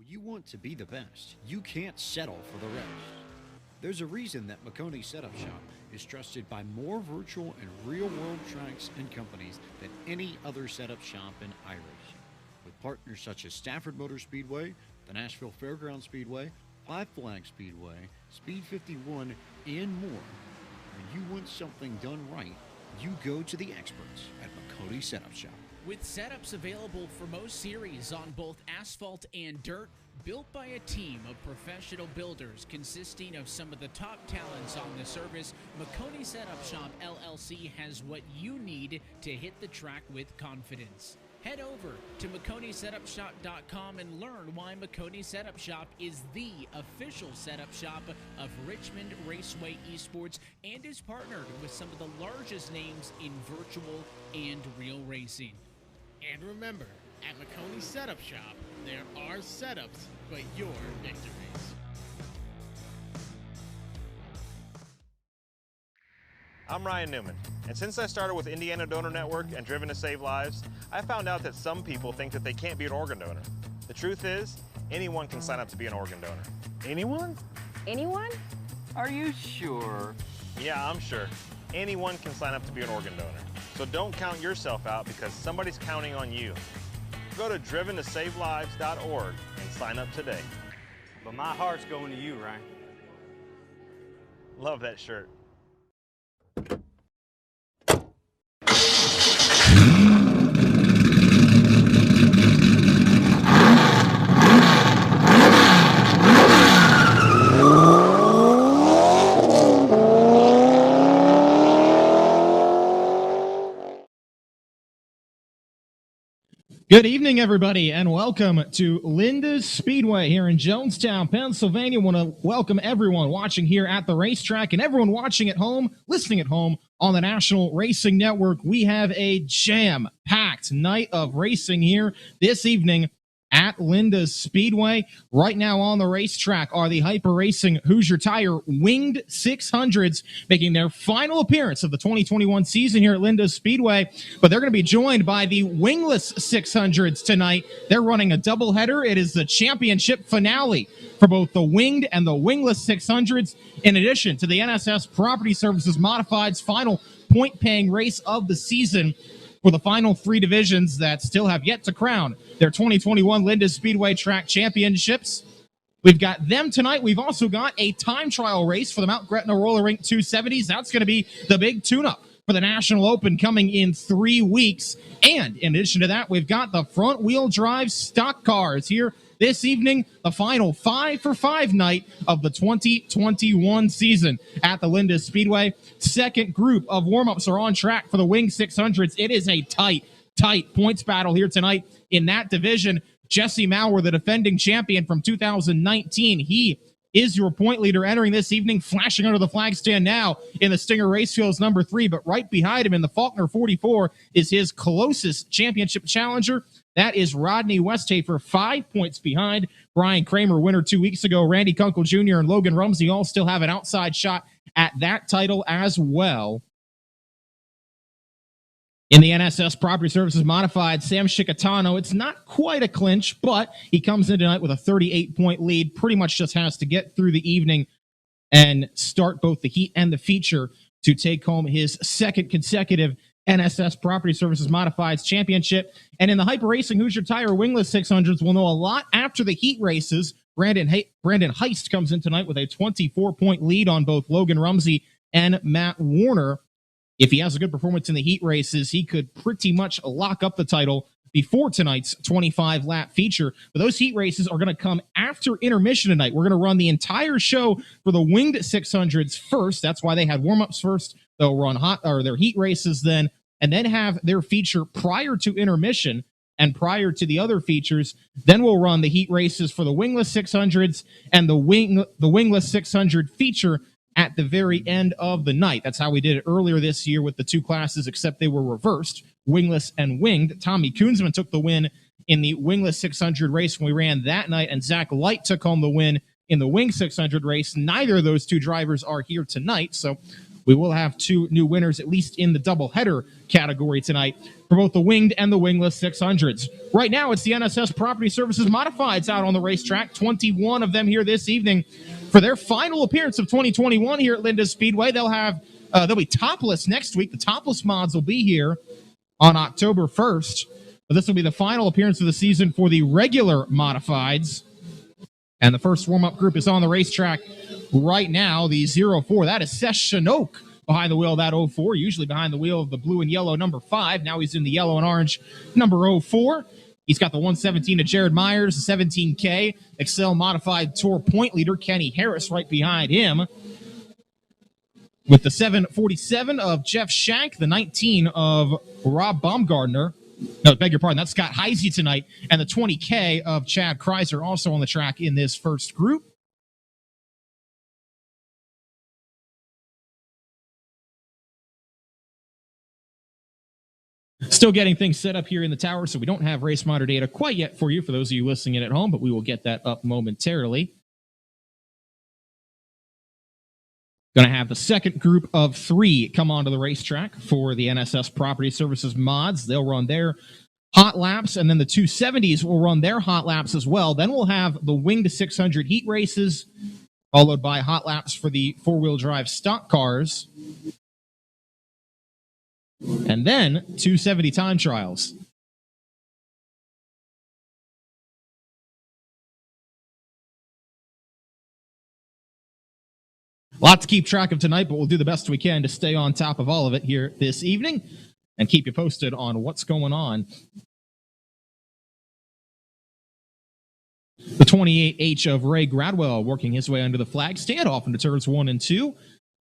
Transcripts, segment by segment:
When you want to be the best, you can't settle for the rest. There's a reason that Makoni Setup Shop is trusted by more virtual and real-world tracks and companies than any other setup shop in iRacing. With partners such as Stafford Motor Speedway, the Nashville Fairgrounds Speedway, Five Flags Speedway, Speed 51, and more. When you want something done right, you go to the experts at Makoni Setup Shop. With setups available for most series on both asphalt and dirt, built by a team of professional builders consisting of some of the top talents on the service, Makoni Setup Shop LLC has what you need to hit the track with confidence. Head over to MakoniSetupShop.com and learn why Makoni Setup Shop is the official setup shop of Richmond Raceway Esports and is partnered with some of the largest names in virtual and real racing. And remember, at Makoni Setup Shop, there are setups, but your victories. I'm Ryan Newman, and since I started with Indiana Donor Network and Driven to Save Lives, I found out that some people think that they can't be an organ donor. The truth is, anyone can sign up to be an organ donor. Anyone? Anyone? Are you sure? Yeah, I'm sure. Anyone can sign up to be an organ donor. So don't count yourself out because somebody's counting on you. Go to driventosavelives.org and sign up today. But my heart's going to you, Ryan. Love that shirt. Good evening, everybody, and welcome to Linda's Speedway here in Jonestown, Pennsylvania. I want to welcome everyone watching here at the racetrack and everyone watching at home, listening at home on the National Racing Network. We have a jam-packed night of racing here this evening at Linda's Speedway. Right now on the racetrack are the Hyper Racing Hoosier Tire Winged 600s making their final appearance of the 2021 season here at Linda's Speedway, but they're going to be joined by the Wingless 600s tonight. They're running a doubleheader. It is the championship finale for both the Winged and the Wingless 600s, in addition to the NSS Property Services Modified's final point-paying race of the season, for the final three divisions that still have yet to crown their 2021 Linda's Speedway Track Championships. We've got them tonight. We've also got a time trial race for the Mount Gretna Roller Rink 270s. That's going to be the big tune-up for the National Open coming in 3 weeks. And in addition to that, we've got the front-wheel drive stock cars here this evening, the final 5 for 5 night of the 2021 season at the Linda's Speedway. Second group of warm-ups are on track for the Wing 600s. It is a tight points battle here tonight in that division. Jesse Maurer, the defending champion from 2019, he is your point leader entering this evening, flashing under the flag stand now in the Stinger Racefield's number 3, but right behind him in the Faulkner 44 is his closest championship challenger. That is Rodney Westhafer, 5 points behind. Brian Kramer, winner 2 weeks ago. Randy Kunkel Jr. and Logan Rumsey all still have an outside shot at that title as well. In the NSS Property Services Modified, Sam Chicatano, it's not quite a clinch, but he comes in tonight with a 38-point lead. Pretty much just has to get through the evening and start both the heat and the feature to take home his second consecutive NSS Property Services Modifieds Championship. And in the Hyper Racing Hoosier Tire Wingless 600s, we'll know a lot after the heat races. Brandon Heist comes in tonight with a 24-point lead on both Logan Rumsey and Matt Warner. If he has a good performance in the heat races, he could pretty much lock up the title before tonight's 25-lap feature. But those heat races are going to come after intermission tonight. We're going to run the entire show for the Winged 600s first. That's why they had warm-ups first. They'll run their heat races then, and then have their feature prior to intermission and prior to the other features. Then we'll run the heat races for the Wingless 600s and the Wingless 600 feature at the very end of the night. That's how we did it earlier this year with the two classes, except they were reversed, Wingless and Winged. Tommy Koonsman took the win in the Wingless 600 race when we ran that night, and Zach Light took home the win in the Wing 600 race. Neither of those two drivers are here tonight, so We will have 2 new winners, at least in the doubleheader category tonight, for both the winged and the wingless 600s. Right now, it's the NSS Property Services Modifieds out on the racetrack, 21 of them here this evening. For their final appearance of 2021 here at Linda Speedway, they'll be topless next week. The topless mods will be here on October 1st. But this will be the final appearance of the season for the regular modifieds. And the first warm-up group is on the racetrack right now, the 04. That is Seth Chinook behind the wheel of that 04, usually behind the wheel of the blue and yellow number 5. Now he's in the yellow and orange number 04. He's got the 117 of Jared Myers, the 17K Excel Modified Tour point leader Kenny Harris right behind him. With the 747 of Jeff Shank, the 19 of Rob Baumgartner. No, beg your pardon, that's Scott Heisey tonight. And the 20K of Chad Kreiser also on the track in this first group. Still getting things set up here in the tower, so we don't have race monitor data quite yet for you, for those of you listening in at home, but we will get that up momentarily. Going to have the second group of 3 come onto the racetrack for the NSS Property Services mods. They'll run their hot laps, and then the 270s will run their hot laps as well. Then we'll have the winged 600 heat races, followed by hot laps for the 4-wheel drive stock cars. And then 270 time trials. A lot to keep track of tonight, but we'll do the best we can to stay on top of all of it here this evening and keep you posted on what's going on. The 28H of Ray Gradwell working his way under the flag stand off into turns 1 and 2.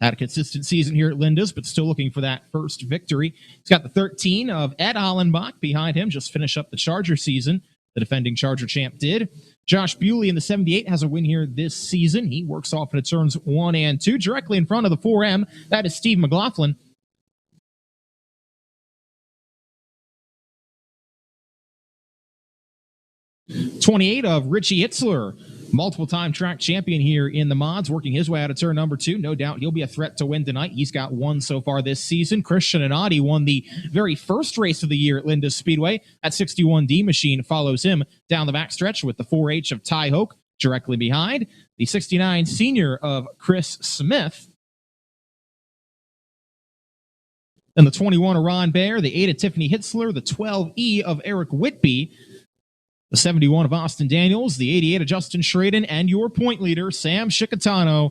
Had a consistent season here at Linda's, but still looking for that first victory. He's got the 13 of Ed Hollenbach behind him, just finished up the Charger season. The defending Charger champ did. Josh Bewley in the 78 has a win here this season. He works off into turns 1 and 2. Directly in front of the 4M, that is Steve McLaughlin. '28 of Richie Hitzler, multiple-time track champion here in the mods, working his way out of turn number 2. No doubt he'll be a threat to win tonight. He's got 1 so far this season. Christian Anati won the very first race of the year at Linda's Speedway. That 61D machine follows him down the backstretch with the 4H of Ty Hoke directly behind. The 69 senior of Chris Smith. And the 21 of Ron Baer, the 8 of Tiffany Hitzler, the 12E of Eric Whitby, the 71 of Austin Daniels, the 88 of Justin Schraden, and your point leader, Sam Chicatano.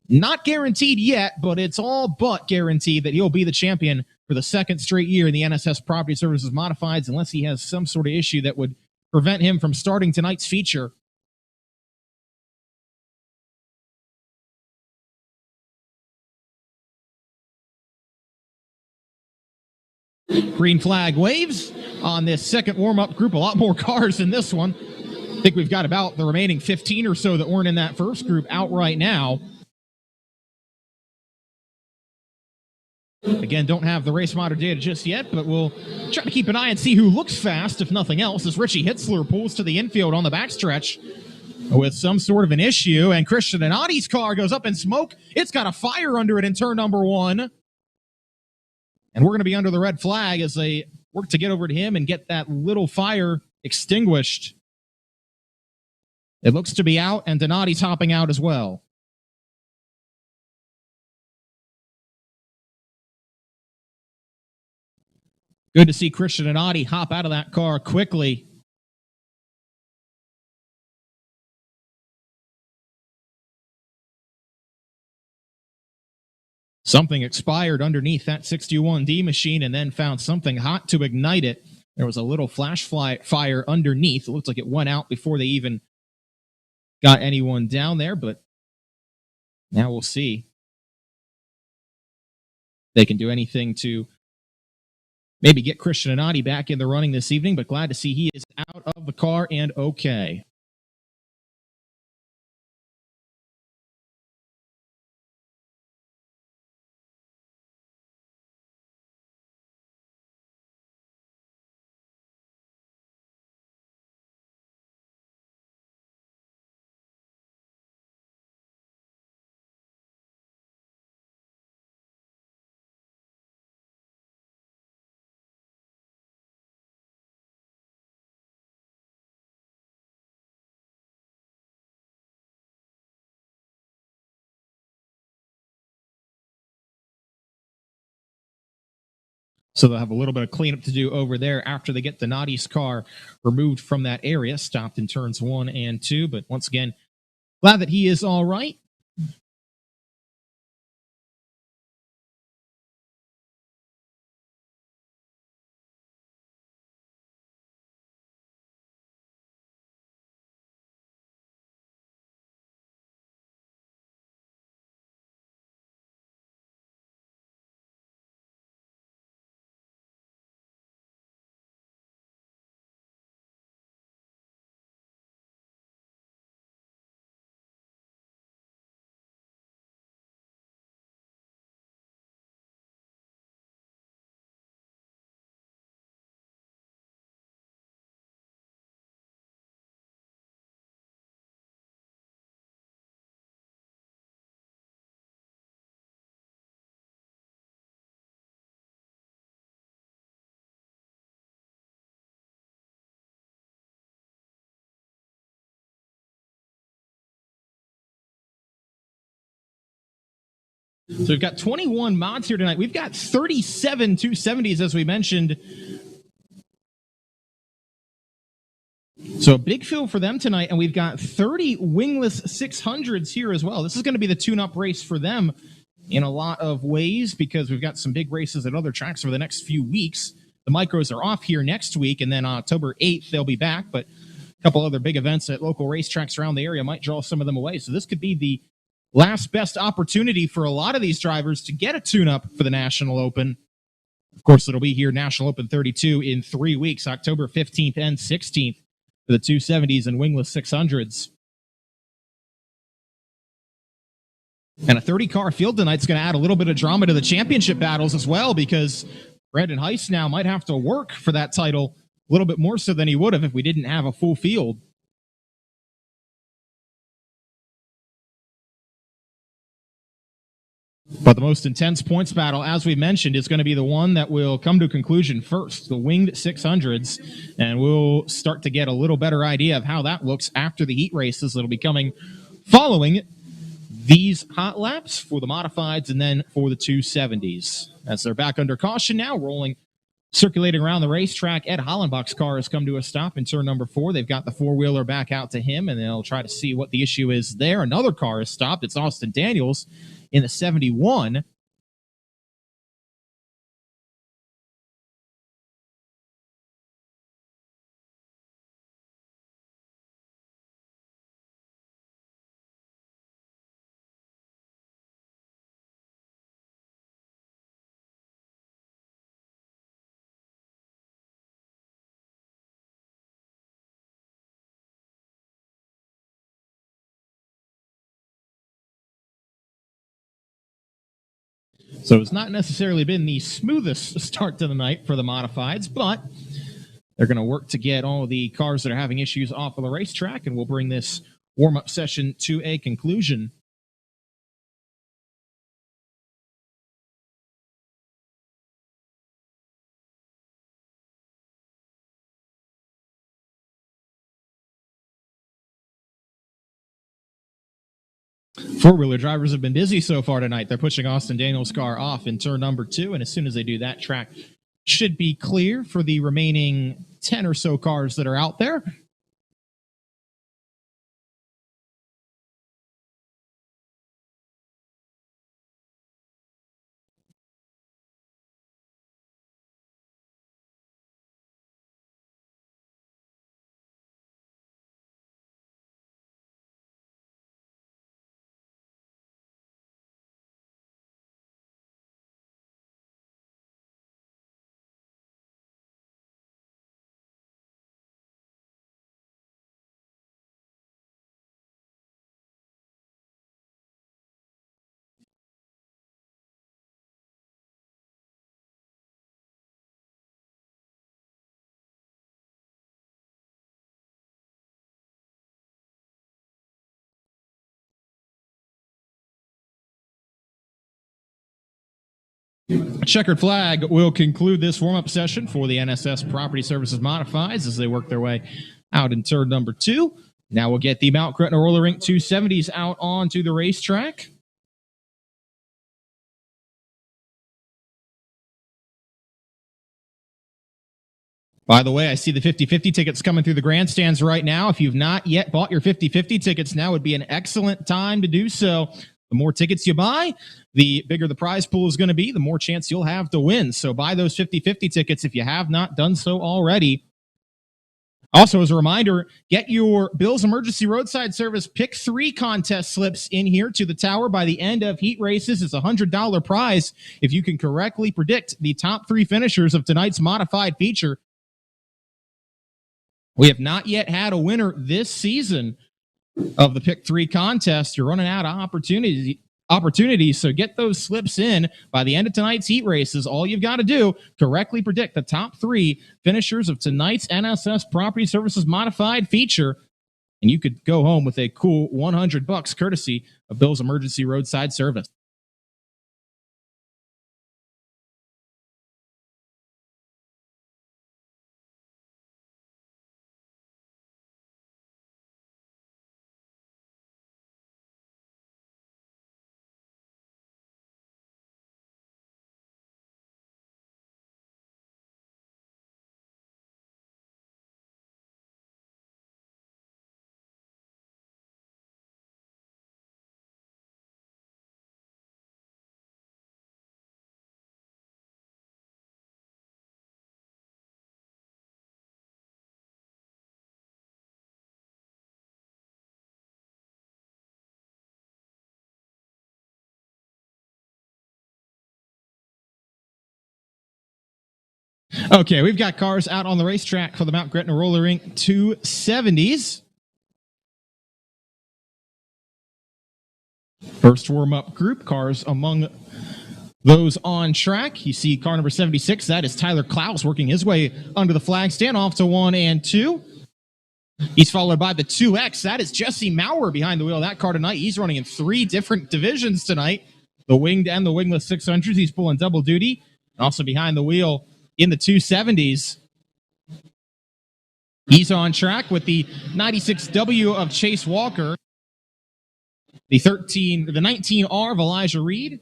Not guaranteed yet, but it's all but guaranteed that he'll be the champion for the second straight year in the NSS Property Services Modifieds, unless he has some sort of issue that would prevent him from starting tonight's feature. Green flag waves on this second warm-up group. A lot more cars in this one. I think we've got about the remaining 15 or so that weren't in that first group out right now. Again, don't have the race monitor data just yet, but we'll try to keep an eye and see who looks fast, if nothing else, as Richie Hitzler pulls to the infield on the backstretch with some sort of an issue, and Christian Anati's car goes up in smoke. It's got a fire under it in turn number 1. And we're going to be under the red flag as they work to get over to him and get that little fire extinguished. It looks to be out, and Donati's hopping out as well. Good to see Christian Donati hop out of that car quickly. Something expired underneath that 61D machine and then found something hot to ignite it. There was a little flash fire underneath. It looked like it went out before they even got anyone down there, but now we'll see. They can do anything to maybe get Christian Donati back in the running this evening, but glad to see he is out of the car and okay. So they'll have a little bit of cleanup to do over there after they get the Nadi's car removed from that area, stopped in turns 1 and 2. But once again, glad that he is all right. So we've got 21 mods here tonight. We've got 37 270s, as we mentioned. So a big field for them tonight, and we've got 30 wingless 600s here as well. This is going to be the tune-up race for them in a lot of ways because we've got some big races at other tracks over the next few weeks. The micros are off here next week, and then on October 8th, they'll be back, but a couple other big events at local racetracks around the area might draw some of them away. So this could be the last best opportunity for a lot of these drivers to get a tune-up for the National Open. Of course, it'll be here, National Open 32, in 3 weeks, October 15th and 16th for the 270s and wingless 600s. And a 30-car field tonight's going to add a little bit of drama to the championship battles as well, because Brandon Heiss now might have to work for that title a little bit more so than he would have if we didn't have a full field. But the most intense points battle, as we mentioned, is going to be the one that will come to conclusion first, the winged 600s. And we'll start to get a little better idea of how that looks after the heat races that'll be coming following these hot laps for the modifieds and then for the 270s. As they're back under caution now, circulating around the racetrack, Ed Hollenbach's car has come to a stop in turn number 4. They've got the four-wheeler back out to him, and they'll try to see what the issue is there. Another car is stopped. It's Austin Daniels in the 71. So it's not necessarily been the smoothest start to the night for the modifieds, but they're going to work to get all the cars that are having issues off of the racetrack, and we'll bring this warm-up session to a conclusion. Four-wheeler drivers have been busy so far tonight. They're pushing Austin Daniels' car off in turn number 2, and as soon as they do that, track should be clear for the remaining 10 or so cars that are out there. A checkered flag will conclude this warm-up session for the NSS Property Services Modifieds as they work their way out in turn number 2. Now we'll get the Mount Gretna Roller Rink 270s out onto the racetrack. By the way, I see the 50-50 tickets coming through the grandstands right now. If you've not yet bought your 50-50 tickets, now would be an excellent time to do so. The more tickets you buy, the bigger the prize pool is going to be, the more chance you'll have to win. So buy those 50-50 tickets if you have not done so already. Also, as a reminder, get your Bill's Emergency Roadside Service Pick 3 contest slips in here to the tower by the end of heat races. It's a $100 prize if you can correctly predict the top 3 finishers of tonight's modified feature. We have not yet had a winner this season of the Pick 3 contest. You're running out of opportunities, so get those slips in by the end of tonight's heat races. All you've got to do, correctly predict the top 3 finishers of tonight's NSS Property Services Modified feature, and you could go home with a cool $100 courtesy of Bill's Emergency Roadside Service. Okay, we've got cars out on the racetrack for the Mount Gretna Roller Rink 270s. First warm-up group, cars among those on track. You see car number 76, that is Tyler Klaus working his way under the flag stand off to 1 and 2. He's followed by the 2X, that is Jesse Maurer behind the wheel of that car tonight. He's running in 3 different divisions tonight, the winged and the wingless 600s. He's pulling double duty, and also behind the wheel in the 270s. He's on track with the 96W of Chase Walker, the 19R of Elijah Reed,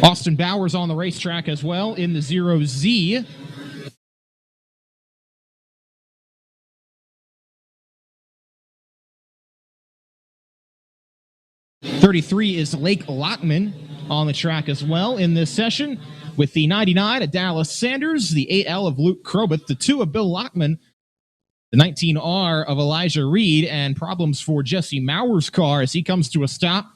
Austin Bowers on the racetrack as well in the 0Z. 33 is Lake Lockman on the track as well in this session, with the 99 of Dallas Sanders, the 8L of Luke Crobeth, the 2 of Bill Lockman, the 19R of Elijah Reed, and problems for Jesse Maurer's car as he comes to a stop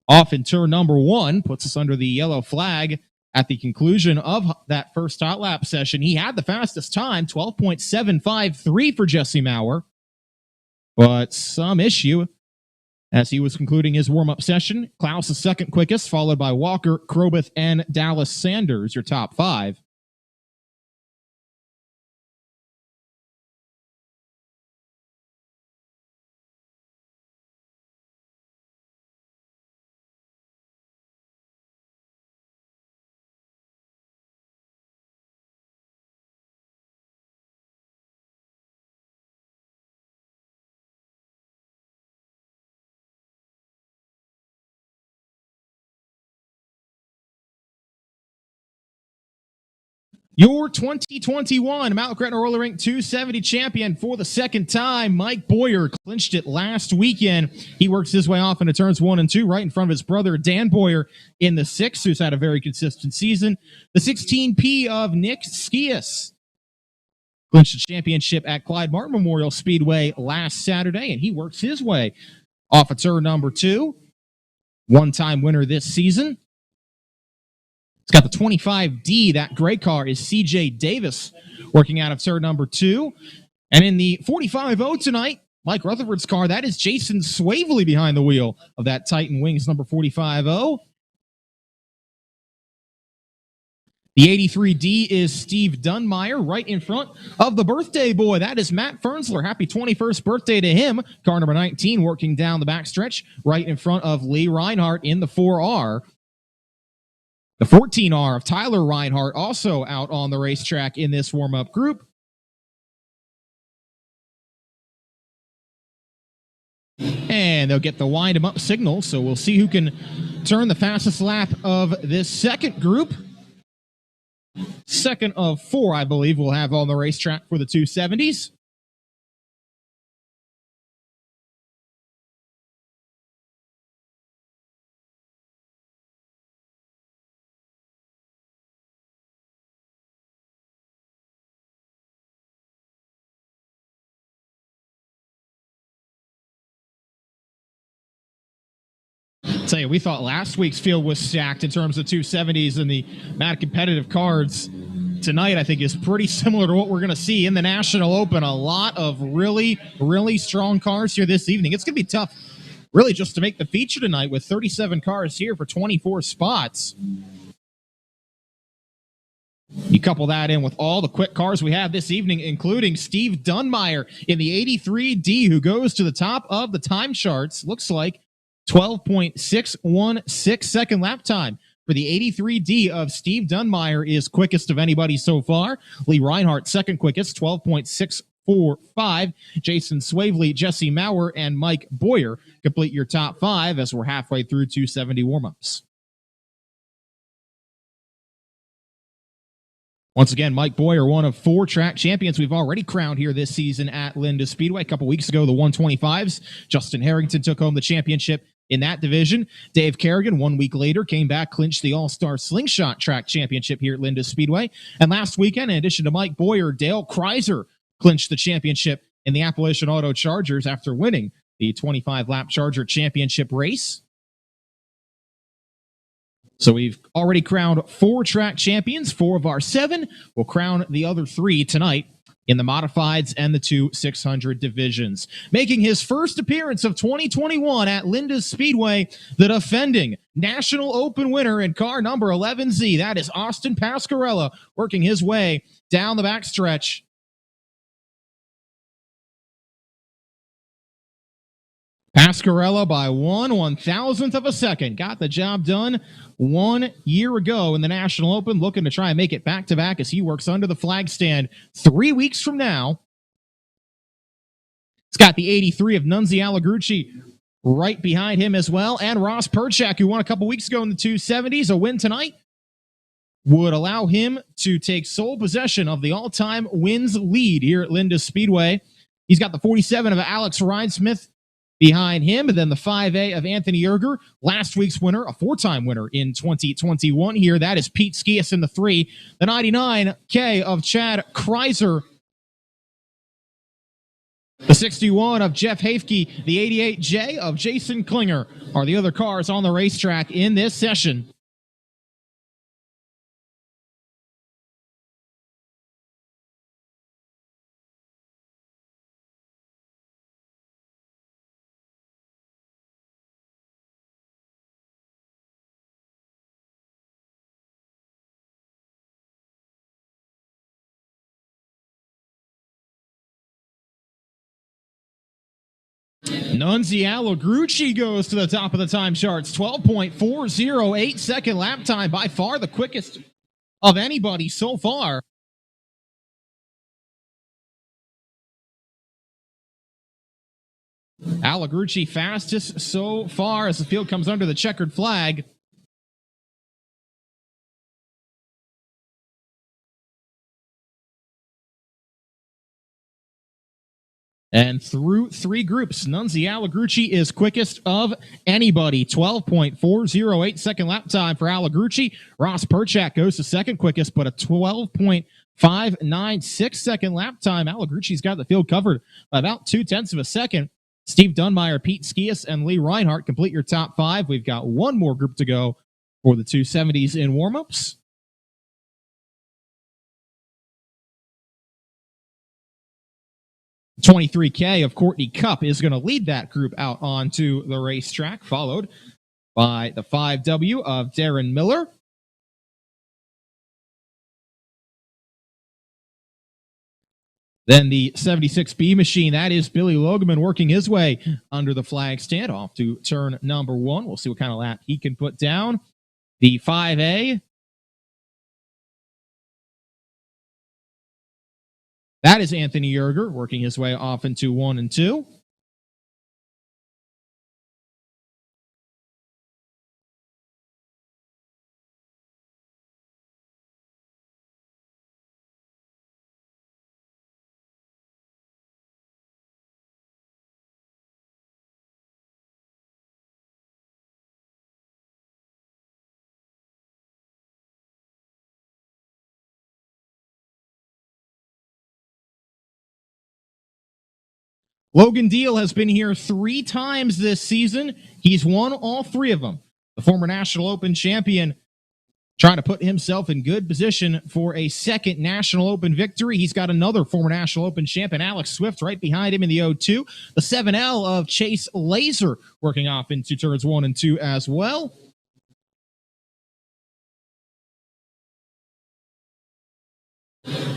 off in turn number 1, puts us under the yellow flag at the conclusion of that first hot lap session. He had the fastest time, 12.753 for Jesse Maurer, but some issue as he was concluding his warm-up session. Klaus is second quickest, followed by Walker, Crobeth, and Dallas Sanders, your top 5. Your 2021 Mount Gretna Roller Rink 270 champion for the second time, Mike Boyer, clinched it last weekend. He works his way off into turns 1 and 2 right in front of his brother Dan Boyer in the 6th, who's had a very consistent season. The 16P of Nick Skias clinched the championship at Clyde Martin Memorial Speedway last Saturday, and he works his way off of turn number 2. One-time winner this season. It's got the 25D. That gray car is CJ Davis working out of turn number 2. And in the 45-0 tonight, Mike Rutherford's car, that is Jason Swavely behind the wheel of that Titan Wings number 45-0. The 83D is Steve Dunmeyer right in front of the birthday boy. That is Matt Fernsler. Happy 21st birthday to him. Car number 19 working down the backstretch right in front of Lee Reinhardt in the 4R. The 14R of Tyler Reinhardt also out on the racetrack in this warm-up group. and they'll get the wind 'em up signal. So we'll see who can turn the fastest lap of this second group. Second of 4, I believe, we'll have on the racetrack for the 270s. Tell you, we thought last week's field was stacked in terms of 270s and the amount of competitive cards. Tonight, I think, is pretty similar to what we're going to see in the National Open. A lot of really, really strong cars here this evening. It's going to be tough, really, just to make the feature tonight with 37 cars here for 24 spots. You couple that in with all the quick cars we have this evening, including Steve Dunmeyer in the 83D, who goes to the top of the time charts. Looks like 12.616 second lap time for the 83D of Steve Dunmeyer is quickest of anybody so far. Lee Reinhardt, second quickest, 12.645. Jason Swavely, Jesse Maurer, and Mike Boyer complete your top 5 as we're halfway through 270 warm-ups. Once again, Mike Boyer, one of 4 track champions we've already crowned here this season at Linda Speedway. A couple weeks ago, the 125s. Justin Harrington took home the championship in that division. Dave Kerrigan, 1 week later, came back, clinched the All-Star Slingshot Track Championship here at Linda Speedway. And last weekend, in addition to Mike Boyer, Dale Kreiser clinched the championship in the Appalachian Auto Chargers after winning the 25-lap Charger Championship race. So we've already crowned 4 track champions, 4 of our 7. We'll crown the other 3 tonight in the modifieds and the 2 600 divisions. Making his first appearance of 2021 at Linda Speedway, the defending National Open winner in car number 11Z. That is Austin Pasquarella working his way down the backstretch. Pasquarella by 1/1000th of a second. Got the job done 1 year ago in the National Open, looking to try and make it back-to-back as he works under the flag stand 3 weeks from now. It's got the 83 of Nunzi Allegrucci right behind him as well, and Ross Perchak, who won a couple weeks ago in the 270s. A win tonight would allow him to take sole possession of the all-time wins lead here at Linda Speedway. He's got the 47 of Alex Rhinesmith behind him, and then the 5A of Anthony Erger, last week's winner, a 4-time winner in 2021 here. That is Pete Skias in the 3. The 99K of Chad Kreiser. The 61 of Jeff Hafke, the 88J of Jason Klinger are the other cars on the racetrack in this session. Nunzi Allegrucci goes to the top of the time charts. 12.408 second lap time, by far the quickest of anybody so far. Allegrucci fastest so far as the field comes under the checkered flag. And through 3 groups, Nunzi Allegrucci is quickest of anybody. 12.408 second lap time for Allegrucci. Ross Perchak goes to second quickest, but a 12.596 second lap time. Allegrucci's got the field covered by about 0.2 of a second. Steve Dunmeyer, Pete Skias, and Lee Reinhardt complete your top 5. We've got 1 more group to go for the 270s in warm-ups. $23K of Courtney Cup is going to lead that group out onto the racetrack, followed by the 5W of Darren Miller. Then the 76B machine, that is Billy Logeman working his way under the flag stand off to turn number 1. We'll see what kind of lap he can put down. The 5A, that is Anthony Erger working his way off into 1 and 2. Logan Deal has been here 3 times this season. He's won all 3 of them. The former National Open champion trying to put himself in good position for a second National Open victory. He's got another former National Open champion, Alex Swift, right behind him in the 0-2. The 7L of Chase Laser working off into turns 1 and 2 as well.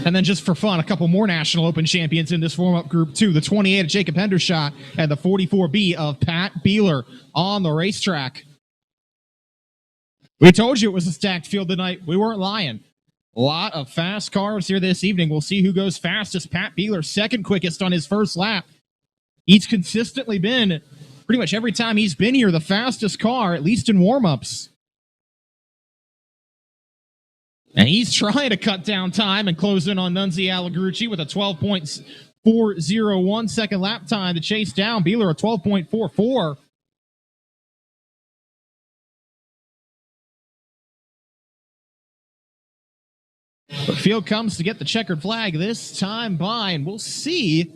And then just for fun, a couple more National Open champions in this warm-up group, too. The 28 of Jacob Hendershot and the 44B of Pat Beeler on the racetrack. We told you it was a stacked field tonight. We weren't lying. A lot of fast cars here this evening. We'll see who goes fastest. Pat Beeler, second quickest on his first lap. He's consistently been, pretty much every time he's been here, the fastest car, at least in warm-ups. And he's trying to cut down time and close in on Nunzi Allegrucci with a 12.401 second lap time to chase down Beeler, a 12.44. The field comes to get the checkered flag this time by, and we'll see.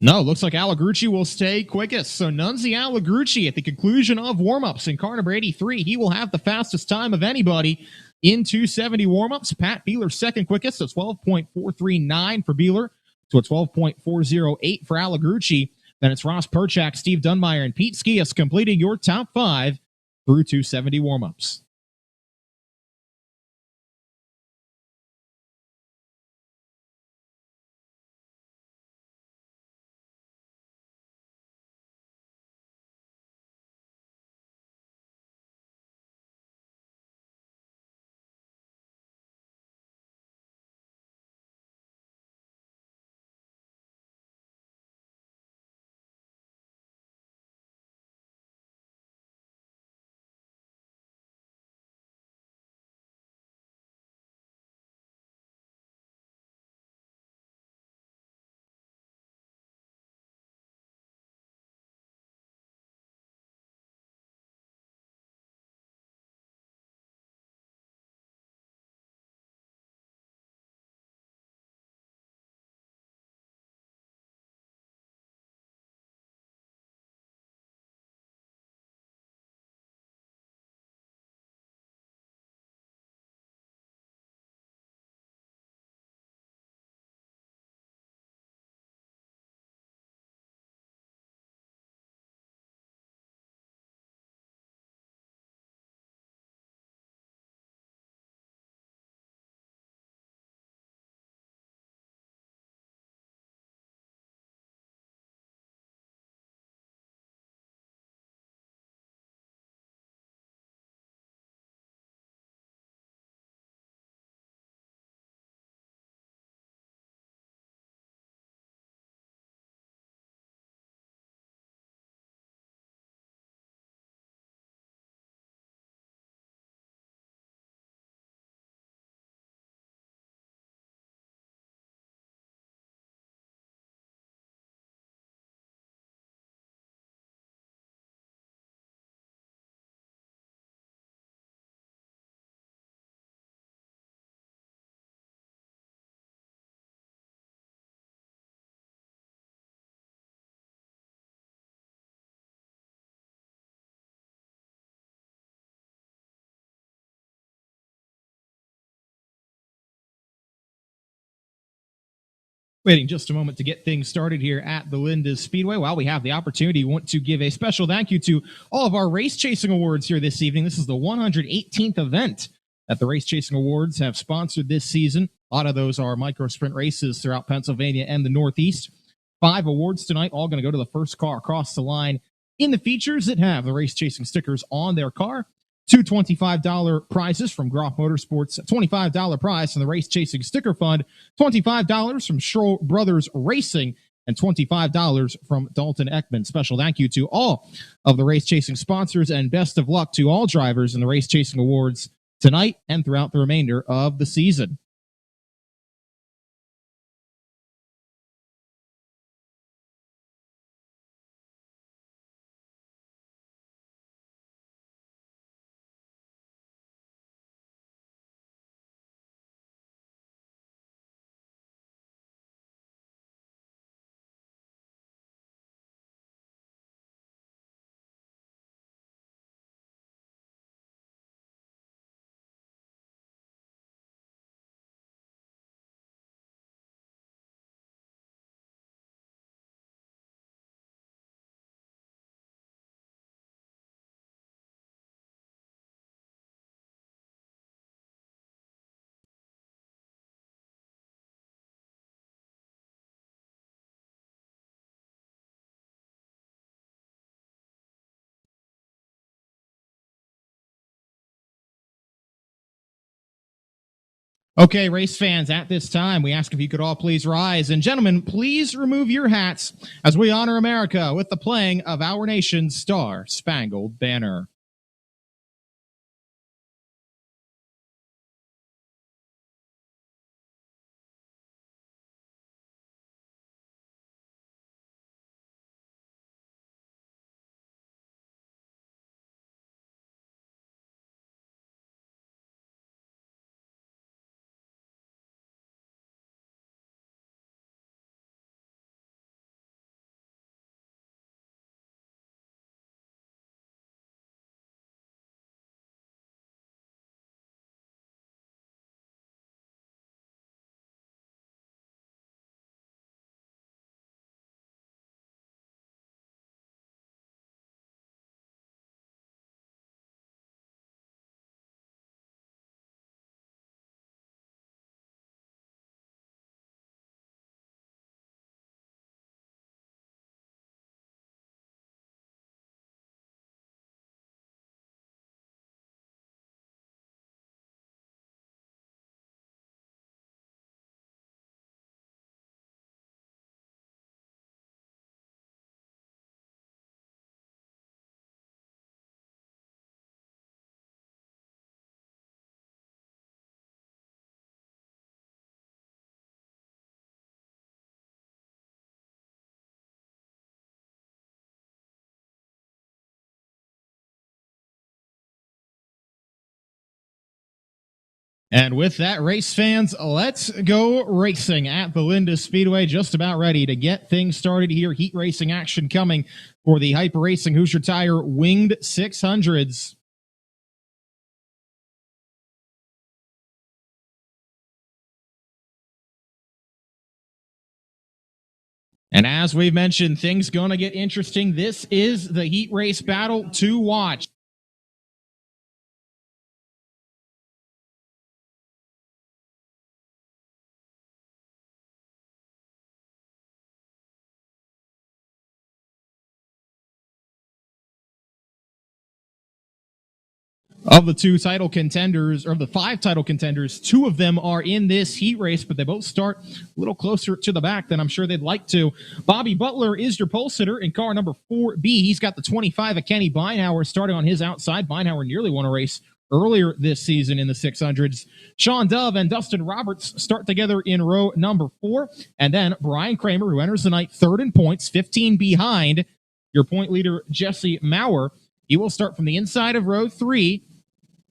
No, looks like Allegrucci will stay quickest. So Nunzi Allegrucci at the conclusion of warmups in car number 83, he will have the fastest time of anybody in 270 warmups. Pat Beeler second quickest, a 12.439 for Beeler to a 12.408 for Allegrucci. Then it's Ross Perchak, Steve Dunmeyer, and Pete Skias completing your top 5 through 270 warmups. Waiting just a moment to get things started here at the Linda's Speedway. While we have the opportunity, we want to give a special thank you to all of our race chasing awards here this evening. This is the 118th event that the Race Chasing Awards have sponsored this season. A lot of those are micro sprint races throughout Pennsylvania and the Northeast. 5 awards tonight, all going to go to the first car across the line in the features that have the race chasing stickers on their car. 2 $25 prizes from Groff Motorsports, $25 prize from the Race Chasing Sticker Fund, $25 from Schroll Brothers Racing, and $25 from Dalton Ekman. Special thank you to all of the Race Chasing sponsors, and best of luck to all drivers in the Race Chasing Awards tonight and throughout the remainder of the season. Okay, race fans, at this time, we ask if you could all please rise. And gentlemen, please remove your hats as we honor America with the playing of our nation's Star-Spangled Banner. And with that, race fans, let's go racing at the Linda Speedway. Just about ready to get things started here. Heat racing action coming for the Hyper Racing Hoosier Tire Winged 600s. And as we've mentioned, things going to get interesting. This is the heat race battle to watch. Of the two title contenders, or of the five title contenders, two of them are in this heat race, but they both start a little closer to the back than I'm sure they'd like to. Bobby Butler is your pole sitter in car number 4B. He's got the 25 of Kenny Beinhauer starting on his outside. Beinhauer nearly won a race earlier this season in the 600s. Sean Dove and Dustin Roberts start together in row number 4. And then Brian Kramer, who enters the night third in points, 15 behind your point leader, Jesse Maurer. He will start from the inside of row 3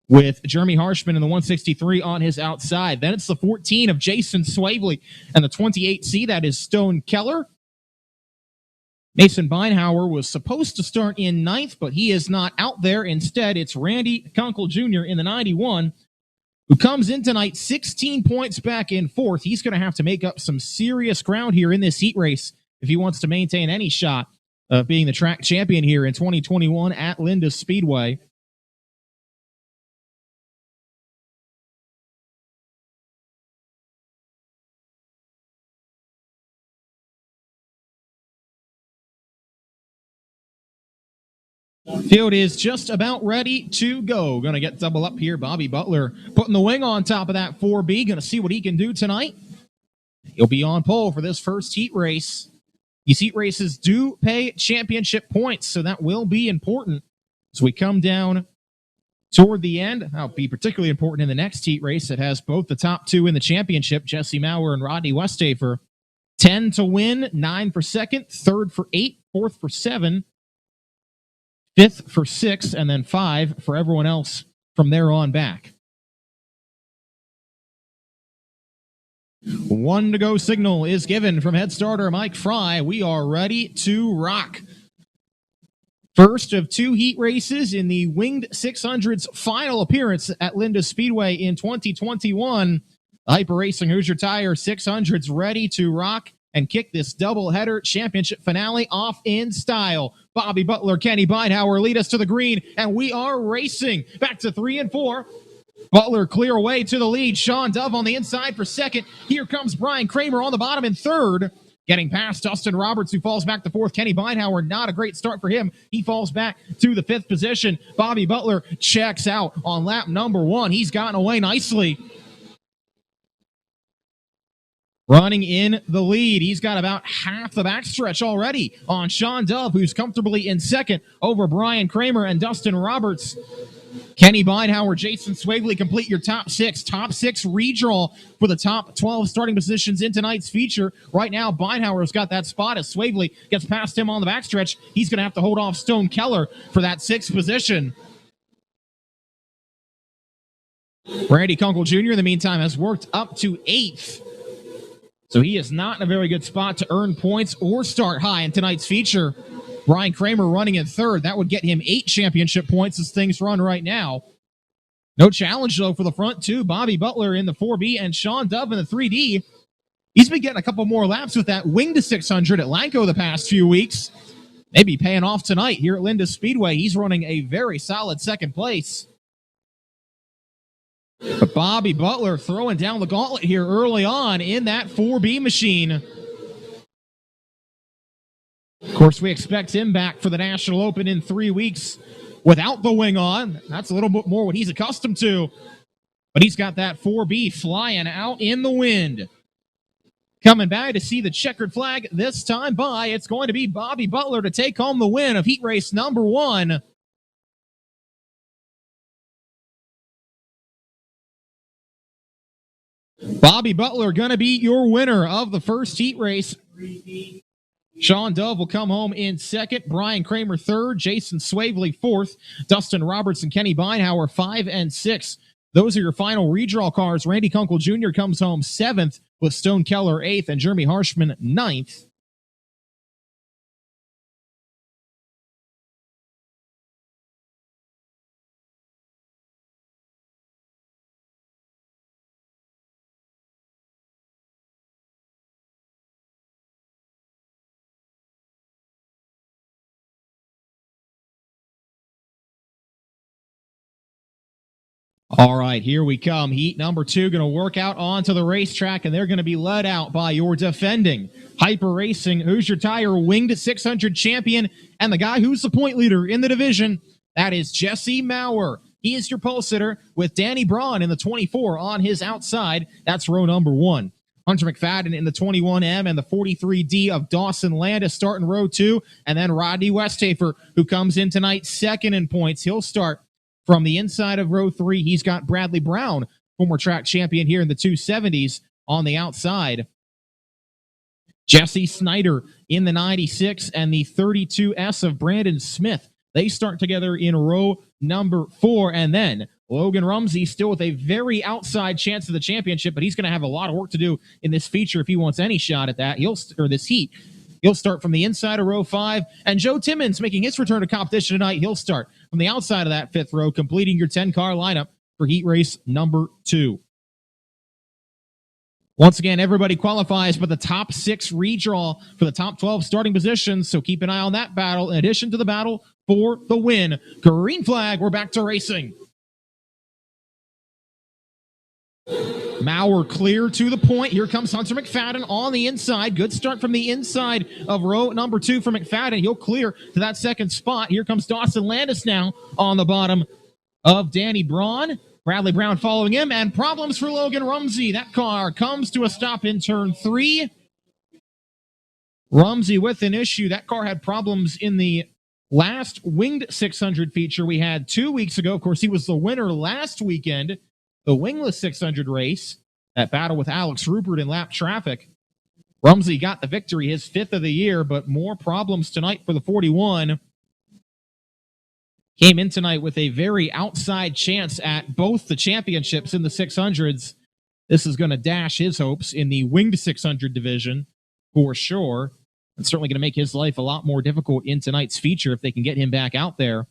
with Jeremy Harshman in the 163 on his outside. Then it's the 14 of Jason Swavely and the 28C, that is Stone Keller. Mason Beinhauer was supposed to start in 9th, but he is not out there. Instead, it's Randy Kunkel Jr. in the 91, who comes in tonight 16 points back in 4th. He's going to have to make up some serious ground here in this heat race if he wants to maintain any shot of being the track champion here in 2021 at Linda Speedway. Field is just about ready to go. Going to get double up here. Bobby Butler putting the wing on top of that 4B. Going to see what he can do tonight. He'll be on pole for this first heat race. These heat races do pay championship points, so that will be important as we come down toward the end. That'll be particularly important in the next heat race. It has both the top two in the championship, Jesse Maurer and Rodney Westafer. 10 to win, 9 for second, third for 8, fourth for 7, 5th for 6, and then 5 for everyone else from there on back. 1 to go signal is given from head starter Mike Fry. We are ready to rock. First of 2 heat races in the Winged 600's final appearance at Linda Speedway in 2021. The Hyper Racing Hoosier Tire 600's ready to rock and kick this doubleheader championship finale off in style. Bobby Butler, Kenny Beinhauer lead us to the green, and we are racing back to 3 and 4. Butler clear away to the lead. Sean Dove on the inside for second. Here comes Brian Kramer on the bottom in third. Getting past Dustin Roberts, who falls back to 4th. Kenny Beinhauer, not a great start for him. He falls back to the 5th position. Bobby Butler checks out on lap number 1. He's gotten away nicely. Running in the lead. He's got about half the backstretch already on Sean Dove, who's comfortably in second over Brian Kramer and Dustin Roberts. Kenny Beinhauer, Jason Swavely complete your top six. Top six redraw for the top 12 starting positions in tonight's feature. Right now, Beinhauer's got that spot as Swavely gets past him on the backstretch. He's going to have to hold off Stone Keller for that sixth position. Randy Kunkel Jr., in the meantime, has worked up to eighth. So he is not in a very good spot to earn points or start high in tonight's feature. Brian Kramer running in third. That would get him 8 championship points as things run right now. No challenge, though, for the front two. Bobby Butler in the 4B and Sean Dove in the 3D. He's been getting a couple more laps with that wing to 600 at Lanco the past few weeks. Maybe paying off tonight here at Linda Speedway. He's running a very solid second place. But Bobby Butler throwing down the gauntlet here early on in that 4B machine. Of course, we expect him back for the National Open in 3 weeks without the wing on. That's a little bit more what he's accustomed to. But he's got that 4B flying out in the wind. Coming back to see the checkered flag this time by, it's going to be Bobby Butler to take home the win of heat race number 1. Bobby Butler going to be your winner of the first heat race. Sean Dove will come home in second. Brian Kramer third. Jason Swavely fourth. Dustin Roberts and Kenny Beinhauer 5 and 6. Those are your final redraw cars. Randy Kunkel Jr. comes home seventh with Stone Keller 8th and Jeremy Harshman 9th. All right, here we come. Heat number 2 going to work out onto the racetrack, and they're going to be led out by your defending Hyper Racing, Who's Your Tire winged 600 champion, and the guy who's the point leader in the division. That is Jesse Maurer. He is your pole sitter with Danny Braun in the 24 on his outside. That's row number 1. Hunter McFadden in the 21M and the 43D of Dawson Landis starting row 2, and then Rodney Westhafer, who comes in tonight second in points. He'll start from the inside of row 3. He's got Bradley Brown, former track champion here in the 270s, on the outside. Jesse Snyder in the 96 and the 32S of Brandon Smith. They start together in row number 4. And then Logan Rumsey still with a very outside chance of the championship, but he's going to have a lot of work to do in this feature if he wants any shot at that. This heat. He'll start from the inside of row 5. And Joe Timmons making his return to competition tonight. He'll start from the outside of that 5th row, completing your 10-car lineup for heat race number 2. Once again, everybody qualifies, but the top 6 redraw for the top 12 starting positions, so keep an eye on that battle in addition to the battle for the win. Green flag, we're back to racing. Maurer clear to the point. Here comes Hunter McFadden on the inside. Good start from the inside of row number 2 for McFadden. He'll clear to that second spot. Here comes Dawson Landis now on the bottom of Danny Braun. Bradley Brown following him, and problems for Logan Rumsey. That car comes to a stop in turn 3. Rumsey with an issue. That car had problems in the last winged 600 feature we had 2 weeks ago. Of course, he was the winner last weekend, the wingless 600 race, that battle with Alex Rupert in lap traffic. Rumsey got the victory, his 5th of the year, but more problems tonight for the 41. Came in tonight with a very outside chance at both the championships in the 600s. This is going to dash his hopes in the winged 600 division for sure. It's certainly going to make his life a lot more difficult in tonight's feature if they can get him back out there.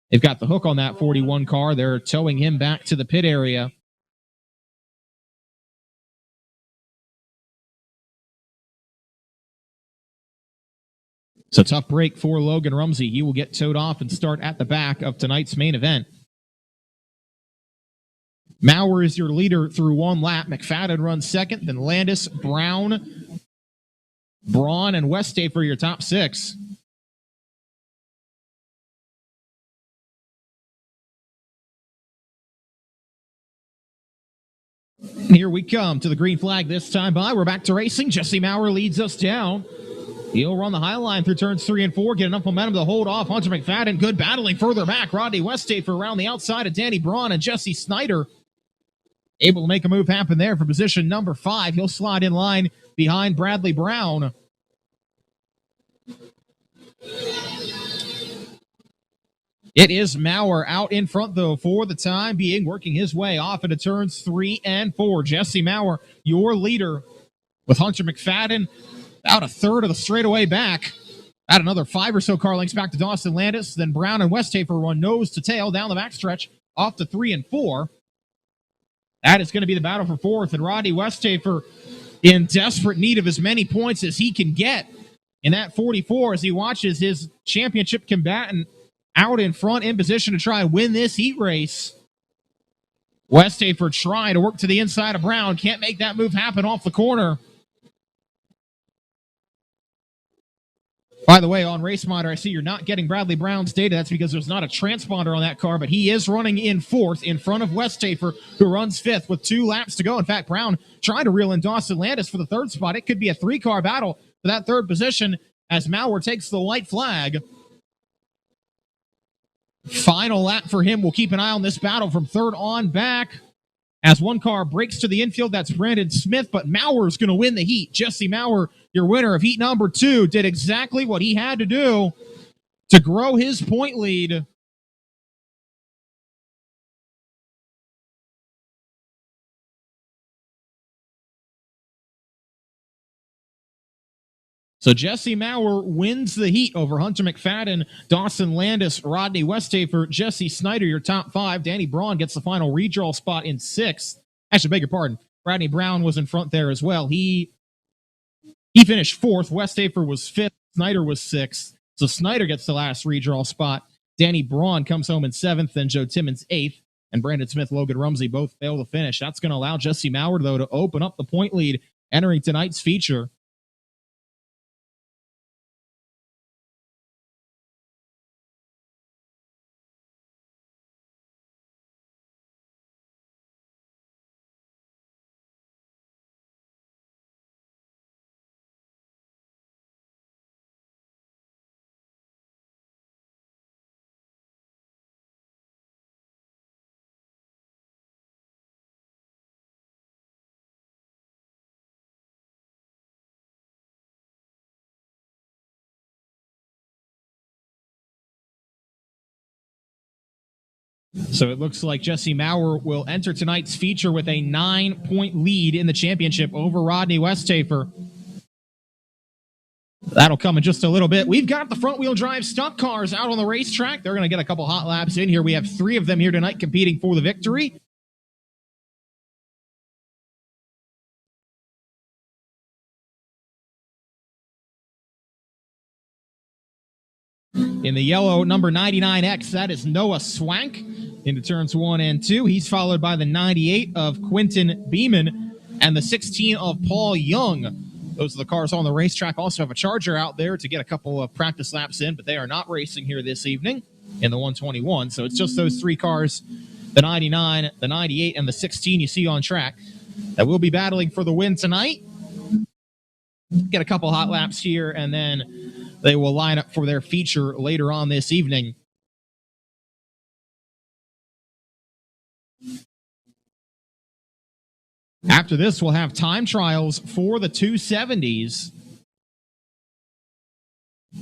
They've got the hook on that 41 car. They're towing him back to the pit area. It's a tough break for Logan Rumsey. He will get towed off and start at the back of tonight's main event. Maurer is your leader through 1 lap. McFadden runs second, then Landis, Brown, Braun, and Westhafer your top 6. Here we come to the green flag this time by. We're back to racing. Jesse Maurer leads us down. He'll run the high line through turns 3 and 4, get enough momentum to hold off Hunter McFadden. Good battling further back. Rodney Westhafer around the outside of Danny Braun, and Jesse Snyder able to make a move happen there for position number 5. He'll slide in line behind Bradley Brown. It is Maurer out in front, though, for the time being, working his way off into turns 3 and 4. Jesse Maurer, your leader, with Hunter McFadden about a third of the straightaway back. Add another 5 or so car lengths back to Dawson Landis. Then Brown and Westhafer run nose to tail down the backstretch off to 3 and 4. That is going to be the battle for 4th, and Rodney Westhafer in desperate need of as many points as he can get in that 44 as he watches his championship combatant out in front in position to try and win this heat race. Westhafer trying to work to the inside of Brown. Can't make that move happen off the corner. By the way, on Race Monitor, I see you're not getting Bradley Brown's data. That's because there's not a transponder on that car, but he is running in 4th in front of Westhafer, who runs 5th with 2 laps to go. In fact, Brown trying to reel in Dawson Landis for the 3rd spot. It could be a 3-car battle for that 3rd position as Maurer takes the white flag. Final lap for him. We'll keep an eye on this battle from 3rd on back. As one car breaks to the infield, that's Brandon Smith, but Maurer's going to win the heat. Jesse Maurer, your winner of heat number 2, did exactly what he had to do to grow his point lead. So Jesse Maurer wins the heat over Hunter McFadden, Dawson Landis, Rodney Westhafer, Jesse Snyder, your top 5. Danny Braun gets the final redraw spot in 6th. Actually, beg your pardon. Rodney Brown was in front there as well. He finished 4th. Westhafer was 5th. Snyder was 6th. So Snyder gets the last redraw spot. Danny Braun comes home in 7th, and Joe Timmons 8th. And Brandon Smith, Logan Rumsey both fail to finish. That's going to allow Jesse Maurer, though, to open up the point lead entering tonight's feature. So it looks like Jesse Maurer will enter tonight's feature with a 9-point lead in the championship over Rodney Westhafer. That'll come in just a little bit. We've got the front-wheel drive stock cars out on the racetrack. They're going to get a couple hot laps in here. We have 3 of them here tonight competing for the victory. In the yellow, number 99X, that is Noah Swank into turns 1 and 2. He's followed by the 98 of Quentin Beeman and the 16 of Paul Young. Those are the cars on the racetrack. Also have a Charger out there to get a couple of practice laps in, but they are not racing here this evening in the 121. So it's just those 3 cars, the 99, the 98, and the 16 you see on track that will be battling for the win tonight. Get a couple hot laps here, and then they will line up for their feature later on this evening. After this, we'll have time trials for the 270s.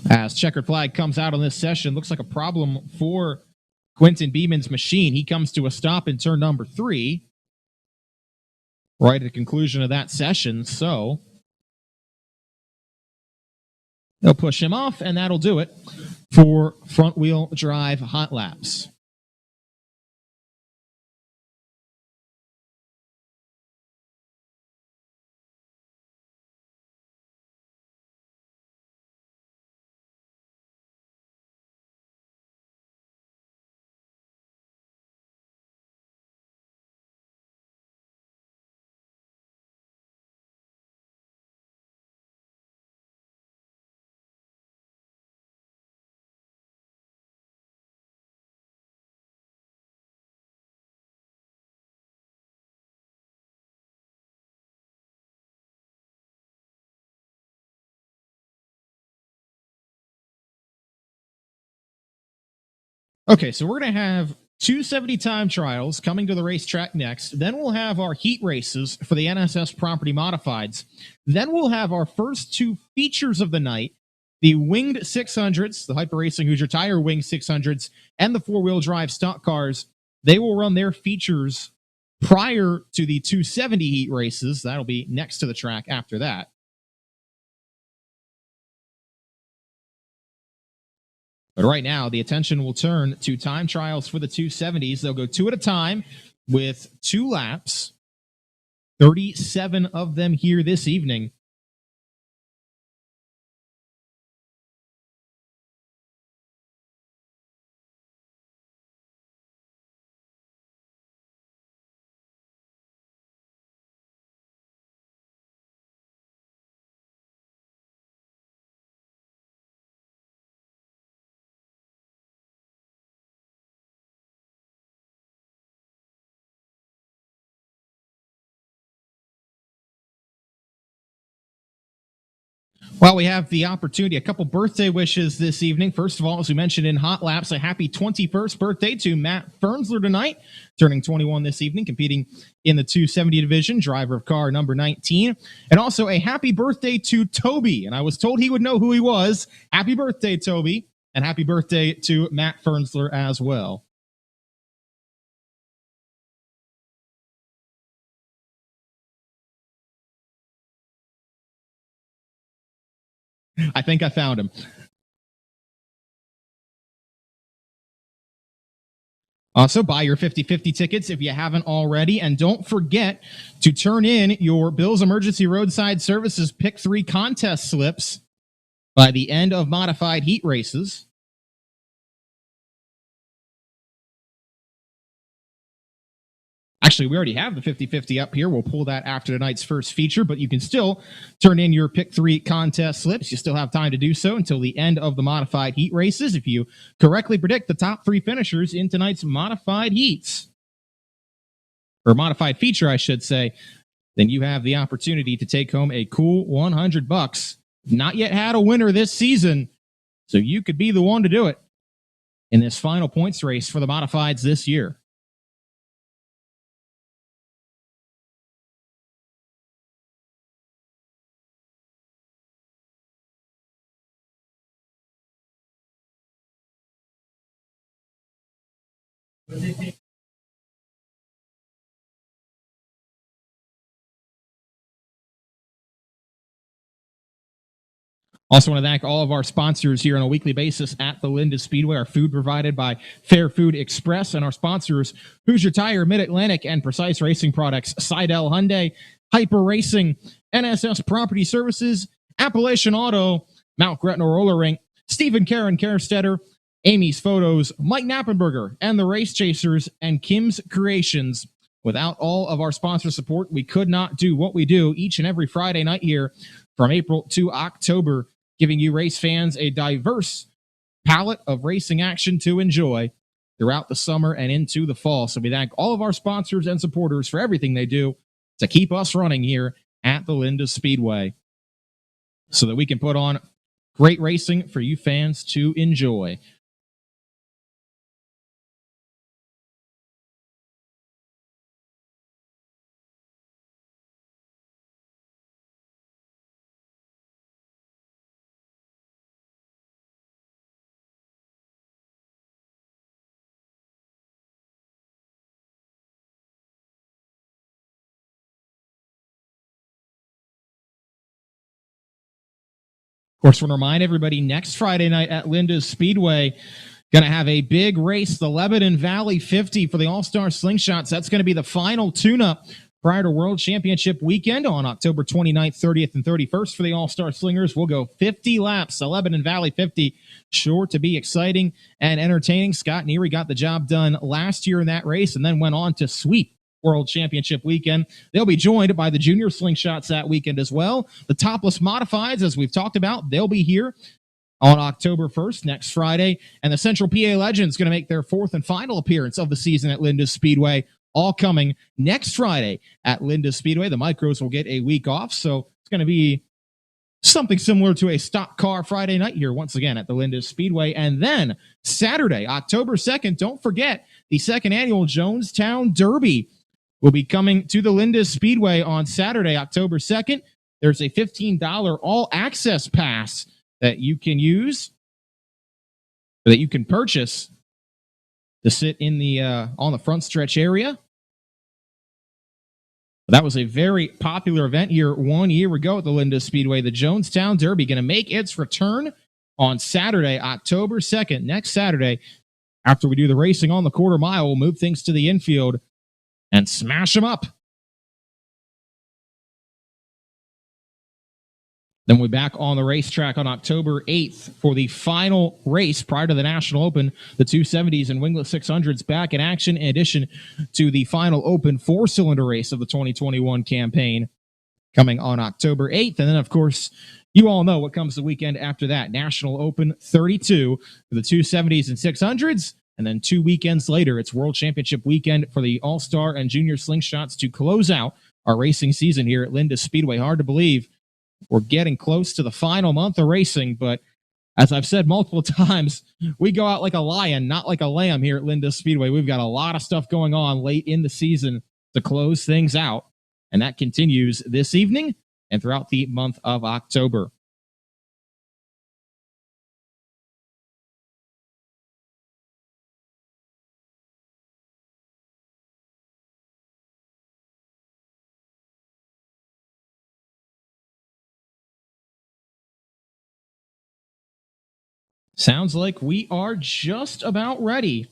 As checkered flag comes out on this session, looks like a problem for Quentin Beeman's machine. He comes to a stop in turn number 3, right at the conclusion of that session. So they'll push him off, and that'll do it for front-wheel drive hot laps. Okay, so we're going to have 270 time trials coming to the racetrack next. Then we'll have our heat races for the NSS Property Modifieds. Then we'll have our first two features of the night, the winged 600s, the Hyper Racing Hoosier Tire winged 600s, and the four-wheel drive stock cars. They will run their features prior to the 270 heat races. That'll be next to the track after that. But right now, the attention will turn to time trials for the 270s. They'll go two at a time with 2 laps, 37 of them here this evening. Well, we have the opportunity, a couple birthday wishes this evening. First of all, as we mentioned in Hot Laps, a happy 21st birthday to Matt Fernsler tonight, turning 21 this evening, competing in the 270 division, driver of car number 19. And also a happy birthday to Toby. And I was told he would know who he was. Happy birthday, Toby. And happy birthday to Matt Fernsler as well. I think I found him. Also, buy your 50/50 tickets if you haven't already. And don't forget to turn in your Bill's Emergency Roadside Services Pick 3 contest slips by the end of modified heat races. Actually, we already have the 50/50 up here. We'll pull that after tonight's first feature, but you can still turn in your Pick 3 contest slips. You still have time to do so until the end of the modified heat races if you correctly predict the top 3 finishers in tonight's modified heats. Or modified feature, I should say. Then you have the opportunity to take home a cool $100. Not yet had a winner this season, so you could be the one to do it in this final points race for the modifieds this year. Also want to thank all of our sponsors here on a weekly basis at the Linda Speedway. Our food provided by Fair Food Express, and our sponsors, Hoosier Tire, Mid-Atlantic, and Precise Racing Products, Seidel Hyundai, Hyper Racing, NSS Property Services, Appalachian Auto, Mount Gretna Roller Rink, Stephen Karen Kerstetter, Amy's Photos, Mike Knappenberger, and the Race Chasers, and Kim's Creations. Without all of our sponsor support, we could not do what we do each and every Friday night here from April to October, giving you race fans a diverse palette of racing action to enjoy throughout the summer and into the fall. So we thank all of our sponsors and supporters for everything they do to keep us running here at the Linda Speedway so that we can put on great racing for you fans to enjoy. Of course, want to remind everybody, next Friday night at Linda's Speedway, going to have a big race, the Lebanon Valley 50 for the All-Star Slingshots. That's going to be the final tune-up prior to World Championship weekend on October 29th, 30th, and 31st for the All-Star Slingers. We'll go 50 laps, the Lebanon Valley 50. Sure to be exciting and entertaining. Scott Neary got the job done last year in that race and then went on to sweep World Championship weekend. They'll be joined by the junior slingshots that weekend as well. The topless modifieds, as we've talked about, they'll be here on October 1st, next Friday. And the Central PA Legends going to make their 4th and final appearance of the season at Linda Speedway, all coming next Friday at Linda Speedway. The micros will get a week off, so it's going to be something similar to a stock car Friday night here once again at the Linda Speedway. And then Saturday, October 2nd, don't forget the second annual Jonestown Derby will be coming to the Linda Speedway on Saturday, October 2nd. There's a $15 all-access pass that you can use, or that you can purchase to sit in the on the front stretch area. That was a very popular event here 1 year ago at the Linda Speedway. The Jonestown Derby going to make its return on Saturday, October 2nd, next Saturday. After we do the racing on the quarter mile, we'll move things to the infield and smash them up. Then we'll be back on the racetrack on October 8th for the final race prior to the National Open. The 270s and Winglet 600s back in action, in addition to the final Open four-cylinder race of the 2021 campaign coming on October 8th. And then, of course, you all know what comes the weekend after that. National Open 32 for the 270s and 600s. And then 2 weekends later, it's World Championship weekend for the All-Star and Junior Slingshots to close out our racing season here at Linda Speedway. Hard to believe we're getting close to the final month of racing, but as I've said multiple times, we go out like a lion, not like a lamb here at Linda Speedway. We've got a lot of stuff going on late in the season to close things out, and that continues this evening and throughout the month of October. Sounds like we are just about ready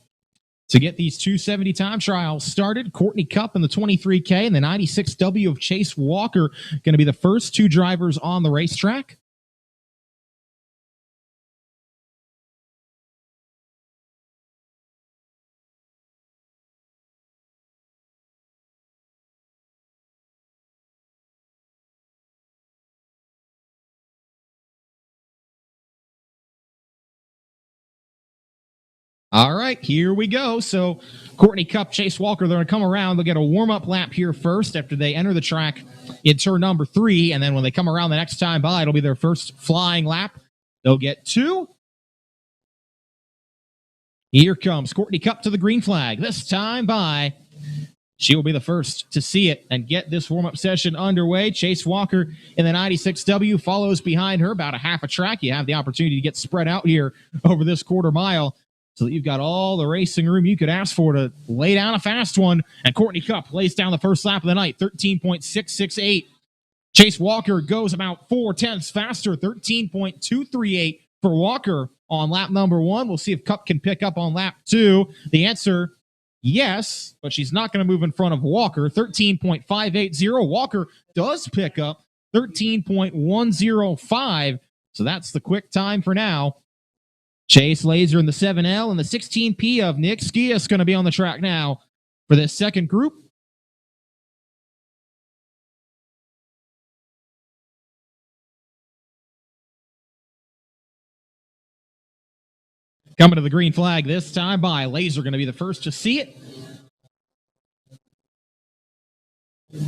to get these 270 time trials started. Courtney Cup in the 23K and the 96W of Chase Walker going to be the first two drivers on the racetrack. All right, here we go. So Courtney Cup, Chase Walker, they're going to come around. They'll get a warm-up lap here first after they enter the track in turn number 3. And then when they come around the next time by, it'll be their first flying lap. They'll get 2. Here comes Courtney Cup to the green flag. This time by, she will be the first to see it and get this warm-up session underway. Chase Walker in the 96W follows behind her about a half a track. You have the opportunity to get spread out here over this quarter mile, so that you've got all the racing room you could ask for to lay down a fast one. And Courtney Cup lays down the first lap of the night, 13.668. Chase Walker goes about 0.4 faster, 13.238 for Walker on lap number 1. We'll see if Cup can pick up on lap 2. The answer, yes, but she's not going to move in front of Walker. 13.580. Walker does pick up 13.105. So that's the quick time for now. Chase Laser in the 7L and the 16P of Nick Skias going to be on the track now for this second group. Coming to the green flag this time by Laser, going to be the first to see it.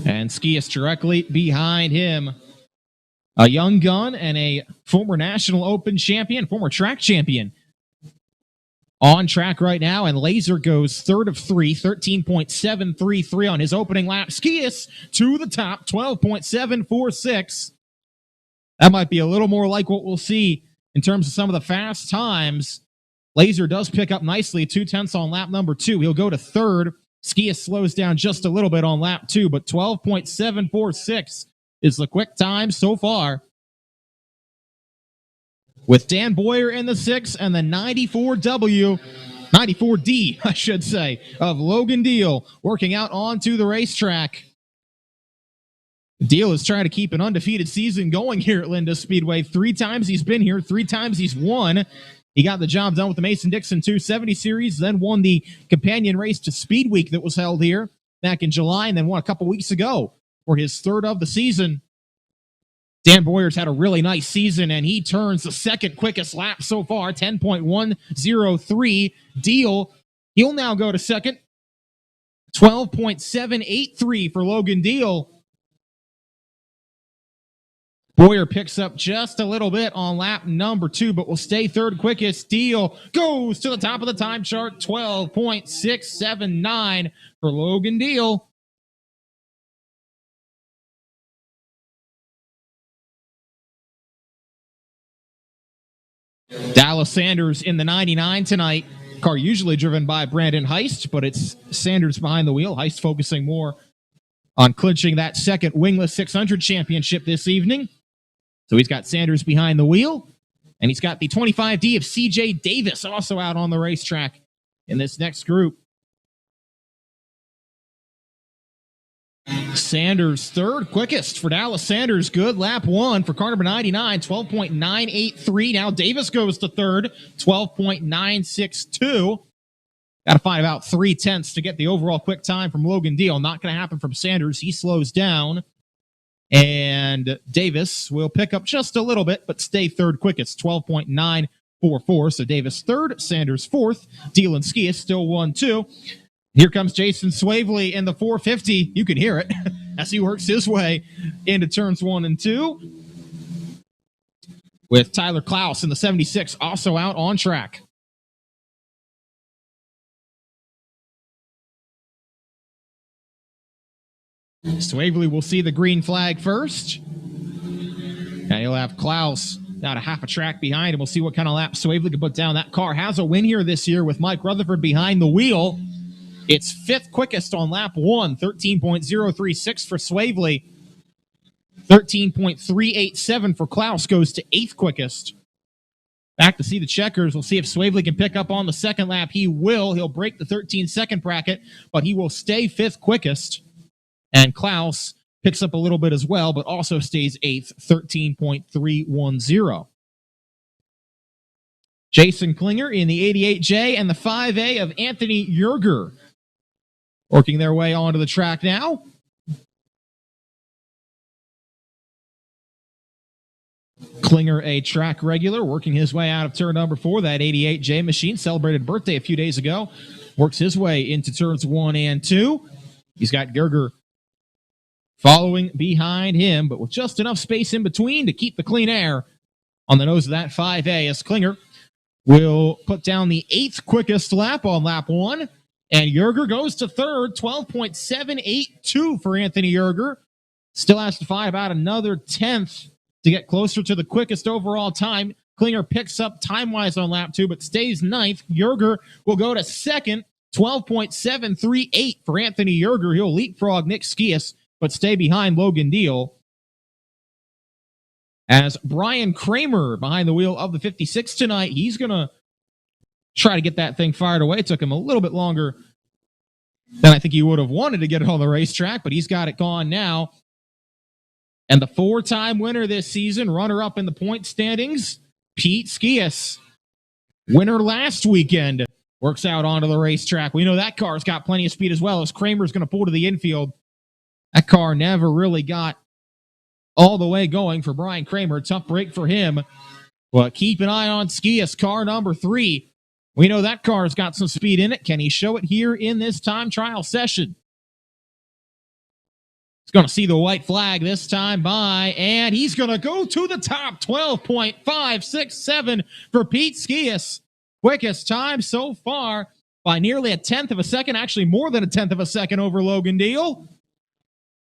And Skias directly behind him. A young gun and a former National Open champion, former track champion. On track right now, and Laser goes third of 3, 13.733 on his opening lap. Skias to the top, 12.746. That might be a little more like what we'll see in terms of some of the fast times. Laser does pick up nicely, 0.2 on lap number 2. He'll go to third. Skias slows down just a little bit on lap 2, but 12.746 is the quick time so far. With Dan Boyer in the 6 and the 94D, I should say, of Logan Deal working out onto the racetrack. Deal is trying to keep an undefeated season going here at Linda Speedway. 3 times he's been here, 3 times he's won. He got the job done with the Mason-Dixon 270 series, then won the companion race to Speed Week that was held here back in July, and then won a couple weeks ago for his third of the season. Dan Boyer's had a really nice season, and he turns the second quickest lap so far, 10.103. Deal, he'll now go to second. 12.783 for Logan Deal. Boyer picks up just a little bit on lap number 2, but will stay third quickest. Deal goes to the top of the time chart, 12.679 for Logan Deal. Dallas Sanders in the 99 tonight. Car usually driven by Brandon Heist, but it's Sanders behind the wheel. Heist focusing more on clinching that second wingless 600 championship this evening. So he's got Sanders behind the wheel, and he's got the 25D of CJ Davis also out on the racetrack in this next group. Sanders third quickest for Dallas Sanders. Good lap 1 for car number 99, 12.983. Now Davis goes to third, 12.962. Got to find about 0.3 to get the overall quick time from Logan Deal. Not going to happen from Sanders. He slows down. And Davis will pick up just a little bit, but stay third quickest, 12.944. So Davis third, Sanders fourth. Deal and Skias still 1-2. Here comes Jason Swavely in the 450. You can hear it as he works his way into turns 1 and 2. With Tyler Klaus in the 76 also out on track. Swavely will see the green flag first. And he'll have Klaus about a half a track behind him. We'll see what kind of lap Swavely can put down. That car has a win here this year with Mike Rutherford behind the wheel. It's fifth quickest on lap 1, 13.036 for Swavely. 13.387 for Klaus goes to 8th quickest. Back to see the checkers. We'll see if Swavely can pick up on the second lap. He will. He'll break the 13-second bracket, but he will stay 5th quickest. And Klaus picks up a little bit as well, but also stays 8th, 13.310. Jason Klinger in the 88J and the 5A of Anthony Yerger working their way onto the track now. Klinger, a track regular, working his way out of turn number 4. That 88J machine celebrated birthday a few days ago. Works his way into turns 1 and 2. He's got Gerger following behind him, but with just enough space in between to keep the clean air on the nose of that 5A as Klinger will put down the 8th quickest lap on lap 1. And Yerger goes to third, 12.782 for Anthony Yerger. Still has to find about another 10th to get closer to the quickest overall time. Klinger picks up time-wise on lap 2, but stays 9th. Yerger will go to second, 12.738 for Anthony Yerger. He'll leapfrog Nick Skias, but stay behind Logan Deal. As Brian Kramer behind the wheel of the 56 tonight, he's going to try to get that thing fired away. It took him a little bit longer than I think he would have wanted to get it on the racetrack, but he's got it gone now. And the 4-time winner this season, runner-up in the point standings, Pete Skias. Winner last weekend, works out onto the racetrack. We know that car's got plenty of speed as well, as Kramer's going to pull to the infield. That car never really got all the way going for Brian Kramer. Tough break for him. But keep an eye on Skias, car number 3. We know that car's got some speed in it. Can he show it here in this time trial session? He's going to see the white flag this time by, and he's going to go to the top, 12.567 for Pete Skias. Quickest time so far by nearly a 1/10 of a second, actually more than a 1/10 of a second over Logan Deal.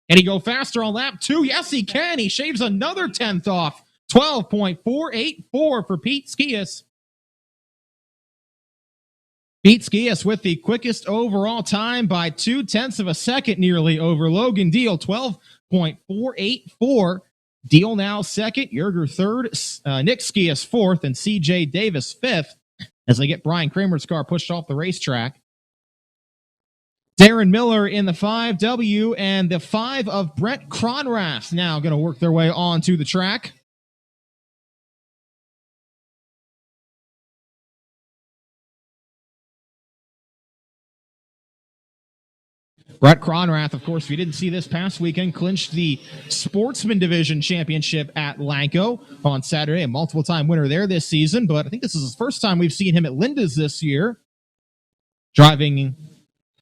Can he go faster on lap 2? Yes, he can. He shaves another 1/10 off, 12.484 for Pete Skias. Pete Skias with the quickest overall time by 0.2 of a second nearly over Logan Deal, 12.484. Deal now second, Yerger third, Nick Skias fourth, and CJ Davis fifth as they get Brian Kramer's car pushed off the racetrack. Darren Miller in the 5W and the 5 of Brett Cronrath now going to work their way onto the track. Brett Cronrath, of course, if you didn't see this past weekend, clinched the Sportsman Division Championship at Lanco on Saturday, a multiple-time winner there this season, but I think this is the first time we've seen him at Linda's this year, driving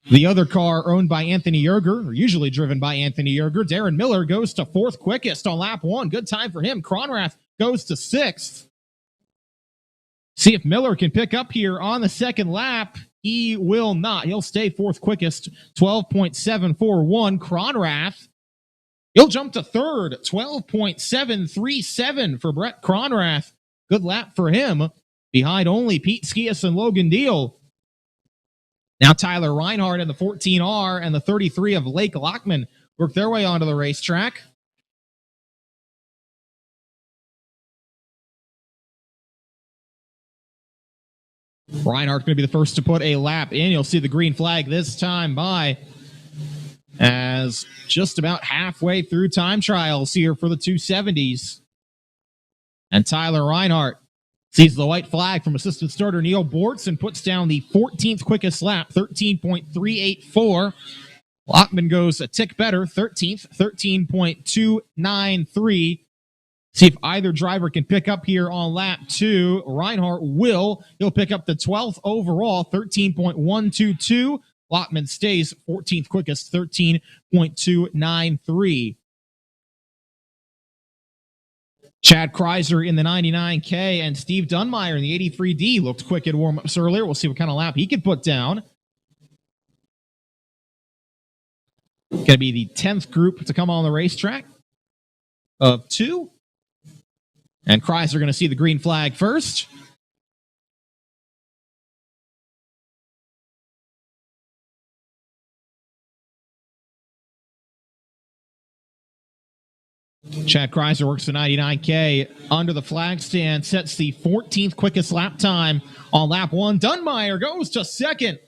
The other car owned by Anthony Yerger, or usually driven by Anthony Yerger, Darren Miller, goes to 4th quickest on lap 1. Good time for him. Cronrath goes to 6th. See if Miller can pick up here on the second lap. He will not. He'll stay 4th quickest, 12.741. Cronrath, he'll jump to 3rd, 12.737 for Brett Cronrath. Good lap for him. Behind only Pete Skias and Logan Deal. Now Tyler Reinhardt in the 14R and the 33 of Lake Lockman work their way onto the racetrack. Reinhardt going to be the first to put a lap in. You'll see the green flag this time by as just about halfway through time trials here for the 270s. And Tyler Reinhardt sees the white flag from assistant starter Neil Bortz and puts down the 14th quickest lap, 13.384. Lockman goes a tick better, 13th, 13.293. See if either driver can pick up here on lap 2. Reinhardt will. He'll pick up the 12th overall, 13.122. Lockman stays 14th quickest, 13.293. Chad Kreiser in the 99K and Steve Dunmeyer in the 83D looked quick at warm-ups earlier. We'll see what kind of lap he can put down. Going to be the 10th group to come on the racetrack of 2. And Kreiser going to see the green flag first. Chad Kreiser works the 99K under the flag stand, sets the 14th quickest lap time on lap 1. Dunmeyer goes to 2nd.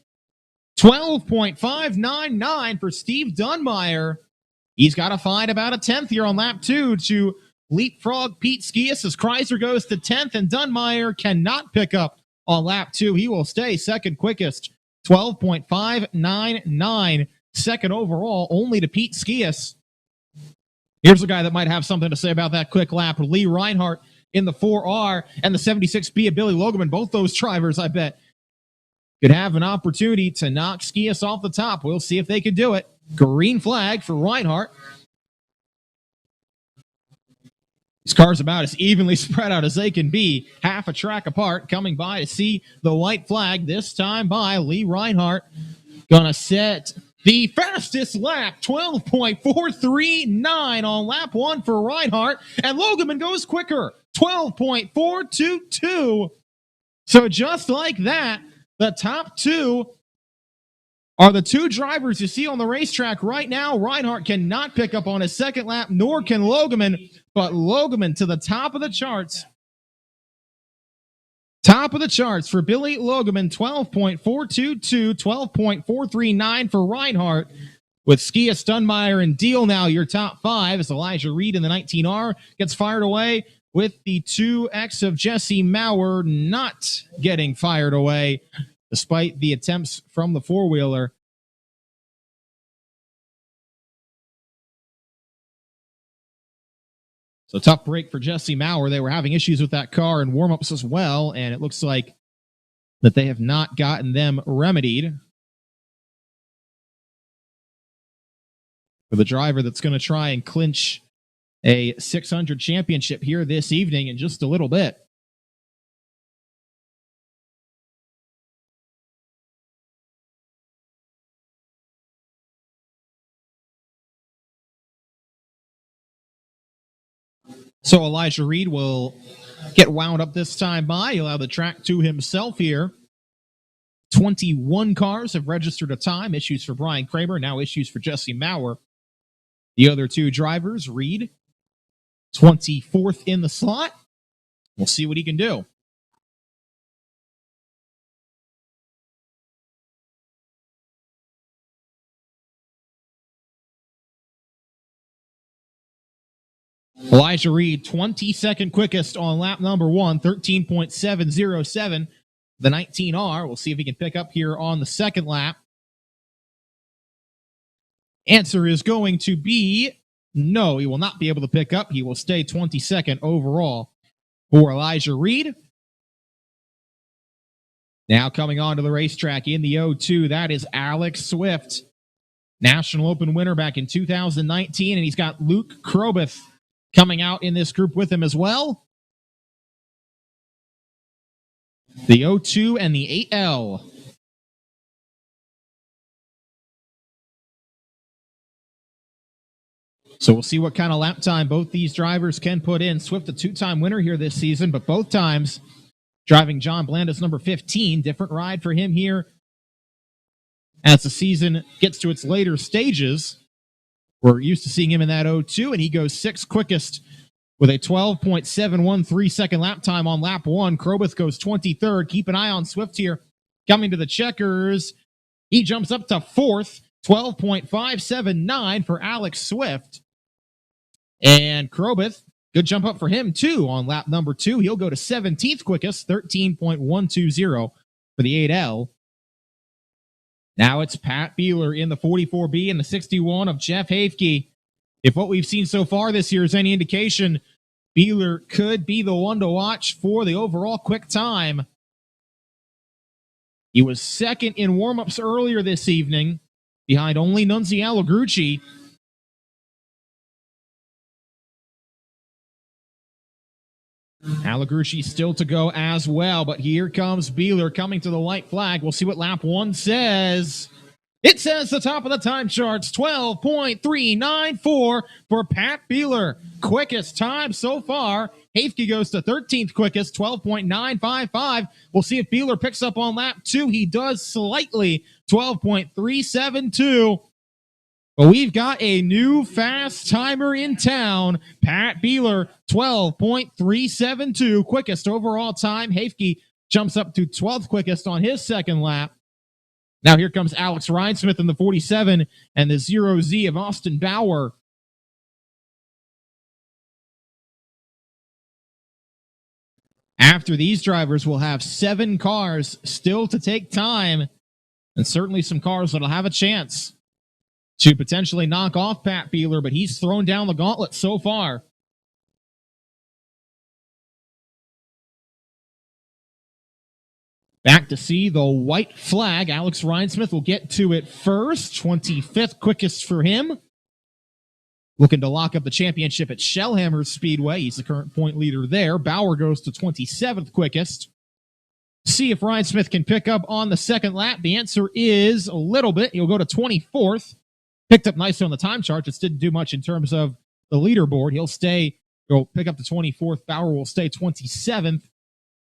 12.599 for Steve Dunmeyer. He's got to find about a 10th here on lap 2 to leapfrog Pete Skias as Kreiser goes to 10th, and Dunmeyer cannot pick up on lap 2. He will stay 2nd quickest. 12.599. 2nd overall, only to Pete Skias. Here's a guy that might have something to say about that quick lap. Lee Reinhardt in the 4R and the 76B of Billy Logeman. Both those drivers, I bet, could have an opportunity to knock Skias off the top. We'll see if they can do it. Green flag for Reinhardt. These cars about as evenly spread out as they can be. Half a track apart, coming by to see the white flag. This time by Lee Reinhardt. Gonna set the fastest lap, 12.439 on lap 1 for Reinhardt. And Logeman goes quicker, 12.422. So just like that, the top 2 are the 2 drivers you see on the racetrack right now. Reinhardt cannot pick up on his 2nd lap, nor can Logeman. But Logeman to the top of the charts. Top of the charts for Billy Logeman, 12.422, 12.439 for Reinhardt. With Skias, Dunmeyer, and Deal now your top 5 as Elijah Reed in the 19R gets fired away with the 2X of Jesse Maurer not getting fired away despite the attempts from the 4-wheeler. So tough break for Jesse Maurer. They were having issues with that car in warm-ups as well, and it looks like that they have not gotten them remedied. For the driver that's going to try and clinch a 600 championship here this evening in just a little bit. So Elijah Reed will get wound up this time by. He'll have the track to himself here. 21 cars have registered a time. Issues for Brian Kramer, now issues for Jesse Maurer. The other 2 drivers, Reed, 24th in the slot. We'll see what he can do. Elijah Reed, 22nd quickest on lap number 1, 13.707. The 19R. We'll see if he can pick up here on the 2nd lap. Answer is going to be no. He will not be able to pick up. He will stay 22nd overall for Elijah Reed. Now coming onto the racetrack in the 0-2, that is Alex Swift. National Open winner back in 2019, and he's got Luke Krobeth coming out in this group with him as well. The 0-2 and the 8L. So we'll see what kind of lap time both these drivers can put in. Swift, a two-time winner here this season, but both times driving John Blanda's number 15. Different ride for him here as the season gets to its later stages. We're used to seeing him in that 0-2, and he goes sixth quickest with a 12.713 second lap time on lap 1. Krobeth goes 23rd. Keep an eye on Swift here coming to the checkers. He jumps up to fourth, 12.579 for Alex Swift. And Krobeth, good jump up for him, too, on lap number 2. He'll go to 17th quickest, 13.120 for the 8L. Now it's Pat Beeler in the 44B and the 61 of Jeff Hafke. If what we've seen so far this year is any indication, Beeler could be the one to watch for the overall quick time. He was second in warm-ups earlier this evening, behind only Nunzi Allegrucci. Allegrucci still to go as well, but here comes Beeler coming to the white flag. We'll see what lap 1 says. It says the top of the time charts, 12.394 for Pat Beeler. Quickest time so far. Hafke goes to 13th quickest, 12.955. We'll see if Beeler picks up on lap 2. He does slightly, 12.372. But we've got a new fast timer in town. Pat Beeler, 12.372, quickest overall time. Hafke jumps up to 12th quickest on his second lap. Now here comes Alex Rhinesmith in the 47 and the 0Z of Austin Bauer. After these drivers, we'll have 7 cars still to take time, and certainly some cars that'll have a chance to potentially knock off Pat Beeler, but he's thrown down the gauntlet so far. Back to see the white flag. Alex Rhinesmith will get to it first. 25th quickest for him. Looking to lock up the championship at Shellhammer Speedway. He's the current point leader there. Bauer goes to 27th quickest. See if Rhinesmith can pick up on the second lap. The answer is a little bit. He'll go to 24th. Picked up nicely on the time chart. Just didn't do much in terms of the leaderboard. He'll pick up the 24th. Bauer will stay 27th.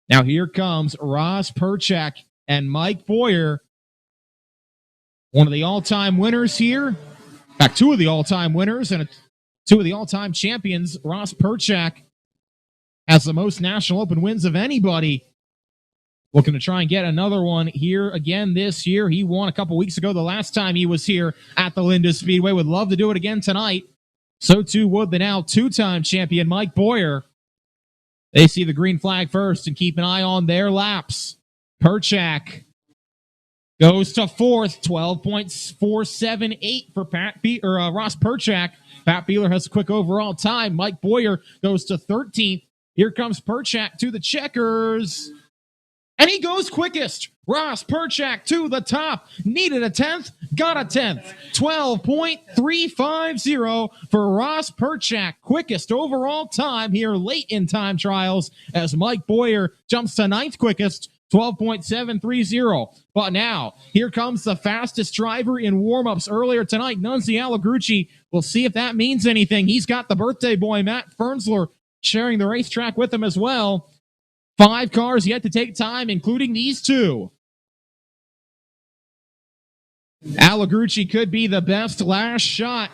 Now here comes Ross Perchak and Mike Boyer. One of the all-time winners here. In fact, 2 of the all-time winners and 2 of the all-time champions. Ross Perchak has the most National Open wins of anybody. Looking to try and get another one here again this year. He won a couple weeks ago, the last time he was here at the Linda Speedway. Would love to do it again tonight. So too would the now 2-time champion Mike Boyer. They see the green flag first and keep an eye on their laps. Perchak goes to 4th, 12.478 for Ross Perchak. Pat Beeler has a quick overall time. Mike Boyer goes to 13th. Here comes Perchak to the checkers. And he goes quickest. Ross Perchak to the top. Needed a 10th. Got a 10th. 12.350 for Ross Perchak. Quickest overall time here late in time trials as Mike Boyer jumps to 9th quickest. 12.730. But now, here comes the fastest driver in warm-ups earlier tonight, Nunzi Allegrucci. We'll see if that means anything. He's got the birthday boy, Matt Fernsler, sharing the racetrack with him as well. 5 cars yet to take time, including these 2. Allegrucci could be the best last shot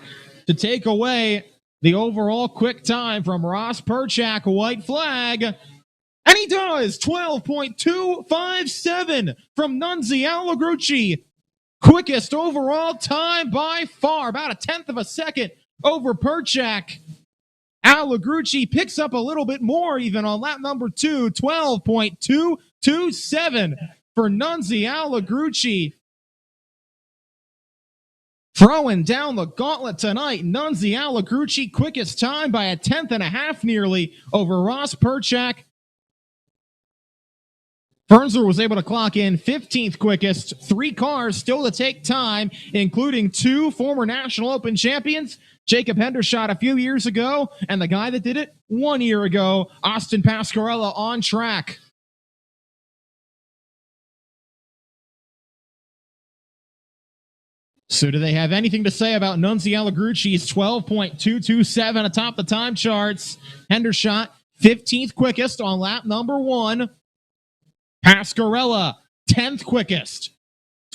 to take away the overall quick time from Ross Perchak, white flag. And he does! 12.257 from Nunzi Allegrucci. Quickest overall time by far, about a 10th of a second over Perchak. Allegrucci picks up a little bit more even on lap number 2, 12.227 for Nunzi Allegrucci. Throwing down the gauntlet tonight, Nunzi Allegrucci, quickest time by a 10th and a half nearly over Ross Perchak. Fernsler was able to clock in 15th quickest. 3 cars still to take time, including 2 former National Open champions, Jacob Hendershot a few years ago, and the guy that did it 1 year ago, Austin Pasquarella, on track. So do they have anything to say about Nunzi Allegrucci's 12.227 atop the time charts? Hendershot, 15th quickest on lap number 1. Pasquarella, 10th quickest,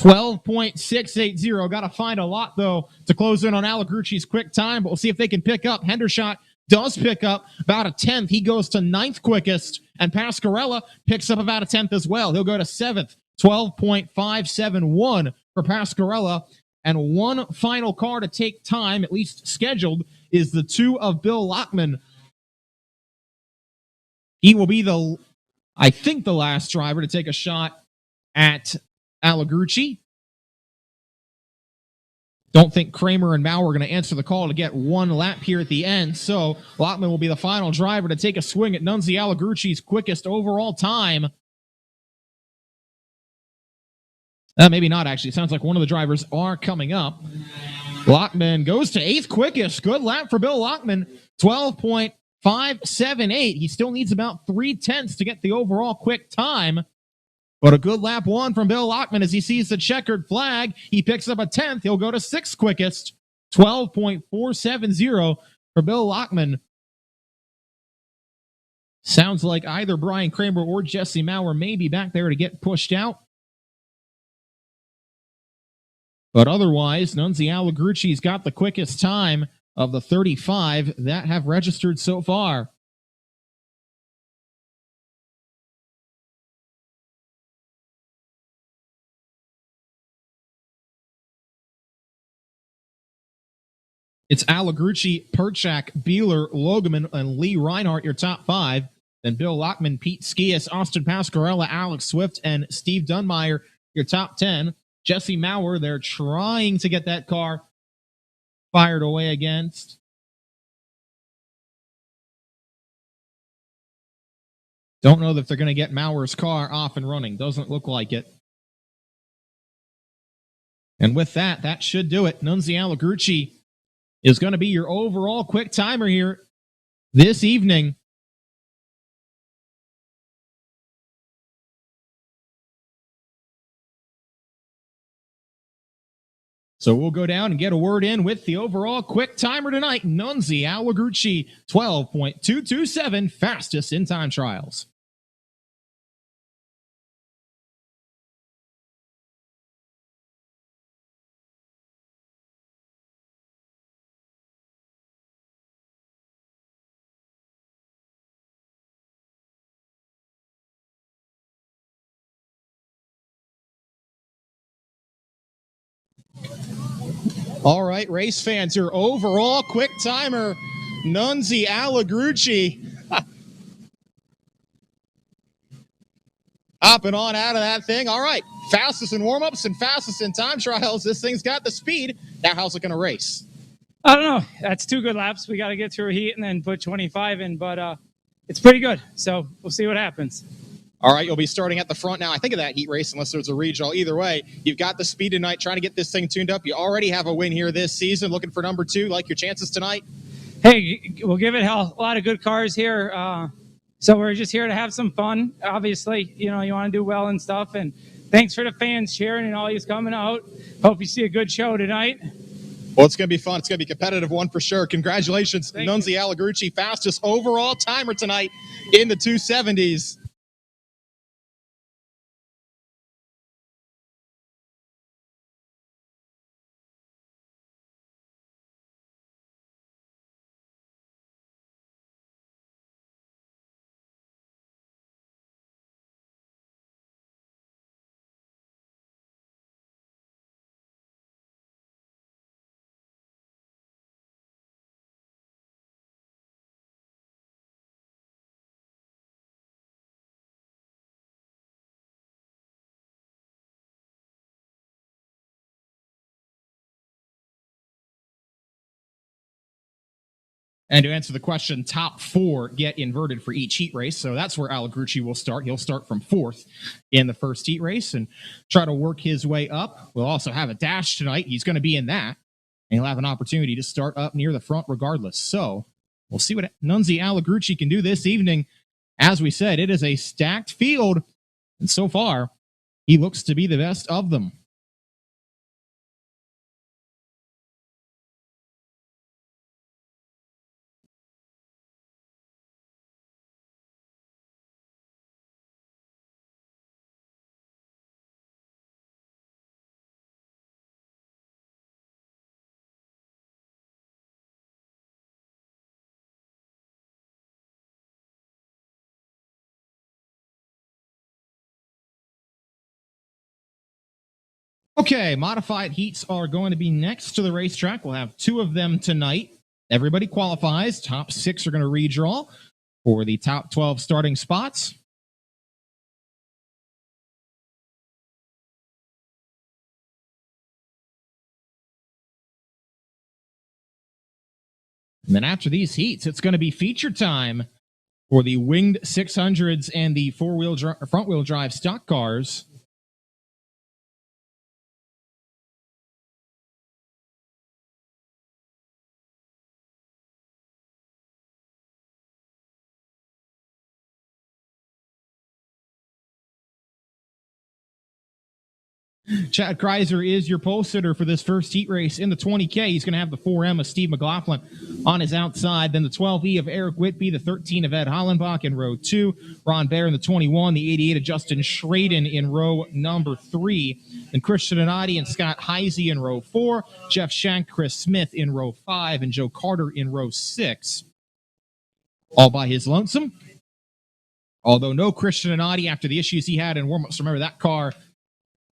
12.680. Got to find a lot, though, to close in on Allegrucci's quick time, but we'll see if they can pick up. Hendershot does pick up about a 10th. He goes to 9th quickest, and Pasquarella picks up about a 10th as well. He'll go to 7th, 12.571 for Pasquarella. And one final car to take time, at least scheduled, is the 2 of Bill Lockman. He will be the last driver to take a shot at Allegrucci. Don't think Kramer and Mauer are going to answer the call to get one lap here at the end, so Lockman will be the final driver to take a swing at Nunzi Allegrucci's quickest overall time. Maybe not, actually. It sounds like one of the drivers are coming up. Lockman goes to 8th quickest. Good lap for Bill Lockman. 12.578. He still needs about 3/10 to get the overall quick time. But a good lap 1 from Bill Lockman as he sees the checkered flag. He picks up a 10th. He'll go to 6th quickest. 12.470 for Bill Lockman. Sounds like either Brian Kramer or Jesse Mauer may be back there to get pushed out. But otherwise, Nunzi Allegrucci's got the quickest time of the 35 that have registered so far. It's Allegrucci, Perchak, Beeler, Logeman, and Lee Reinhardt, your top 5. Then Bill Lockman, Pete Skias, Austin Pasquarella, Alex Swift, and Steve Dunmeyer, your top 10. Jesse Mauer, they're trying to get that car fired away against. Don't know if they're going to get Mauer's car off and running. Doesn't look like it. And with that, that should do it. Nunzi Allegrucci is going to be your overall quick timer here this evening. So we'll go down and get a word in with the overall quick timer tonight. Nunzi Allegrucci, 12.227, fastest in time trials. All right, race fans, your overall quick timer, Nunzi Allegrucci. Hopping on out of that thing. All right, fastest in warm-ups and fastest in time trials. This thing's got the speed. Now how's it going to race? I don't know. That's 2 good laps. We got to get through a heat and then put 25 in, but it's pretty good. So we'll see what happens. All right, you'll be starting at the front now. I think of that heat race unless there's a regional. Either way, you've got the speed tonight, trying to get this thing tuned up. You already have a win here this season. Looking for number 2. Like your chances tonight? Hey, we'll give it a lot of good cars here. So we're just here to have some fun. Obviously, you know, you want to do well and stuff. And thanks for the fans cheering and all you coming out. Hope you see a good show tonight. Well, it's going to be fun. It's going to be a competitive one for sure. Congratulations, Nunzi Allegrucci, fastest overall timer tonight in the 270s. And to answer the question, top 4 get inverted for each heat race. So that's where Allegrucci will start. He'll start from 4th in the first heat race and try to work his way up. We'll also have a dash tonight. He's going to be in that. And he'll have an opportunity to start up near the front regardless. So we'll see what Nunzi Allegrucci can do this evening. As we said, it is a stacked field. And so far, he looks to be the best of them. Okay, modified heats are going to be next to the racetrack. We'll have 2 of them tonight. Everybody qualifies. Top 6 are going to redraw for the top 12 starting spots. And then after these heats, it's going to be feature time for the winged 600s and the front-wheel drive stock cars. Chad Kreiser is your pole sitter for this first heat race in the 20K. He's going to have the 4M of Steve McLaughlin on his outside. Then the 12E of Eric Whitby, the 13 of Ed Hollenbach in row 2. Ron Baer in the 21, the 88 of Justin Schraden in row number 3. Then Christian Anati and Scott Heisey in row 4. Jeff Shank, Chris Smith in row 5, and Joe Carter in row 6. All by his lonesome. Although no Christian Anati after the issues he had in warm-ups. Remember, that car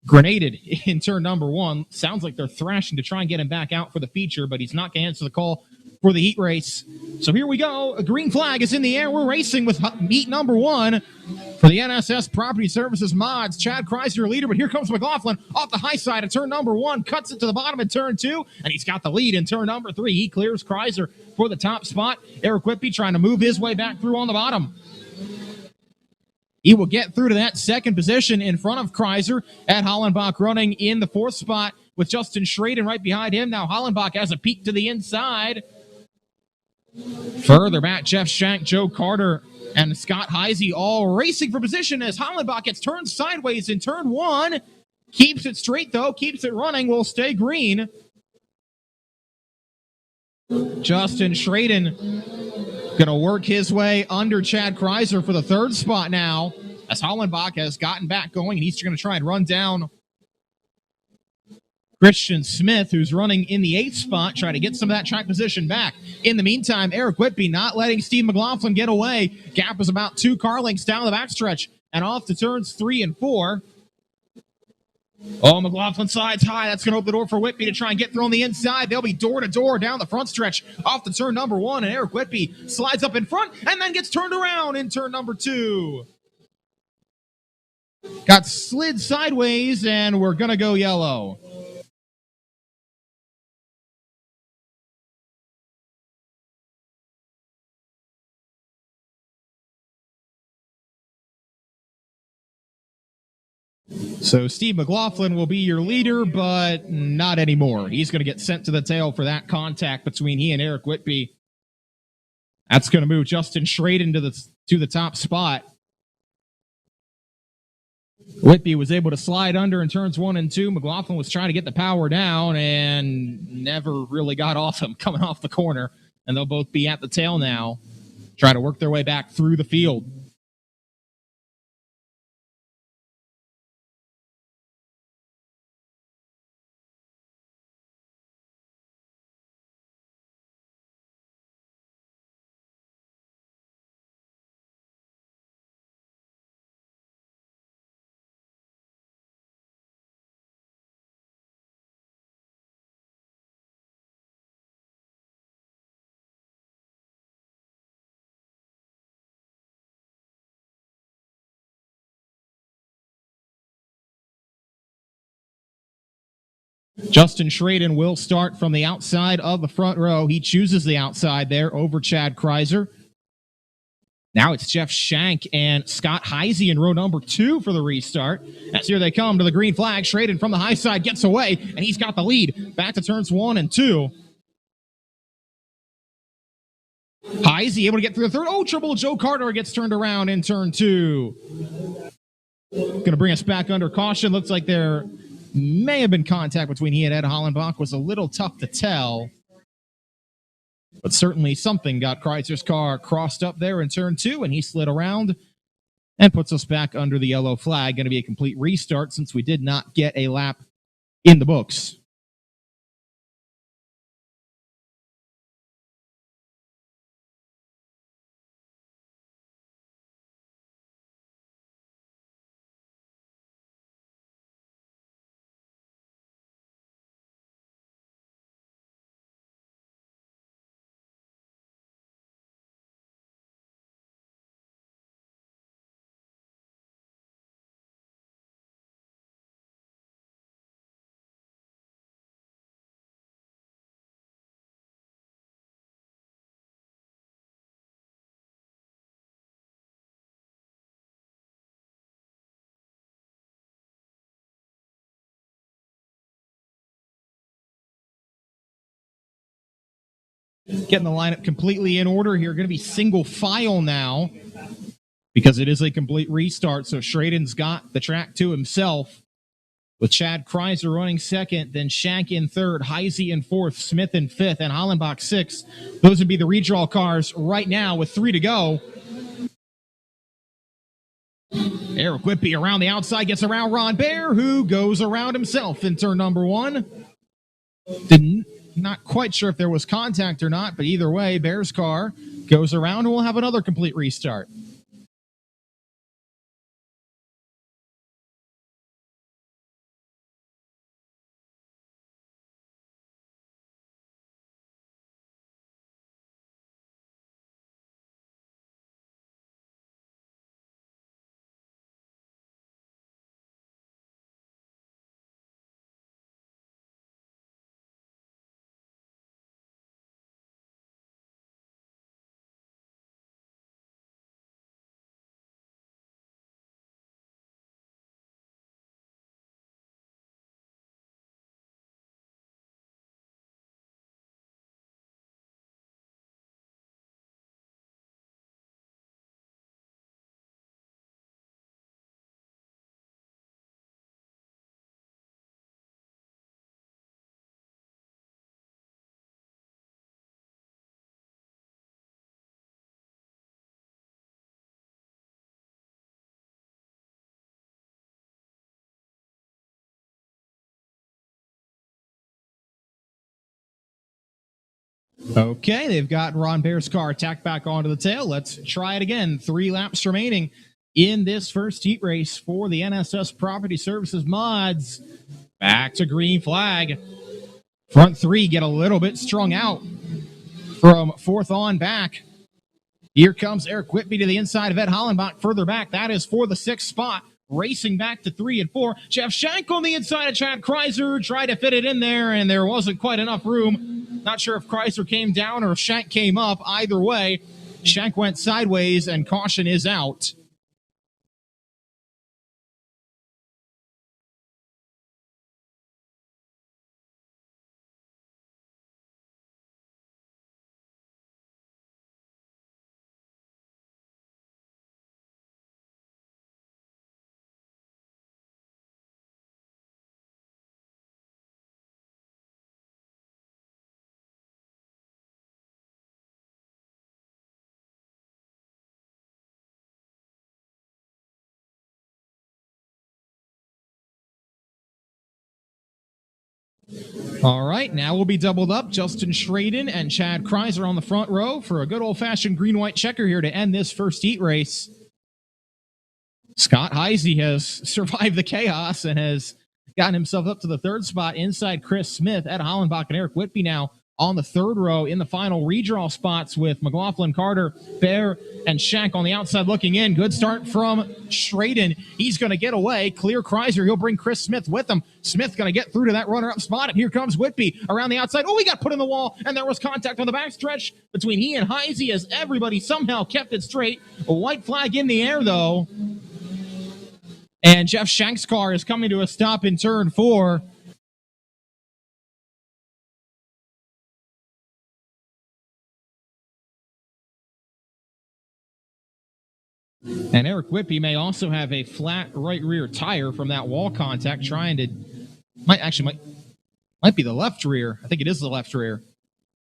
grenaded in turn number 1. Sounds like they're thrashing to try and get him back out for the feature, but he's not going to answer the call for the heat race. So here we go. A green flag is in the air. We're racing with heat number 1 for the NSS Property Services Mods. Chad Kreiser leader, but here comes McLaughlin off the high side of turn number 1, cuts it to the bottom of turn 2, and he's got the lead in turn number 3. He clears Kreiser for the top spot. Eric Whitby trying to move his way back through on the bottom. He will get through to that second position in front of Kreiser. Ed Hollenbach running in the 4th spot with Justin Schraden right behind him. Now Hollenbach has a peek to the inside. Further back, Jeff Shank, Joe Carter, and Scott Heisey all racing for position as Hollenbach gets turned sideways in turn 1. Keeps it straight, though. Keeps it running. Will stay green. Justin Schraden going to work his way under Chad Kreiser for the 3rd spot now, as Hollenbach has gotten back going, and he's going to try and run down Christian Smith, who's running in the 8th spot, trying to get some of that track position back. In the meantime, Eric Whitby not letting Steve McLaughlin get away. Gap is about 2 car lengths down the backstretch and off to turns 3 and 4. Oh, McLaughlin slides high. That's going to open the door for Whitby to try and get through on the inside. They'll be door-to-door down the front stretch off the turn number 1, and Eric Whitby slides up in front and then gets turned around in turn number 2. Got slid sideways, and we're going to go yellow. So Steve McLaughlin will be your leader, but not anymore. He's going to get sent to the tail for that contact between he and Eric Whitby. That's going to move Justin Schraden to the top spot. Whitby was able to slide under in turns 1 and 2. McLaughlin was trying to get the power down and never really got off him coming off the corner. And they'll both be at the tail now, trying to work their way back through the field. Justin Schraden will start from the outside of the front row. He chooses the outside there over Chad Kreiser. Now it's Jeff Shank and Scott Heisey in row number 2 for the restart. As here they come to the green flag. Schraden from the high side gets away, and he's got the lead. Back to turns 1 and 2. Heisey able to get through the third. Oh, Triple Joe Carter gets turned around in turn 2. Going to bring us back under caution. Looks like there may have been contact between he and Ed Hollenbach. Was a little tough to tell. But certainly something got Kreiser's car crossed up there in turn 2, and he slid around and puts us back under the yellow flag. Going to be a complete restart since we did not get a lap in the books. Getting the lineup completely in order here. Going to be single file now because it is a complete restart. So Schraden's got the track to himself with Chad Kreiser running second, then Shank in third, Heisey in fourth, Smith in fifth, and Hollenbach sixth. Those would be the redraw cars right now with 3 to go. Eric Whitby around the outside, gets around Ron Baer, who goes around himself in turn number 1. Not quite sure if there was contact or not, but either way, Bear's car goes around and we'll have another complete restart. Okay, they've got Ron Baer's car tacked back onto the tail. Let's try it again. 3 laps remaining in this first heat race for the NSS Property Services mods. Back to green flag. Front 3 get a little bit strung out from 4th on back. Here comes Eric Whitby to the inside of Ed Hollenbach. Further back, that is for the 6th spot. Racing back to 3 and 4. Jeff Shank on the inside of Chad Kreiser. Tried to fit it in there, and there wasn't quite enough room. Not sure if Kreiser came down or if Shank came up. Either way, Shank went sideways, and caution is out. All right, now we'll be doubled up. Justin Schraden and Chad Kreiser on the front row for a good old-fashioned green-white checker here to end this first heat race. Scott Heisey has survived the chaos and has gotten himself up to the 3rd spot inside Chris Smith. Ed Hollenbach and Eric Whitby now on the third row in the final redraw spots with McLaughlin, Carter, Bear, and Shank on the outside looking in. Good start from Schraden. He's going to get away. Clear Kreiser. He'll bring Chris Smith with him. Smith going to get through to that runner-up spot, and here comes Whitby around the outside. Oh, he got put in the wall, and there was contact on the backstretch between he and Heisey as everybody somehow kept it straight. A white flag in the air, though. And Jeff Shank's car is coming to a stop in turn 4. And Eric Whitby may also have a flat right rear tire from that wall contact, trying to might be the left rear. I think it is the left rear.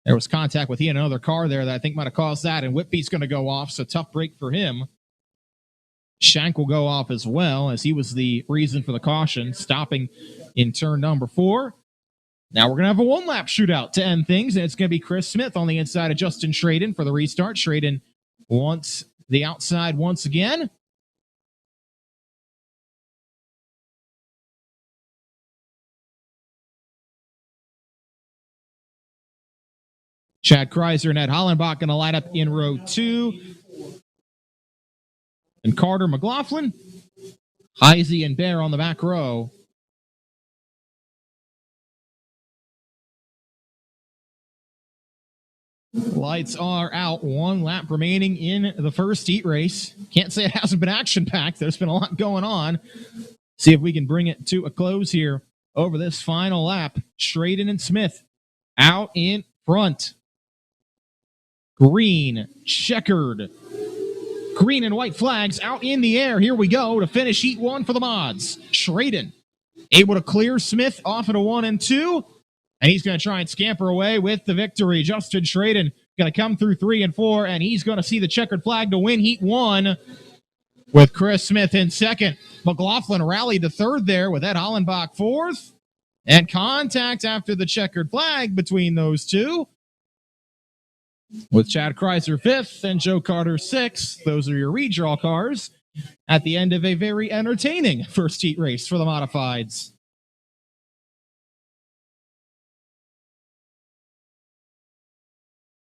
There was contact with he and another car there that I think might have caused that, and Whitby's going to go off, so tough break for him. Shank will go off as well, as he was the reason for the caution, stopping in turn number 4. Now we're going to have a one-lap shootout to end things, and it's going to be Chris Smith on the inside of Justin Schraden for the restart. Schraden wants the outside once again. Chad Kreiser and Ed Hollenbach going to line up in row 2. And Carter, McLaughlin, Heisey, and Bear on the back row. Lights are out. 1 lap remaining in the first heat race. Can't say it hasn't been action-packed. There's been a lot going on. See if we can bring it to a close here over this final lap. Schraden and Smith out in front. Green, checkered. Green and white flags out in the air. Here we go to finish heat 1 for the mods. Schraden able to clear Smith off into 1 and 2. And he's going to try and scamper away with the victory. Justin Schraden going to come through 3 and 4, and he's going to see the checkered flag to win heat 1 with Chris Smith in second. McLaughlin rallied to third there with Ed Hollenbach fourth. And contact after the checkered flag between those two, with Chad Kreiser 5th and Joe Carter 6th. Those are your redraw cars at the end of a very entertaining first heat race for the modifieds.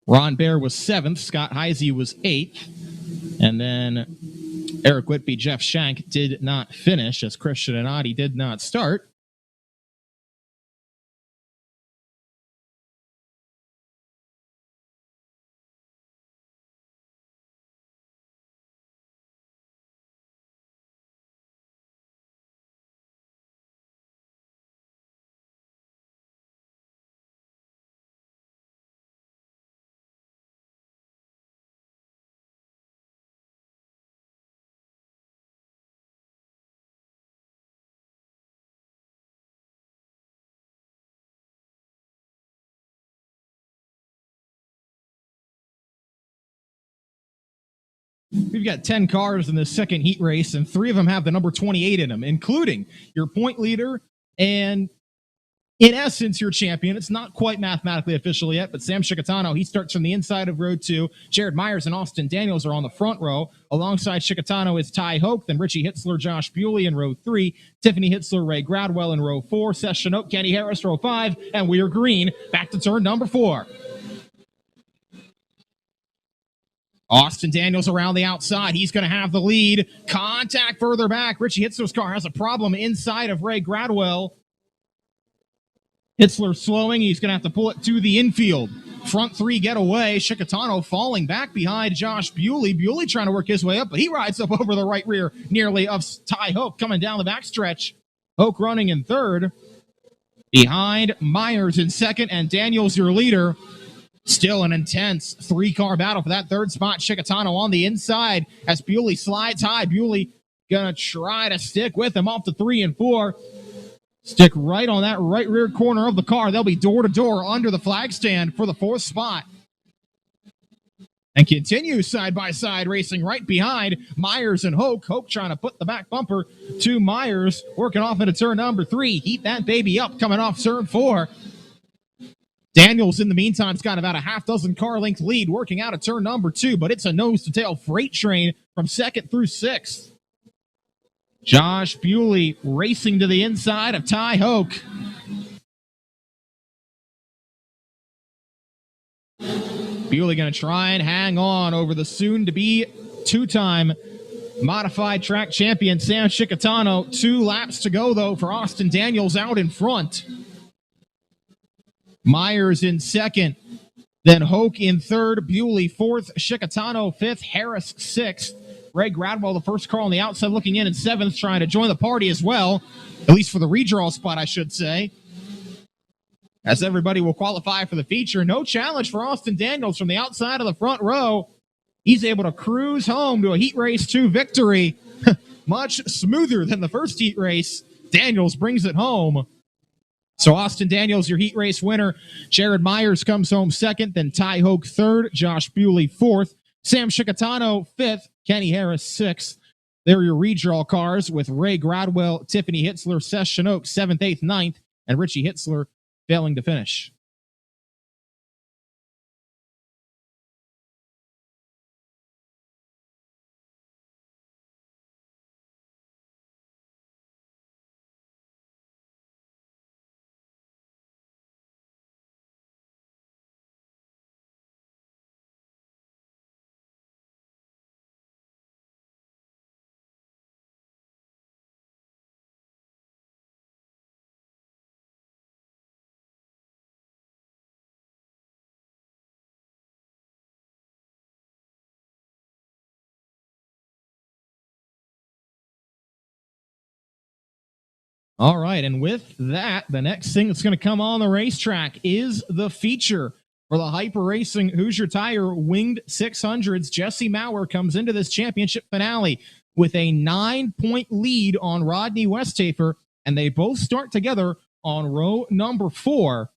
Ron Baer was 7th, Scott Heisey was 8th, and then Eric Whitby, Jeff Shank did not finish, as Christian Anati did not start. We've got 10 cars in this second heat race, and 3 of them have the number 28 in them, including your point leader and, in essence, your champion. It's not quite mathematically official yet, but Sam Chicatano, he starts from the inside of row 2. Jared Myers and Austin Daniels are on the front row. Alongside Chicatano is Ty Hoke, then Richie Hitzler, Josh Bewley in row 3, Tiffany Hitzler, Ray Gradwell in row 4, Seth Chinook, Kenny Harris, row 5, and we are green. Back to turn number 4. Austin Daniels around the outside. He's going to have the lead. Contact further back. Richie Hitzler's car has a problem inside of Ray Gradwell. Hitzler slowing. He's going to have to pull it to the infield. Front 3 get away. Chicatano falling back behind Josh Bewley. Bewley trying to work his way up, but he rides up over the right rear nearly of Ty Hoke coming down the backstretch. Hoke running in third. Behind Myers in second, and Daniels your leader. Still an intense 3-car battle for that third spot. Chicatano on the inside as Bewley slides high. Bewley gonna try to stick with him off to 3 and 4. Stick right on that right rear corner of the car. They'll be door to door under the flag stand for the 4th spot. And continue side by side racing right behind Myers and Hoke. Hoke trying to put the back bumper to Myers, working off into turn number 3. Heat that baby up coming off turn 4. Daniels, in the meantime, has got about a half dozen car length lead working out of turn number 2, but it's a nose-to-tail freight train from 2nd through 6th. Josh Bewley racing to the inside of Ty Hoke. Bewley going to try and hang on over the soon-to-be two-time modified track champion Sam Chickatano. 2 laps to go, though, for Austin Daniels out in front. Myers in second. Then Hoke in third. Bewley fourth. Chickatano fifth. Harris sixth. Ray Gradwell, the first car on the outside, looking in seventh, trying to join the party as well, at least for the redraw spot, I should say, as everybody will qualify for the feature. No challenge for Austin Daniels from the outside of the front row. He's able to cruise home to a Heat Race 2 victory. Much smoother than the first Heat Race. Daniels brings it home. So Austin Daniels, your Heat Race winner. Jared Myers comes home second, then Ty Hoke third, Josh Bewley fourth, Sam Chickatano fifth, Kenny Harris sixth. They're your redraw cars with Ray Gradwell, Tiffany Hitzler, Seth Chinook 7th, 8th, 9th, and Richie Hitzler failing to finish. All right, and with that, the next thing that's going to come on the racetrack is the feature for the Hyper Racing Hoosier Tire Winged 600s. Jesse Maurer comes into this championship finale with a 9-point lead on Rodney Westhafer, and they both start together on row number 4.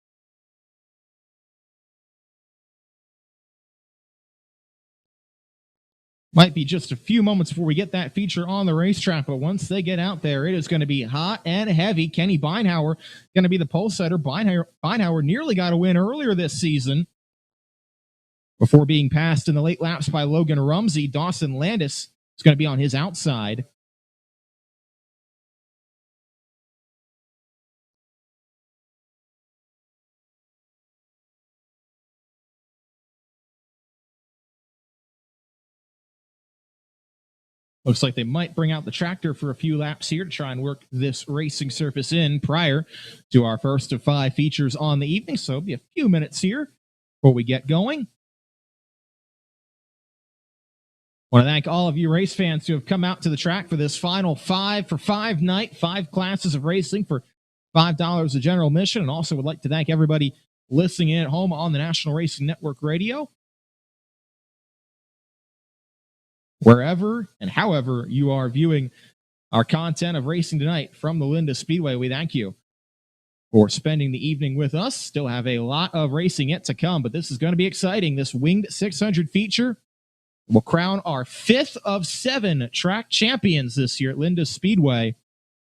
Might be just a few moments before we get that feature on the racetrack, but once they get out there, it is going to be hot and heavy. Kenny Beinhauer going to be the pole setter. Beinhauer nearly got a win earlier this season before being passed in the late laps by Logan Rumsey. Dawson Landis is going to be on his outside. Looks like they might bring out the tractor for a few laps here to try and work this racing surface in prior to our first of 5 features on the evening. So it'll be a few minutes here before we get going. I want to thank all of you race fans who have come out to the track for this final 5 for 5 night, 5 classes of racing for $5 a general admission. And also would like to thank everybody listening in at home on the National Racing Network Radio. Wherever and however you are viewing our content of racing tonight from the Linda Speedway, we thank you for spending the evening with us. Still have a lot of racing yet to come, but this is going to be exciting. This Winged 600 feature will crown our 5th of 7 track champions this year at Linda Speedway.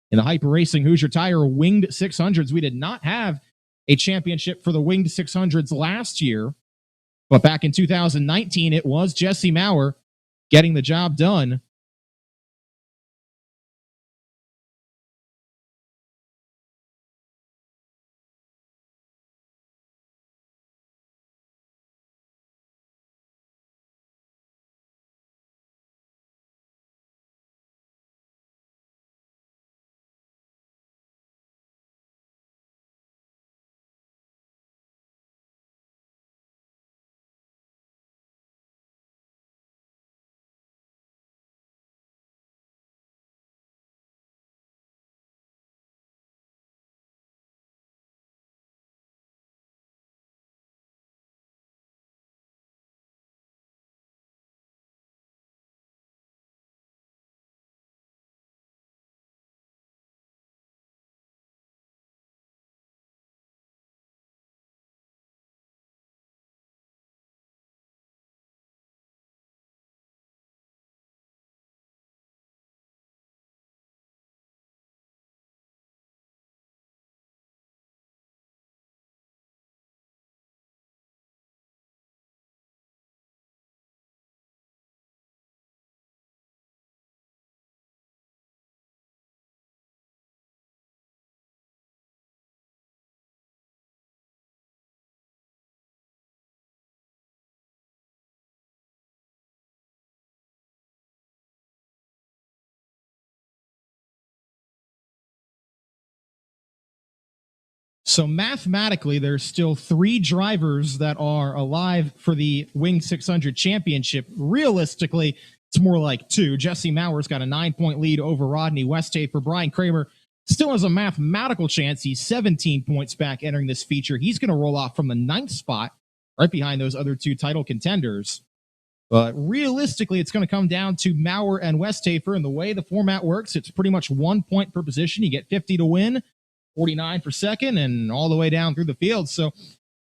In the Hyper Racing Hoosier Tire Winged 600s, we did not have a championship for the Winged 600s last year, but back in 2019, it was Jesse Maurer getting the job done. So mathematically, there's still 3 drivers that are alive for the Wing 600 championship. Realistically, it's more like 2. Jesse Mauer's got a 9-point lead over Rodney Westhafer. Brian Kramer still has a mathematical chance. He's 17 points back entering this feature. He's going to roll off from the 9th spot, right behind those other 2 title contenders. But realistically, it's going to come down to Mauer and Westhafer. And the way the format works, it's pretty much 1 point per position. You get 50 to win, 49 for second, and all the way down through the field. So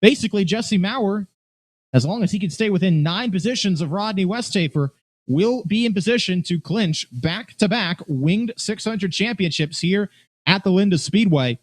basically, Jesse Mauer, as long as he can stay within 9 positions of Rodney Westhafer, will be in position to clinch back-to-back Winged 600 championships here at the Linda Speedway.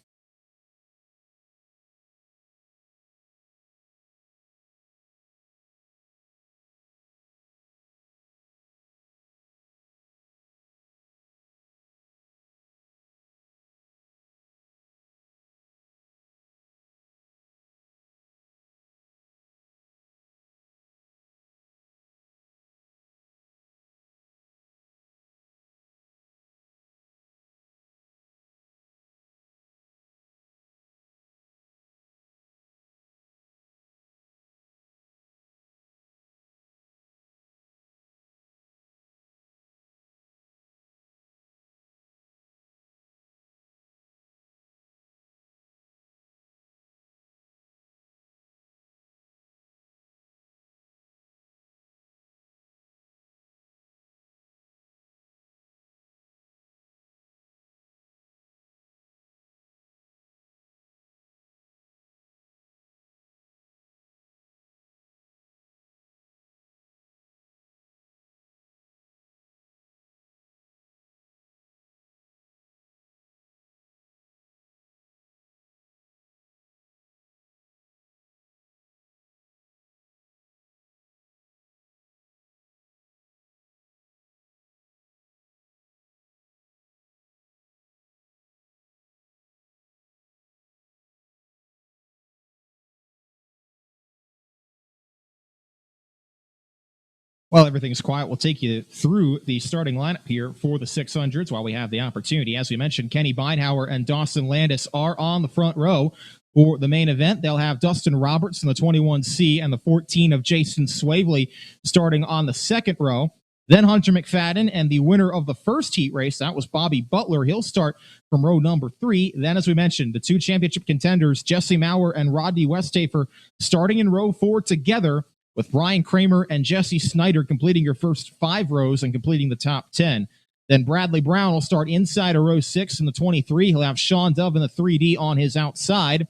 While everything's quiet, we'll take you through the starting lineup here for the 600s while we have the opportunity. As we mentioned, Kenny Beinhauer and Dawson Landis are on the front row for the main event. They'll have Dustin Roberts in the 21C and the 14 of Jason Swavely starting on the second row. Then Hunter McFadden and the winner of the first heat race, that was Bobby Butler. He'll start from row number 3. Then, as we mentioned, the 2 championship contenders, Jesse Mauer and Rodney Westhafer, starting in row 4 together, with Brian Kramer and Jesse Snyder completing your first 5 rows and completing the top 10. Then Bradley Brown will start inside of row 6 in the 23. He'll have Sean Dove in the 3D on his outside.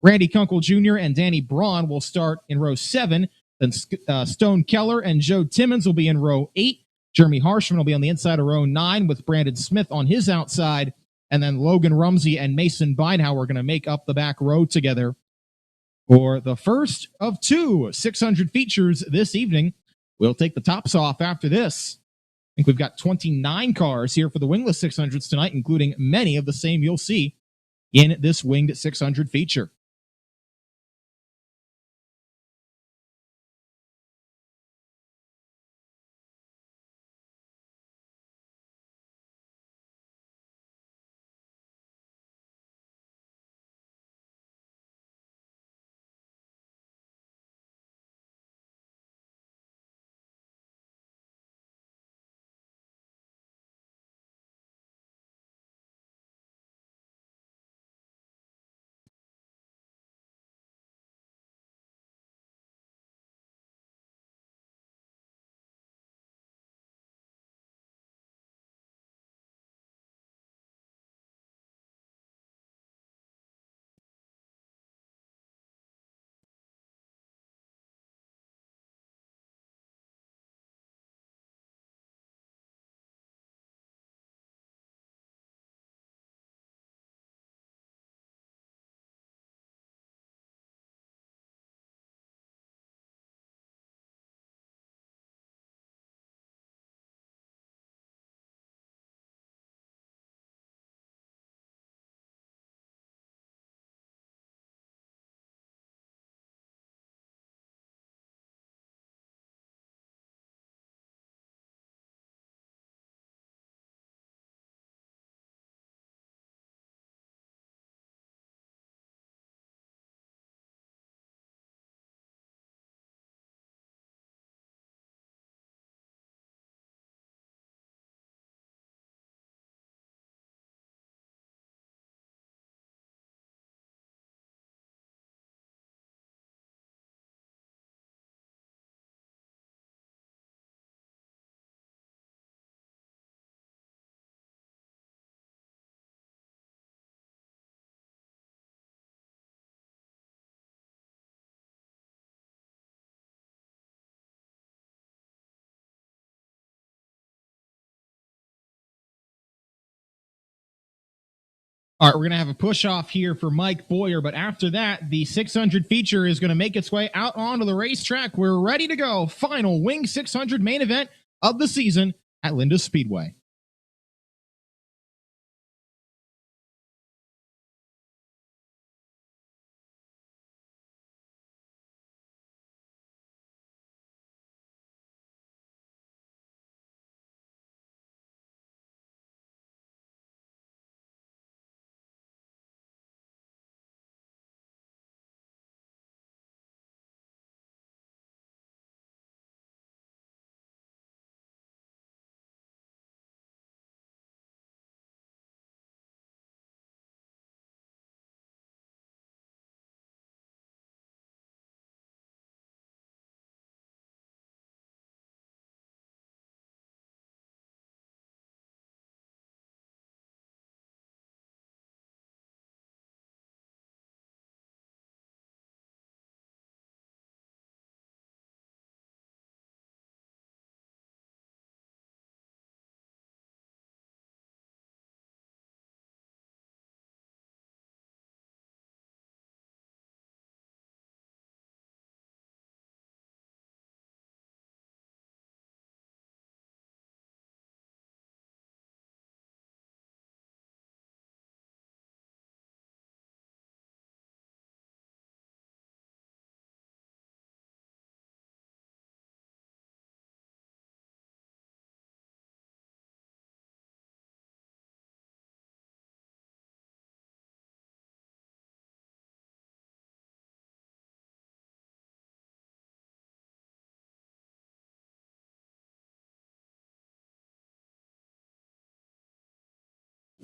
Randy Kunkel Jr. and Danny Braun will start in row 7. Then Stone Keller and Joe Timmons will be in row 8. Jeremy Harshman will be on the inside of row 9 with Brandon Smith on his outside. And then Logan Rumsey and Mason Beinhauer are going to make up the back row together for the first of 2 600 features this evening. We'll take the tops off after this. I think we've got 29 cars here for the wingless 600s tonight, including many of the same you'll see in this winged 600 feature. All right, we're going to have a push-off here for Mike Boyer, but after that, the 600 feature is going to make its way out onto the racetrack. We're ready to go. Final Wing 600 main event of the season at Linda Speedway.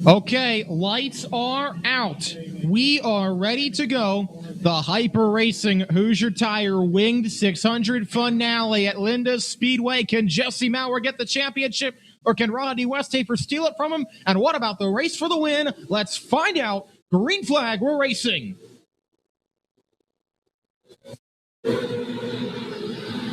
Okay, lights are out. We are ready to go. The Hyper Racing Hoosier Tire Winged 600 finale at Linda Speedway. Can Jesse Maurer get the championship, or can Rodney Westhafer steal it from him? And what about the race for the win? Let's find out. Green flag, we're racing.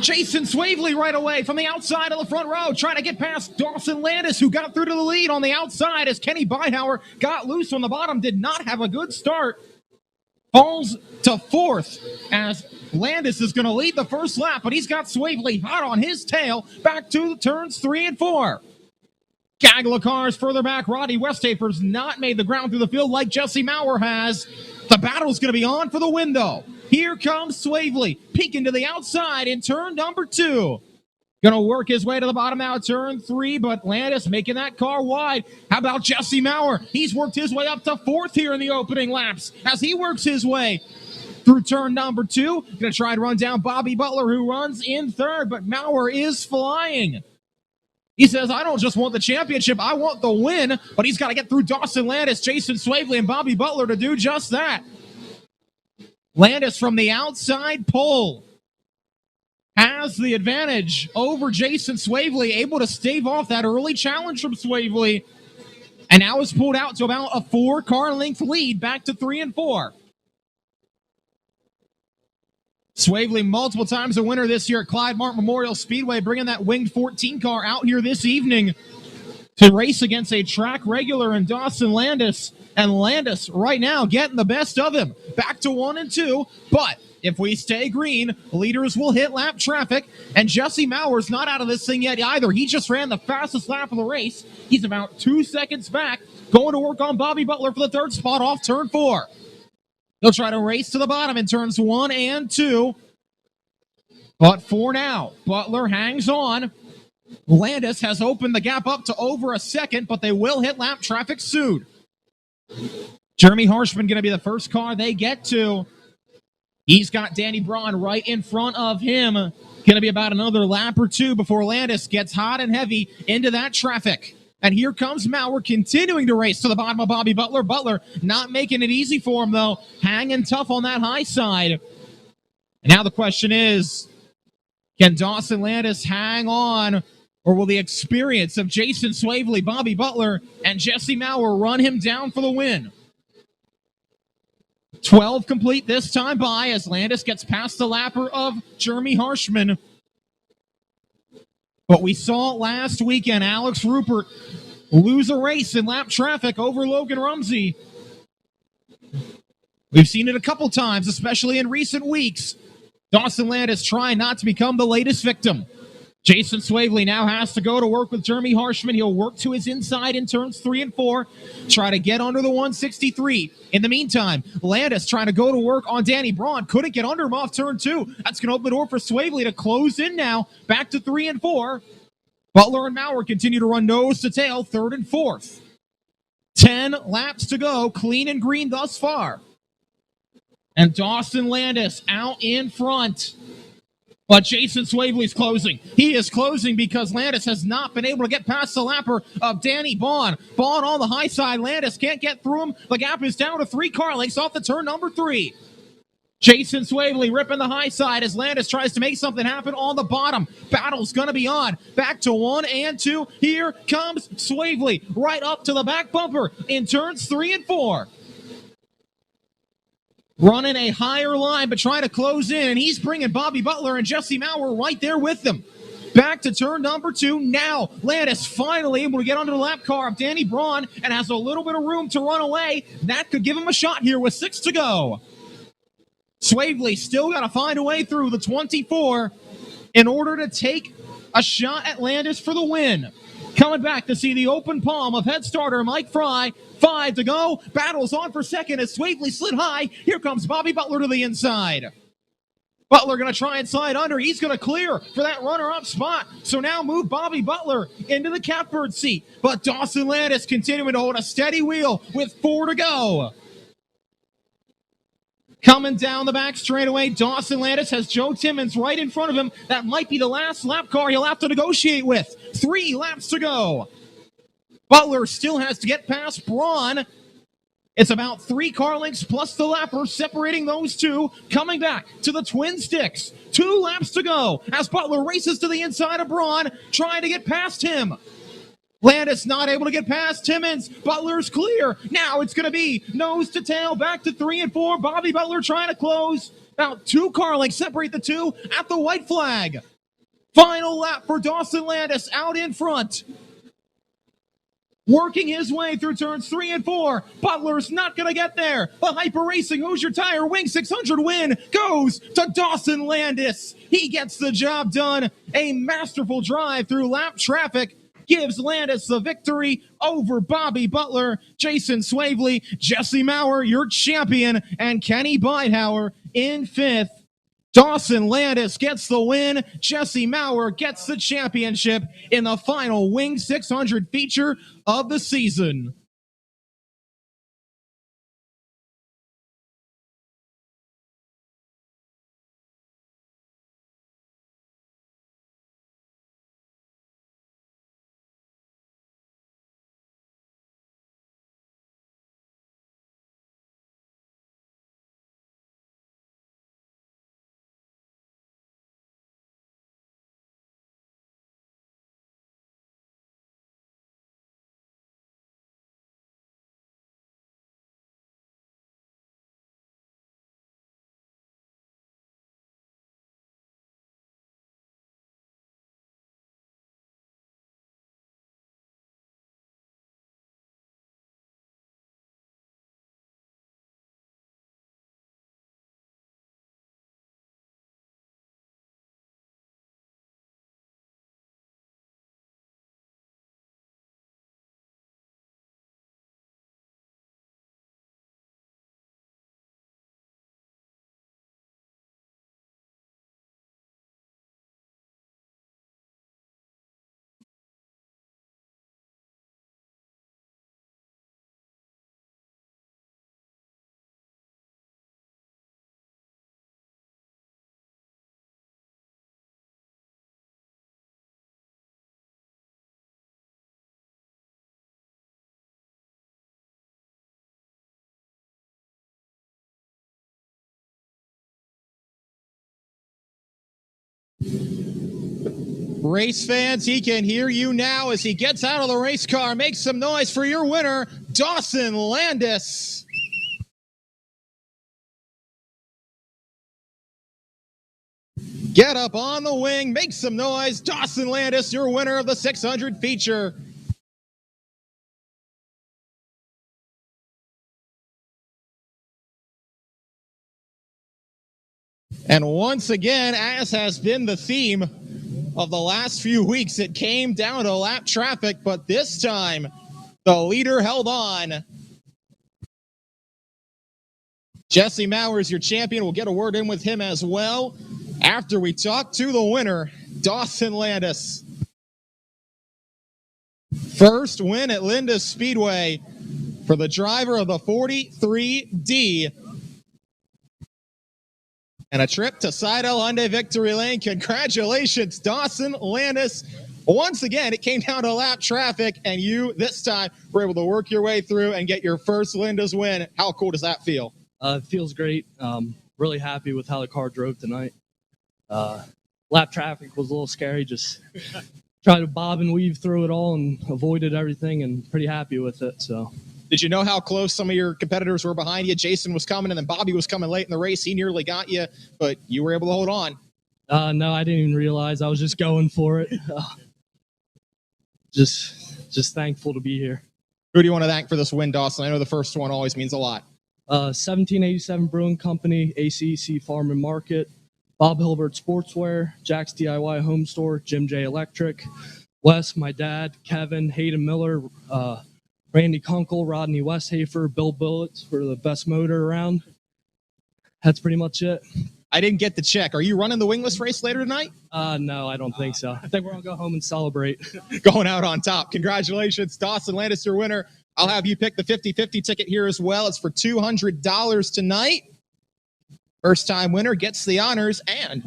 Jason Swavely right away from the outside of the front row, trying to get past Dawson Landis, who got through to the lead on the outside as Kenny Beinhauer got loose on the bottom, did not have a good start. Falls to fourth as Landis is going to lead the first lap, but he's got Swavely hot on his tail back to the turns 3 and 4. Gaggle of cars further back. Rodney Westhafer's not made the ground through the field like Jesse Maurer has. The battle's going to be on for the win, though. Here comes Swavely, peeking to the outside in turn number 2. Going to work his way to the bottom now, turn 3, but Landis making that car wide. How about Jesse Maurer? He's worked his way up to 4th here in the opening laps as he works his way through turn number 2. Going to try to run down Bobby Butler, who runs in 3rd, but Maurer is flying. He says, I don't just want the championship, I want the win, but he's got to get through Dawson Landis, Jason Swavely, and Bobby Butler to do just that. Landis from the outside pole has the advantage over Jason Swavely, able to stave off that early challenge from Swavely, and now is pulled out to about a 4-car length lead back to 3 and 4. Swavely, multiple times a winner this year at Clyde Martin Memorial Speedway, bringing that winged 14 car out here this evening to race against a track regular in Dawson Landis. And Landis right now getting the best of him. Back to 1 and 2, but if we stay green, leaders will hit lap traffic, and Jesse Maurer's not out of this thing yet either. He just ran the fastest lap of the race. He's about 2 seconds back, going to work on Bobby Butler for the 3rd spot off turn 4. He'll try to race to the bottom in turns 1 and 2. But for now, Butler hangs on. Landis has opened the gap up to over a second, but they will hit lap traffic soon. Jeremy Harshman going to be the first car they get to. He's got Danny Braun right in front of him. Going to be about another lap or 2 before Landis gets hot and heavy into that traffic. And here comes Maurer continuing to race to the bottom of Bobby Butler. Butler not making it easy for him, though. Hanging tough on that high side. And now the question is, can Dawson Landis hang on, or will the experience of Jason Swavely, Bobby Butler, and Jesse Maurer run him down for the win? 12 complete this time by as Landis gets past the lapper of Jeremy Harshman. But we saw last weekend Alex Rupert lose a race in lap traffic over Logan Rumsey. We've seen it a couple times, especially in recent weeks. Dawson Landis trying not to become the latest victim. Jason Swavely now has to go to work with Jeremy Harshman. He'll work to his inside in turns 3 and 4, try to get under the 163. In the meantime, Landis trying to go to work on Danny Braun. Couldn't get under him off turn 2. That's going to open the door for Swavely to close in now. Back to 3 and 4. Butler and Maurer continue to run nose to tail, 3rd and 4th. 10 laps to go, clean and green thus far. And Dawson Landis out in front. But Jason Swavely's closing. He is closing because Landis has not been able to get past the lapper of Danny Bond. Bond on the high side. Landis can't get through him. The gap is down to 3 car lengths off the turn number 3. Jason Swavely ripping the high side as Landis tries to make something happen on the bottom. Battle's going to be on. Back to 1 and 2. Here comes Swavely right up to the back bumper in turns 3 and 4. Running a higher line, but trying to close in, and he's bringing Bobby Butler and Jesse Maurer right there with them. Back to turn number 2. Now, Landis finally able to get under the lap car of Danny Braun and has a little bit of room to run away. That could give him a shot here with 6 to go. Swavely still got to find a way through the 24 in order to take a shot at Landis for the win. Coming back to see the open palm of head starter Mike Fry. 5 to go. Battles on for second as Swavely slid high. Here comes Bobby Butler to the inside. Butler going to try and slide under. He's going to clear for that runner-up spot. So now move Bobby Butler into the catbird seat. But Dawson Landis continuing to hold a steady wheel with 4 to go. Coming down the back straightaway, Dawson Landis has Joe Timmons right in front of him. That might be the last lap car he'll have to negotiate with. 3 laps to go. Butler still has to get past Braun. It's about 3 car lengths plus the lapper separating those two. Coming back to the twin sticks. 2 laps to go as Butler races to the inside of Braun, trying to get past him. Landis not able to get past Timmons. Butler's clear. Now it's going to be nose to tail, back to 3 and 4. Bobby Butler trying to close. About 2 car lengths separate the two at the white flag. Final lap for Dawson Landis out in front. Working his way through turns 3 and 4. Butler's not going to get there. The Hyper Racing Hoosier Tire Wing 600 win goes to Dawson Landis. He gets the job done. A masterful drive through lap traffic gives Landis the victory over Bobby Butler, Jason Swavely, Jesse Maurer, your champion, and Kenny Beidhauer in 5th. Dawson Landis gets the win. Jesse Maurer gets the championship in the final Wing 600 feature of the season. Race fans, he can hear you now as he gets out of the race car. Make some noise for your winner, Dawson Landis. Get up on the wing, make some noise. Dawson Landis, your winner of the 600 feature. And once again, as has been the theme of the last few weeks, it came down to lap traffic, but this time the leader held on. Jesse Maurer is your champion. We'll get a word in with him as well after we talk to the winner, Dawson Landis. First win at Linda Speedway for the driver of the 43D. And a trip to Seidel Hyundai Victory Lane. Congratulations, Dawson Landis. Once again, it came down to lap traffic, and you, this time, were able to work your way through and get your first Linda's win. How cool does that feel? It feels great. Really happy with how the car drove tonight. Lap traffic was a little scary. Just tried to bob and weave through it all and avoided everything, and pretty happy with it. So. Did you know how close some of your competitors were behind you? Jason was coming, and then Bobby was coming late in the race. He nearly got you, but you were able to hold on. No, I didn't even realize. I was just going for it. Just thankful to be here. Who do you want to thank for this win, Dawson? I know the first one always means a lot. 1787 Brewing Company, ACEC Farm and Market, Bob Hilbert Sportswear, Jack's DIY Home Store, Jim J Electric, Wes, my dad, Kevin, Hayden Miller, Randy Kunkel, Rodney Westhafer, Bill Bullets for the best motor around. That's pretty much it. I didn't get the check. Are you running the wingless race later tonight? No, I don't think so. I think we're going to go home and celebrate. Going out on top. Congratulations, Dawson Landis, your winner. I'll have you pick the 50-50 ticket here as well. It's for $200 tonight. First time winner gets the honors, and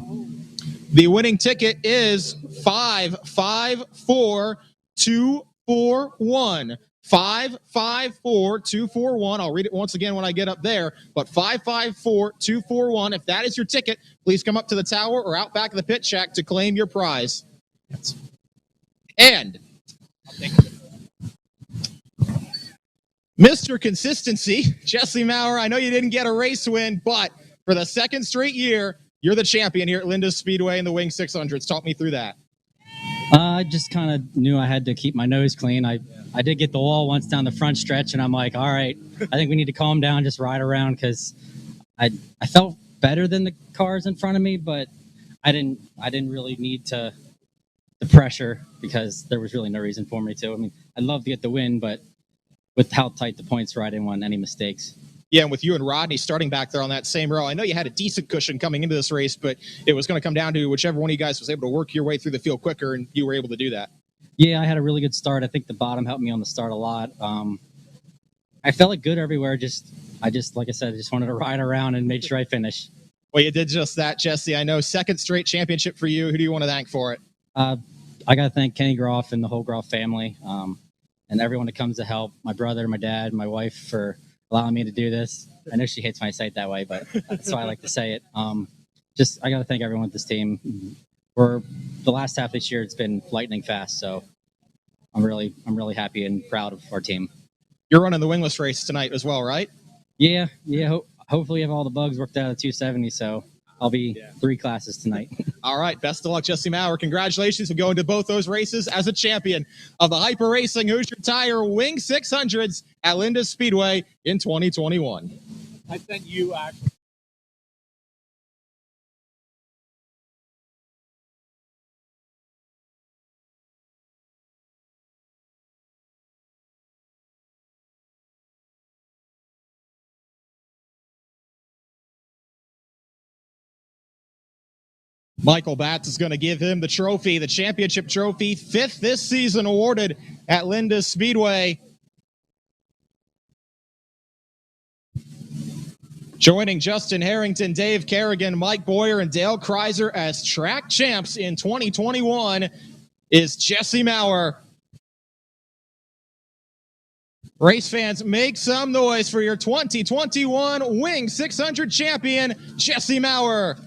the winning ticket is 554241. 554241. I'll read it once again when I get up there, but 554241. If that is your ticket, please come up to the tower or out back of the pit shack to claim your prize. And Mr. Consistency, Jesse Maurer, I know you didn't get a race win, but for the second straight year, you're the champion here at Linda Speedway in the Wing 600s. Talk me through that. I just kind of knew I had to keep my nose clean. I did get the wall once down the front stretch, and I'm like, all right, I think we need to calm down, just ride around, because I felt better than the cars in front of me, but I didn't really need the pressure, because there was really no reason for me to. I mean, I'd love to get the win, but with how tight the points were, I didn't want any mistakes. Yeah, and with you and Rodney starting back there on that same row, I know you had a decent cushion coming into this race, but it was going to come down to whichever one of you guys was able to work your way through the field quicker, and you were able to do that. Yeah, I had a really good start. I think the bottom helped me on the start a lot. I felt like good everywhere. I just, like I said, I just wanted to ride around and make sure I finish. Well, you did just that, Jesse. I know, second straight championship for you. Who do you want to thank for it? I got to thank Kenny Groff and the whole Groff family, and everyone that comes to help. My brother, my dad, my wife, for allowing me to do this. I know she hates when I say it that way, but that's why I like to say it. I got to thank everyone with this team. For the last half of this year, it's been lightning fast, so I'm really happy and proud of our team. You're running the wingless race tonight as well, right? Yeah. Hopefully, I have all the bugs worked out at 270, so I'll be 3 classes tonight. All right. Best of luck, Jesse Maurer. Congratulations for going to both those races as a champion of the Hyper Racing Hoosier Tire Wing 600s at Linda Speedway in 2021. I sent you actually. Michael Batts is going to give him the trophy, the championship trophy, 5th this season awarded at Linda Speedway. Joining Justin Harrington, Dave Kerrigan, Mike Boyer, and Dale Kreiser as track champs in 2021 is Jesse Maurer. Race fans, make some noise for your 2021 Wing 600 champion, Jesse Maurer.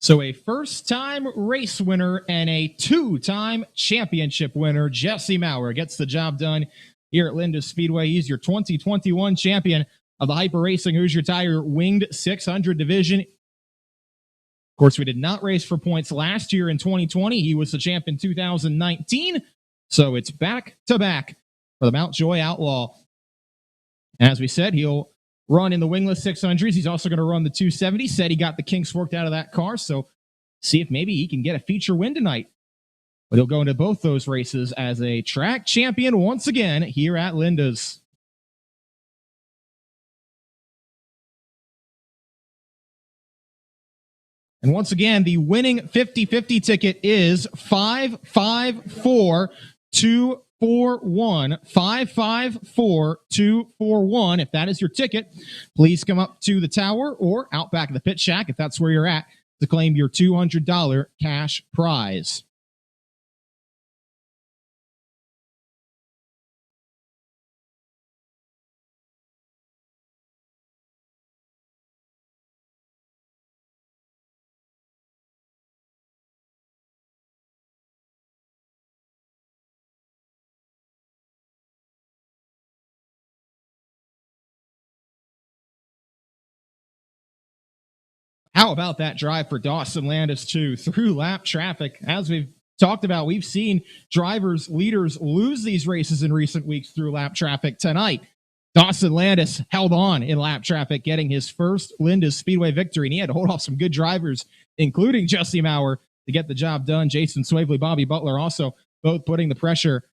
So a first-time race winner and a two-time championship winner, Jesse Maurer, gets the job done here at Linda Speedway. He's your 2021 champion of the Hyper Racing Hoosier Tire Winged 600 division. Of course, we did not race for points last year in 2020. He was the champ in 2019. So it's back-to-back for the Mountjoy Outlaw. As we said, he'll run in the wingless 600s. He's also going to run the 270. Said he got the kinks worked out of that car, so see if maybe he can get a feature win tonight. But he'll go into both those races as a track champion once again here at Linda's. And once again, the winning 50-50 ticket is 554241. 554241. If that is your ticket, please come up to the tower or out back of the pit shack, if that's where you're at, to claim your $200 cash prize. How about that drive for Dawson Landis, too, through lap traffic? As we've talked about, we've seen drivers, leaders lose these races in recent weeks through lap traffic. Tonight, Dawson Landis held on in lap traffic, getting his first Linda Speedway victory, and he had to hold off some good drivers, including Jesse Maurer, to get the job done. Jason Swavely, Bobby Butler also both putting the pressure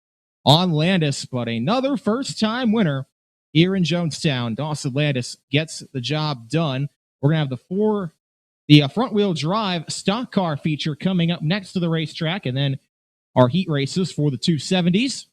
on Landis, but another first-time winner here in Jonestown. Dawson Landis gets the job done. We're going to have the front-wheel drive stock car feature coming up next to the racetrack, and then our heat races for the 270s.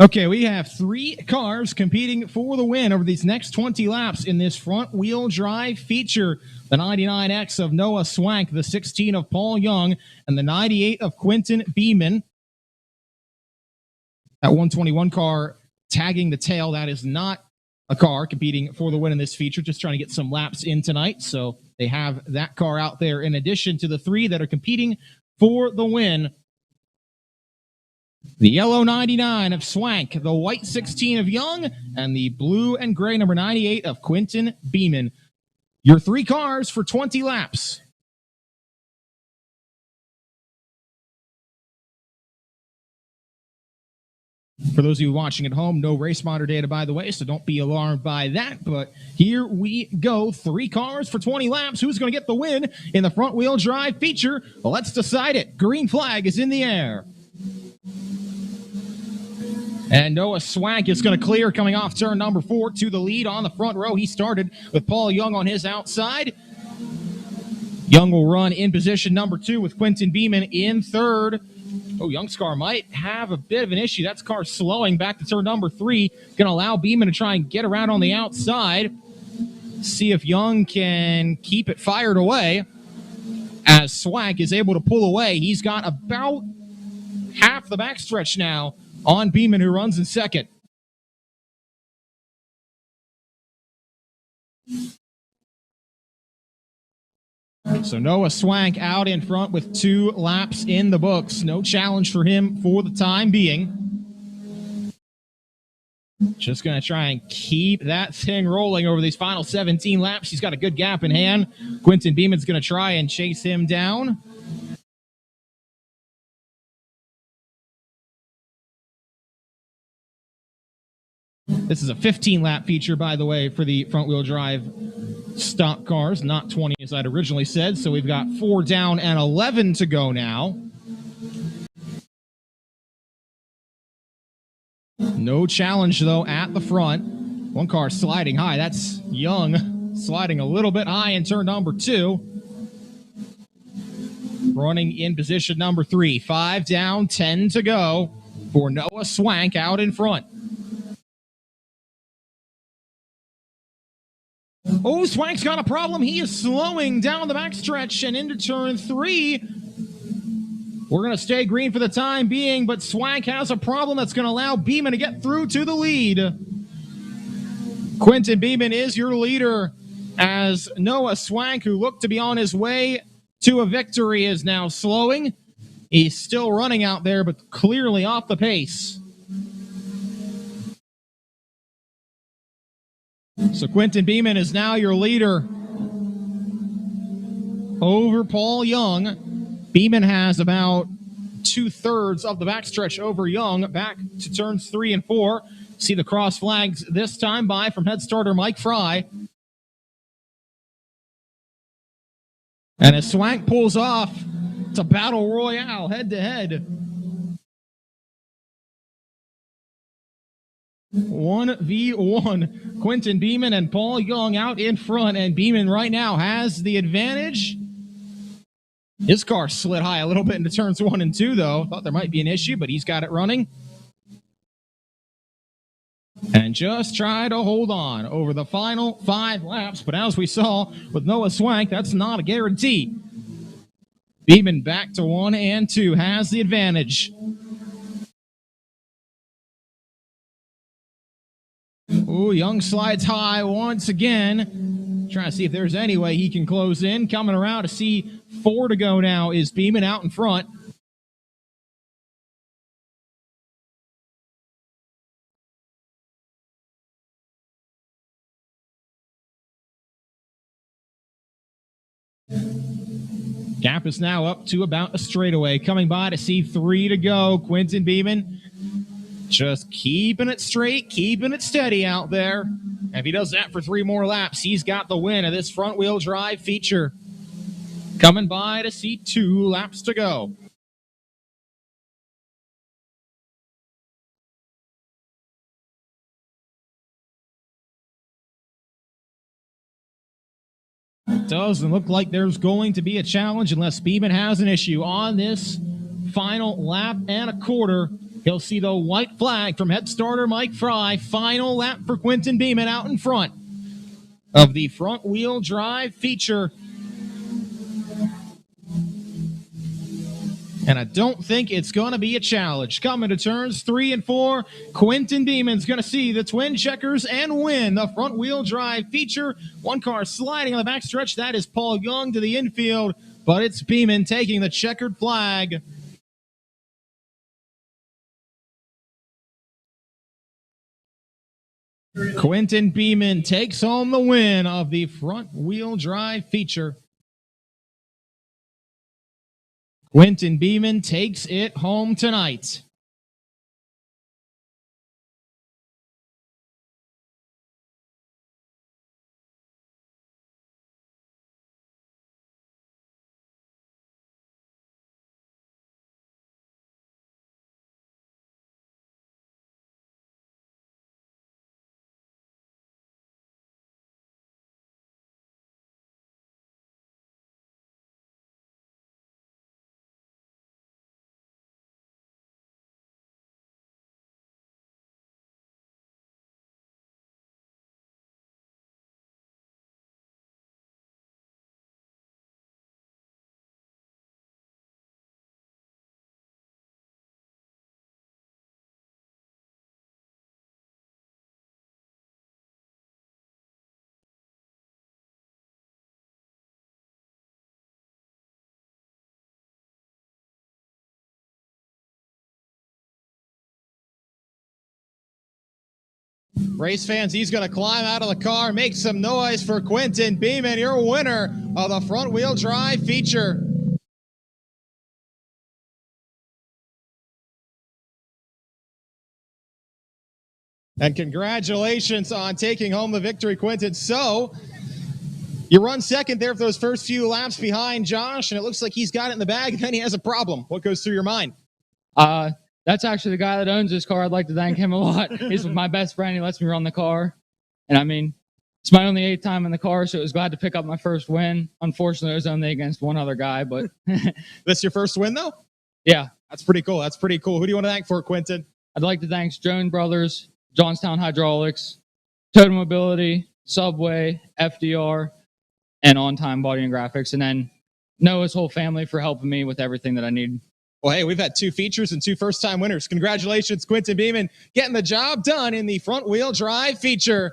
Okay, we have three cars competing for the win over these next 20 laps in this front-wheel drive feature. The 99X of Noah Swank, the 16 of Paul Young, and the 98 of Quentin Beeman. That 121 car tagging the tail, that is not a car competing for the win in this feature, just trying to get some laps in tonight. So they have that car out there in addition to the three that are competing for the win. The yellow 99 of Swank, the white 16 of Young, and the blue and gray number 98 of Quentin Beeman. Your three cars for 20 laps. For those of you watching at home, no race monitor data, by the way, so don't be alarmed by that. But here we go. Three cars for 20 laps. Who's going to get the win in the front-wheel drive feature? Well, let's decide it. Green flag is in the air. And Noah Swank is going to clear coming off turn number 4 to the lead on the front row. He started with Paul Young on his outside. Young will run in position number 2 with Quentin Beeman in third. Oh, Youngscar might have a bit of an issue. That's car slowing back to turn number 3. Going to allow Beeman to try and get around on the outside. See if Young can keep it fired away. As Swank is able to pull away, he's got about half the backstretch now on Beeman, who runs in second. So Noah Swank out in front with 2 laps in the books. No challenge for him for the time being. Just going to try and keep that thing rolling over these final 17 laps. He's got a good gap in hand. Quentin Beeman's going to try and chase him down. This is a 15-lap feature, by the way, for the front-wheel drive stock cars, not 20 as I'd originally said. So we've got 4 down and 11 to go now. No challenge, though, at the front. One car sliding high. That's Young sliding a little bit high in turn number 2. Running in position number 3. 5 down, 10 to go for Noah Swank out in front. Oh, Swank's got a problem. He is slowing down the backstretch and into turn 3. We're going to stay green for the time being, but Swank has a problem that's going to allow Beeman to get through to the lead. Quentin Beeman is your leader as Noah Swank, who looked to be on his way to a victory, is now slowing. He's still running out there, but clearly off the pace. So Quentin Beeman is now your leader over Paul Young. Beeman has about 2/3 of the backstretch over Young, back to turns 3 and 4. See the cross flags this time by from head starter Mike Fry. And as Swank pulls off, it's a battle royale head to head. 1v1. Quentin Beeman and Paul Young out in front, and Beeman right now has the advantage. His car slid high a little bit into turns 1 and 2, though. Thought there might be an issue, but he's got it running. And just try to hold on over the final 5 laps, but as we saw with Noah Swank, that's not a guarantee. Beeman back to 1 and 2, has the advantage. Ooh, Young slides high once again. Trying to see if there's any way he can close in. Coming around to see 4 to go now is Beeman out in front. Gap is now up to about a straightaway. Coming by to see 3 to go. Quentin Beeman just keeping it straight, keeping it steady out there. And if he does that for 3 more laps, he's got the win of this front-wheel drive feature. Coming by to see 2 laps to go. Doesn't look like there's going to be a challenge unless Beeman has an issue on this final lap and a quarter. He'll see the white flag from head starter Mike Fry. Final lap for Quentin Beeman out in front of the front-wheel drive feature. And I don't think it's going to be a challenge. Coming to turns 3 and 4, Quentin Beeman's going to see the twin checkers and win the front-wheel drive feature. One car sliding on the backstretch. That is Paul Young to the infield, but it's Beeman taking the checkered flag. Quentin Beeman takes home the win of the front-wheel drive feature. Quentin Beeman takes it home tonight. Race fans, he's going to climb out of the car, make some noise for Quentin Beeman, your winner of the front-wheel drive feature. And congratulations on taking home the victory, Quentin. So, you run second there for those first few laps behind Josh, and it looks like he's got it in the bag, and then he has a problem. What goes through your mind? That's actually the guy that owns this car. I'd like to thank him a lot. He's my best friend. He lets me run the car. And I mean, it's my only 8th time in the car, so it was glad to pick up my first win. Unfortunately, it was only against one other guy, but This your first win, though? yeah. That's pretty cool. That's pretty cool. Who do you want to thank for it, Quentin? I'd like to thank Jones Brothers, Jonestown Hydraulics, Total Mobility, Subway, FDR, and On Time Body and Graphics, and then Noah's whole family for helping me with everything that I need. Well, hey, we've had 2 features and 2 first-time winners. Congratulations, Quentin Beeman, getting the job done in the front-wheel drive feature.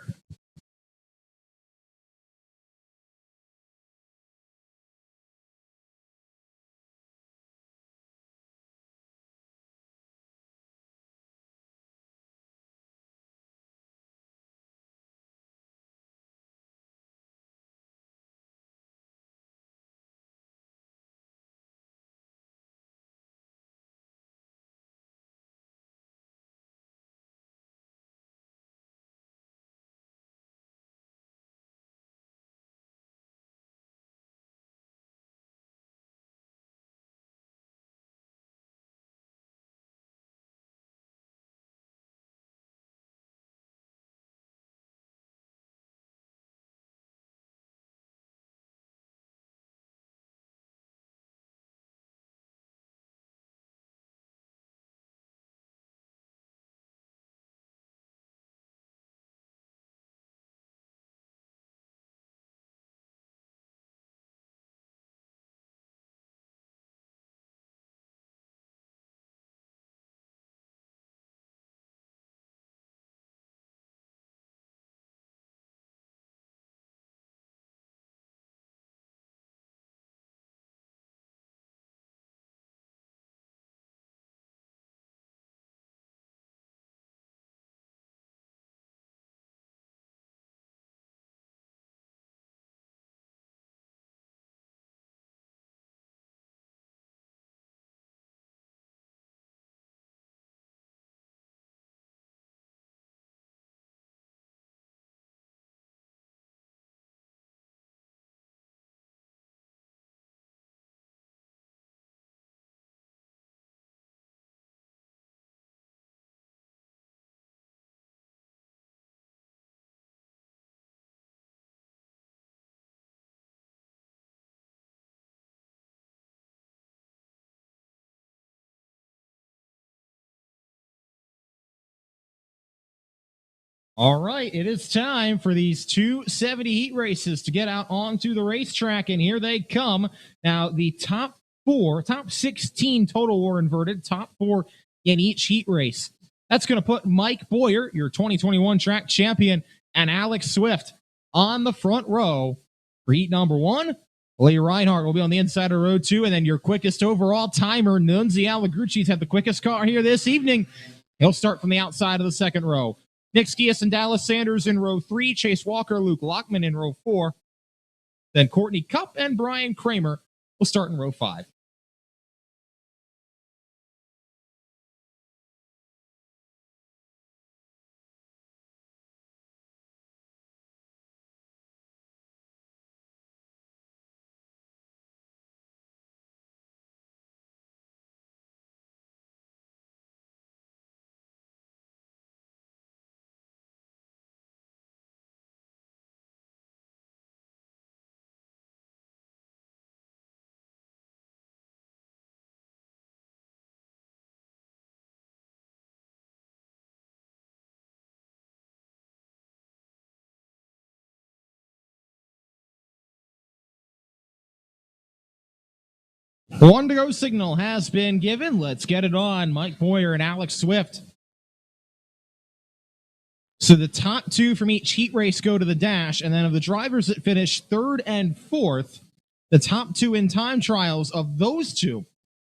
All right, it is time for these 270 heat races to get out onto the racetrack, and here they come. Now, the top 16 total were inverted, top 4 in each heat race. That's going to put Mike Boyer, your 2021 track champion, and Alex Swift on the front row for heat number 1. Lee Reinhardt will be on the inside of row 2, and then your quickest overall timer, Nunzi Alagrucci's had the quickest car here this evening. He'll start from the outside of the second row. Nick Skias and Dallas Sanders in row 3, Chase Walker, Luke Lockman in row 4. Then Courtney Cupp and Brian Kramer will start in row 5. The 1 to go signal has been given. Let's get it on. Mike Boyer and Alex Swift. So the top 2 from each heat race go to the dash, and then of the drivers that finish 3rd and 4th, the top 2 in time trials of those 2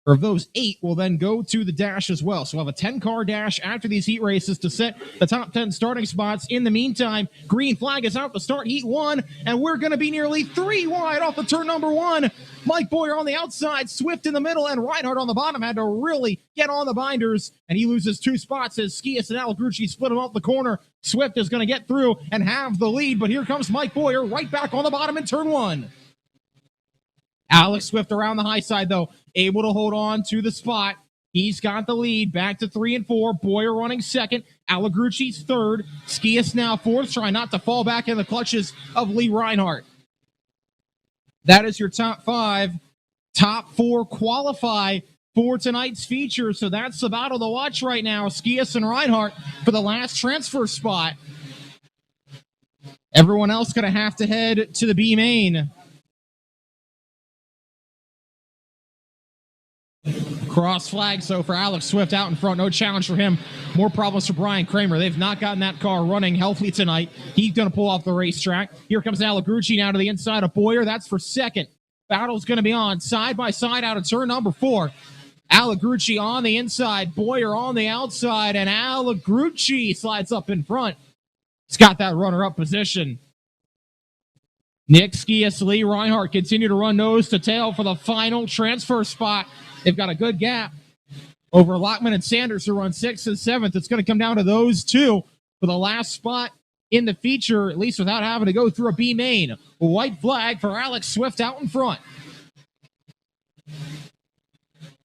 or those 8 will then go to the dash as well. So we'll have a 10-car dash after these heat races to set the top 10 starting spots. In the meantime, green flag is out to start heat 1, and we're going to be nearly 3 wide off the turn number 1. Mike Boyer on the outside, Swift in the middle, and Reinhardt on the bottom had to really get on the binders, and he loses 2 spots as Skias and Alagrucci split him off the corner. Swift is going to get through and have the lead, but here comes Mike Boyer right back on the bottom in turn 1. Alex Swift around the high side, though, able to hold on to the spot. He's got the lead, back to 3 and 4. Boyer running second. Alagrucci's third. Skias now fourth, trying not to fall back in the clutches of Lee Reinhardt. That is your top 5. Top 4 qualify for tonight's feature, so that's the battle to watch right now. Skias and Reinhardt for the last transfer spot. Everyone else going to have to head to the B main. Cross flag, so for Alex Swift out in front, no challenge for him. More problems for Brian Kramer. They've not gotten that car running healthy tonight. He's going to pull off the racetrack. Here comes Alagrucci now to the inside of Boyer. That's for second. Battle's going to be on side by side out of turn number 4. Alagrucci on the inside, Boyer on the outside, and Alagrucci slides up in front. He's got that runner-up position. Nick Skias, Lee Reinhardt continue to run nose to tail for the final transfer spot. They've got a good gap over Lockman and Sanders, who run 6th and 7th. It's going to come down to those 2 for the last spot in the feature, at least without having to go through a B main. White flag for Alex Swift out in front.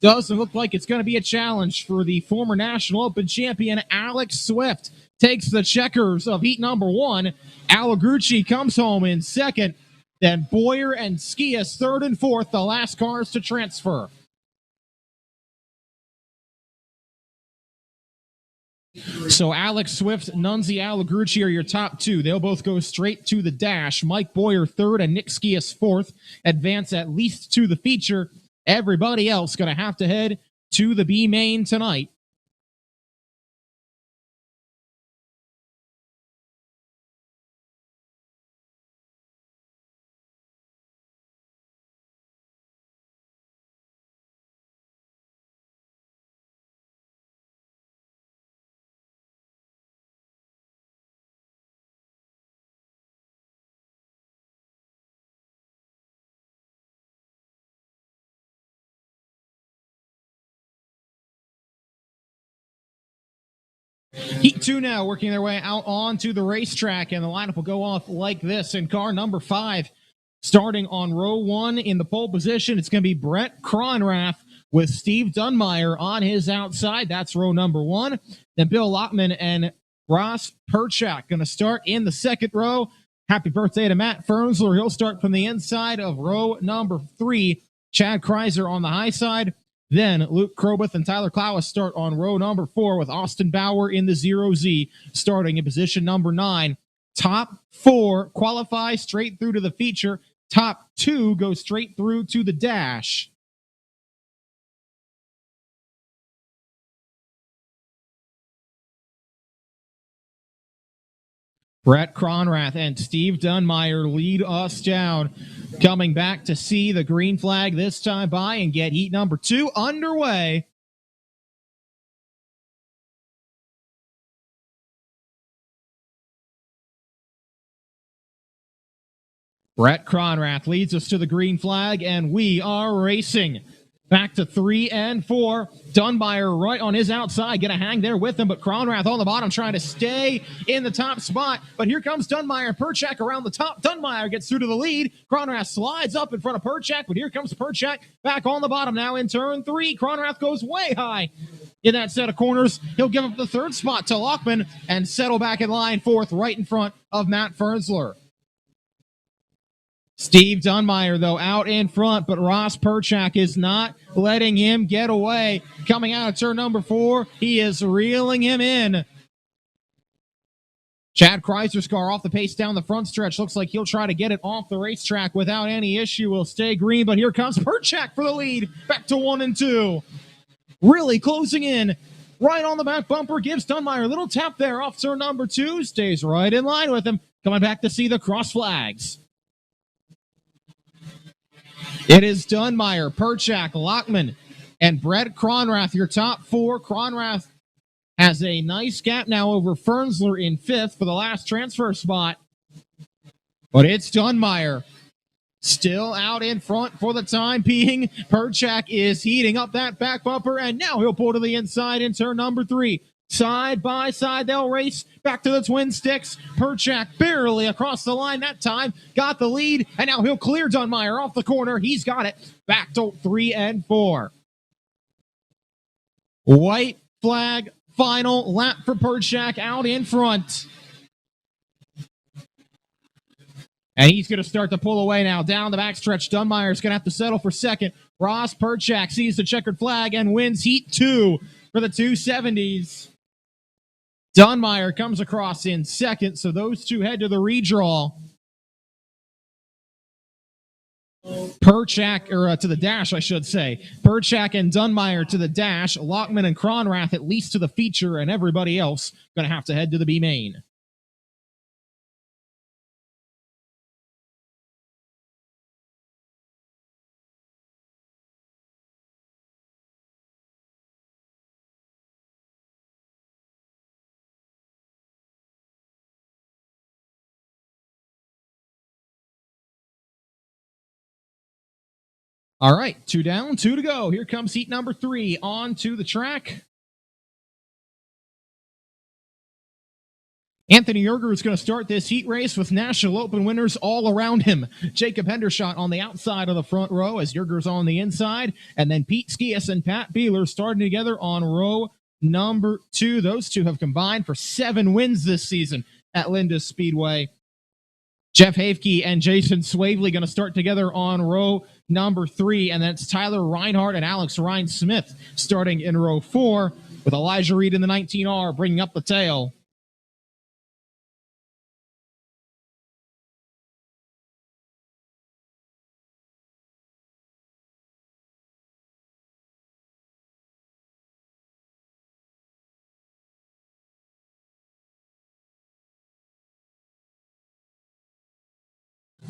Doesn't look like it's going to be a challenge for the former National Open champion Alex Swift. Takes the checkers of heat number 1. Alagrucci comes home in second. Then Boyer and Skias third and fourth, the last cars to transfer. So Alex Swift, Nunzi, Alagrucci are your top 2. They'll both go straight to the dash. Mike Boyer third and Nick Skias fourth advance at least to the feature. Everybody else going to have to head to the B main tonight. Heat 2 now working their way out onto the racetrack, and the lineup will go off like this. In car number 5, starting on row 1 in the pole position, it's going to be Brett Cronrath with Steve Dunmeyer on his outside. That's row number 1. Then Bill Lockman and Ross Perchak going to start in the second row. Happy birthday to Matt Fernsler. He'll start from the inside of row number 3. Chad Kreiser on the high side. Then Luke Krobeth and Tyler Klaus start on row number 4 with Austin Bauer in the 0Z starting in position number 9. Top 4 qualify straight through to the feature. Top 2 go straight through to the dash. Brett Cronrath and Steve Dunmeyer lead us down. Coming back to see the green flag this time by and get heat number 2 underway. Brett Cronrath leads us to the green flag, and we are racing. Back to 3 and 4. Dunmeyer right on his outside. Going to hang there with him, but Cronrath on the bottom trying to stay in the top spot. But here comes Dunmeyer. Perchak around the top. Dunmeyer gets through to the lead. Cronrath slides up in front of Perchak, but here comes Perchak back on the bottom now in turn 3. Cronrath goes way high in that set of corners. He'll give up the third spot to Lockman and settle back in line 4th right in front of Matt Fernsler. Steve Dunmeyer, though, out in front, but Ross Perchak is not letting him get away. Coming out of turn number 4, he is reeling him in. Chad Kreiser's car off the pace down the front stretch. Looks like he'll try to get it off the racetrack without any issue. Will stay green, but here comes Perchak for the lead. Back to 1 and 2. Really closing in. Right on the back bumper. Gives Dunmeyer a little tap there off turn number 2. Stays right in line with him. Coming back to see the cross flags. It is Dunmeyer, Perchak, Lockman, and Brett Cronrath, your top four. Cronrath has a nice gap now over Fernsler in fifth for the last transfer spot. But it's Dunmeyer still out in front for the time being. Perchak is heating up that back bumper, and now he'll pull to the inside in turn number 3. Side by side, they'll race back to the twin sticks. Perchak barely across the line that time, got the lead, and now he'll clear Dunmeyer off the corner. He's got it back to 3 and 4. White flag, final lap for Perchak out in front. And he's going to start to pull away now. Down the backstretch, Dunmeyer's going to have to settle for second. Ross Perchak sees the checkered flag and wins Heat 2 for the 270s. Dunmeyer comes across in second, so those two head to the redraw. Perchak, or to the dash, I should say. Perchak and Dunmeyer to the dash. Lockman and Cronrath at least to the feature, and everybody else going to have to head to the B main. All right, 2 down, 2 to go. Here comes heat number 3 onto the track. Anthony Yerger is going to start this heat race with National Open winners all around him. Jacob Hendershot on the outside of the front row as Yerger's on the inside. And then Pete Skias and Pat Beeler starting together on row number 2. Those two have combined for 7 wins this season at Linda's Speedway. Jeff Hafke and Jason Swavely going to start together on row number 3, and that's Tyler Reinhardt and Alex Ryan-Smith starting in row 4, with Elijah Reed in the 19R bringing up the tail.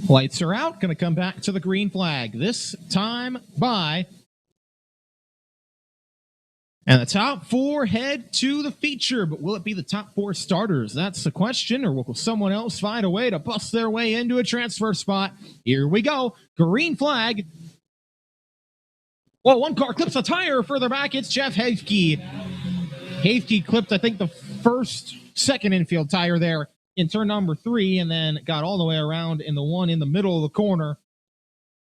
Lights are out. Going to come back to the green flag. This time by. And the top 4 head to the feature. But will it be the top 4 starters? That's the question. Or will someone else find a way to bust their way into a transfer spot? Here we go. Green flag. Well, one car clips a tire further back. It's Jeff Hafke. Hafke clipped, I think, the second infield tire there in turn number 3, and then got all the way around in the one in the middle of the corner.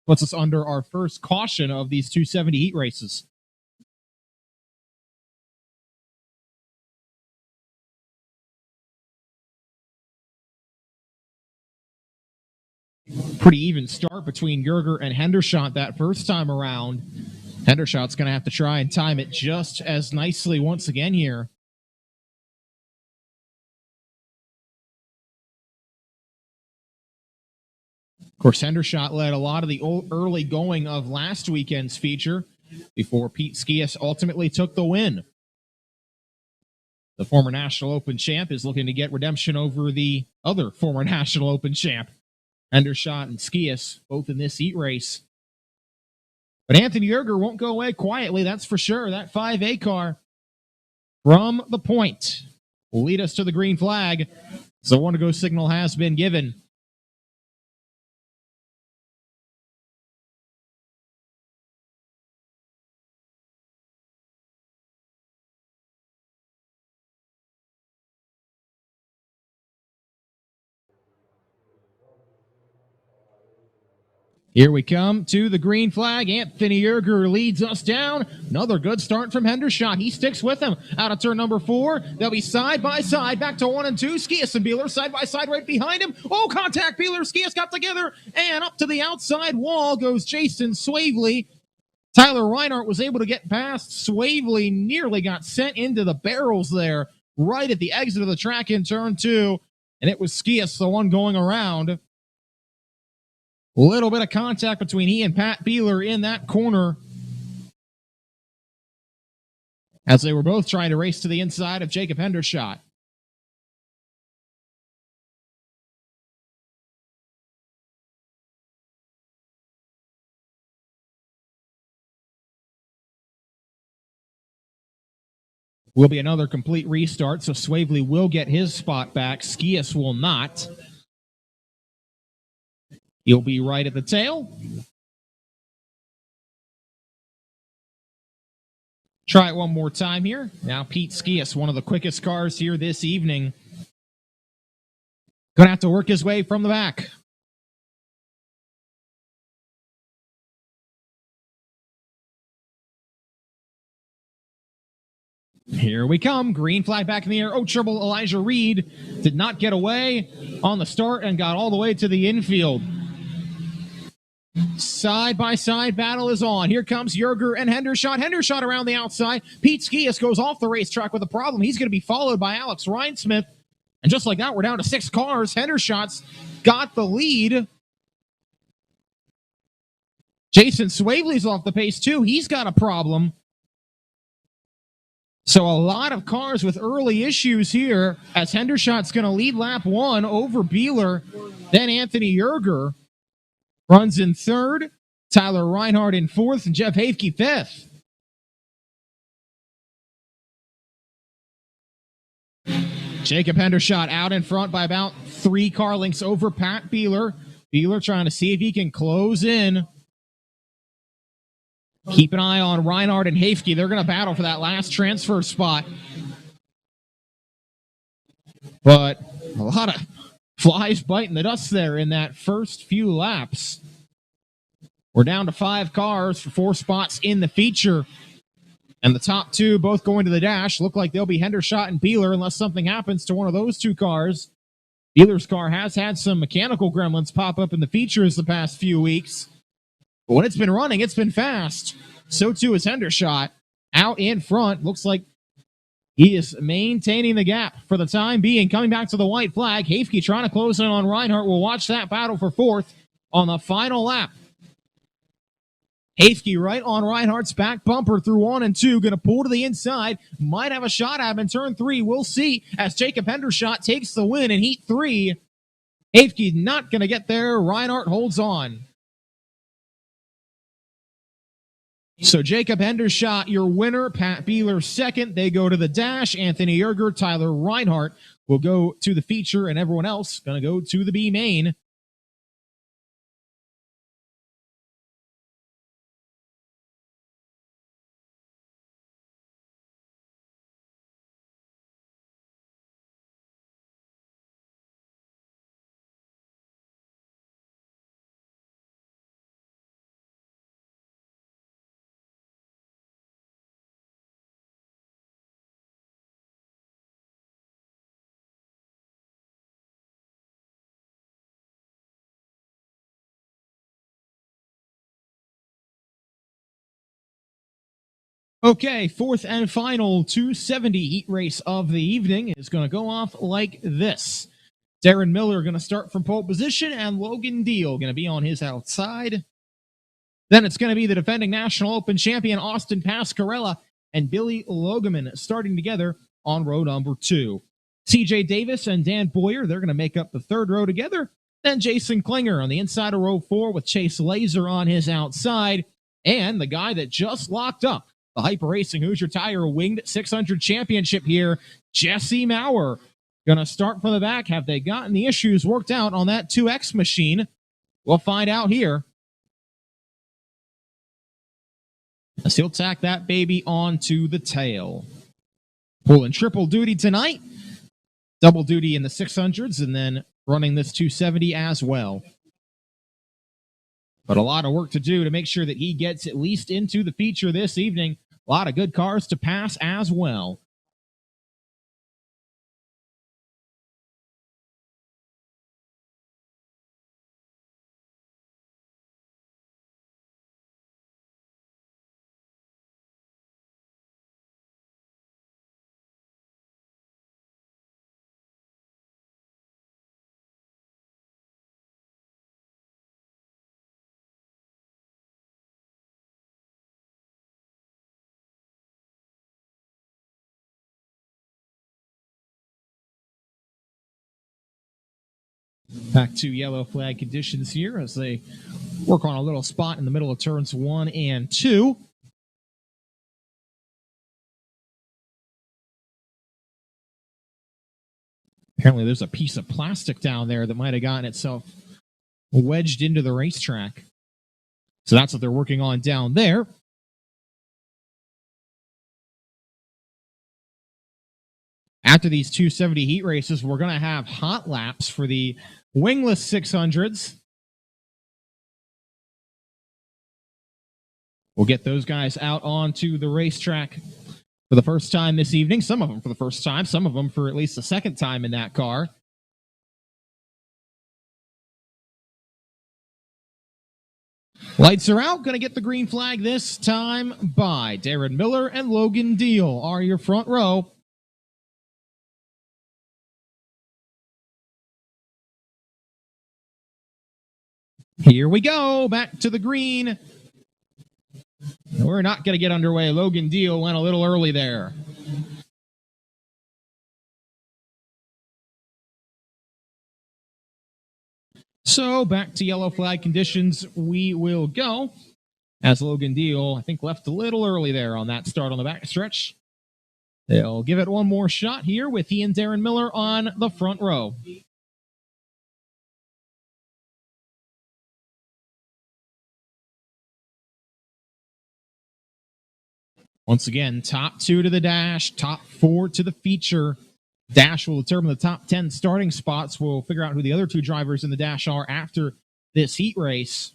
Puts us under our first caution of these 270 heat races. Pretty even start between Yerger and Hendershot that first time around. Hendershot's going to have to try and time it just as nicely once again here. Of course, Hendershot led a lot of the early going of last weekend's feature before Pete Skias ultimately took the win. The former National Open champ is looking to get redemption over the other former National Open champ. Hendershot and Skias, both in this heat race. But Anthony Yerger won't go away quietly, that's for sure. That 5A car from the point will lead us to the green flag. So one to go signal has been given. Here we come to the green flag. Anthony Yerger leads us down. Another good start from Hendershot. He sticks with him. Out of turn number 4. They'll be side by side. Back to 1 and 2. Skias and Beeler side by side right behind him. Oh, contact. Beeler, Skias got together. And up to the outside wall goes Jason Swavely. Tyler Reinhardt was able to get past. Swavely nearly got sent into the barrels there right at the exit of the track in turn 2. And it was Skias, the one going around. Little bit of contact between he and Pat Beeler in that corner as they were both trying to race to the inside of Jacob Hendershot. Will be another complete restart, so Swavely will get his spot back. Skias will not. He'll be right at the tail. Try it one more time here. Now Pete Skias, one of the quickest cars here this evening. Going to have to work his way from the back. Here we come. Green flag back in the air. Oh, trouble. Elijah Reed did not get away on the start and got all the way to the infield. Side-by-side battle is on. Here comes Yerger and Hendershot. Hendershot around the outside. Pete Skias goes off the racetrack with a problem. He's going to be followed by Alex Reinsmith. And just like that, we're down to 6 cars. Hendershot's got the lead. Jason Swavely's off the pace, too. He's got a problem. So a lot of cars with early issues here as Hendershot's going to lead lap 1 over Beeler. Then Anthony Yerger runs in 3rd. Tyler Reinhardt in 4th and Jeff Hafke 5th. Jacob Hendershot out in front by about 3 car lengths over Pat Beeler. Beeler trying to see if he can close in. Keep an eye on Reinhardt and Hafke. They're going to battle for that last transfer spot. But a lot of flies biting the dust there in that first few laps. We're down to 5 cars for 4 spots in the feature. And the top 2 both going to the dash. Look like they'll be Hendershot and Beeler unless something happens to one of those 2 cars. Beeler's car has had some mechanical gremlins pop up in the features the past few weeks. But when it's been running, it's been fast. So too is Hendershot. Out in front. Looks like he is maintaining the gap for the time being. Coming back to the white flag. Hafke trying to close in on Reinhardt. We'll watch that battle for 4th on the final lap. Hafke right on Reinhardt's back bumper through 1 and 2. Going to pull to the inside. Might have a shot at him in turn 3. We'll see as Jacob Hendershot takes the win in Heat 3. Hafke not going to get there. Reinhardt holds on. So Jacob Hendershot, your winner. Pat Beeler second. They go to the dash. Anthony Yerger, Tyler Reinhardt will go to the feature, and everyone else going to go to the B main. Okay, 4th and final 270 heat race of the evening is going to go off like this. Darren Miller going to start from pole position, and Logan Deal going to be on his outside. Then it's going to be the defending National Open champion Austin Pascarella and Billy Logeman starting together on row number 2. CJ Davis and Dan Boyer, they're going to make up the 3rd row together. Then Jason Klinger on the inside of row 4 with Chase Laser on his outside. And the guy that just locked up the Hyper Racing Hoosier Tire Winged 600 Championship here, Jesse Maurer. Gonna start from the back. Have they gotten the issues worked out on that 2X machine? We'll find out here. As he'll tack that baby onto the tail. Pulling triple duty tonight. Double duty in the 600s and then running this 270 as well. But a lot of work to do to make sure that he gets at least into the feature this evening. A lot of good cars to pass as well. Back to yellow flag conditions here as they work on a little spot in the middle of turns 1 and 2. Apparently there's a piece of plastic down there that might have gotten itself wedged into the racetrack. So that's what they're working on down there. After these 270 heat races, we're going to have hot laps for the wingless 600s. We'll get those guys out onto the racetrack for the first time this evening. Some of them for the first time, some of them for at least the second time in that car. Lights are out. Going to get the green flag this time by Darren Miller and Logan Deal are your front row. Here we go. Back to the green. We're not going to get underway. Logan Deal went a little early there. So back to yellow flag conditions we will go. As Logan Deal, I think, left a little early there on that start on the backstretch. They'll give it one more shot here with he and Darren Miller on the front row. Once again, top 2 to the dash, top 4 to the feature. Dash will determine the top 10 starting spots. We'll figure out who the other 2 drivers in the dash are after this heat race.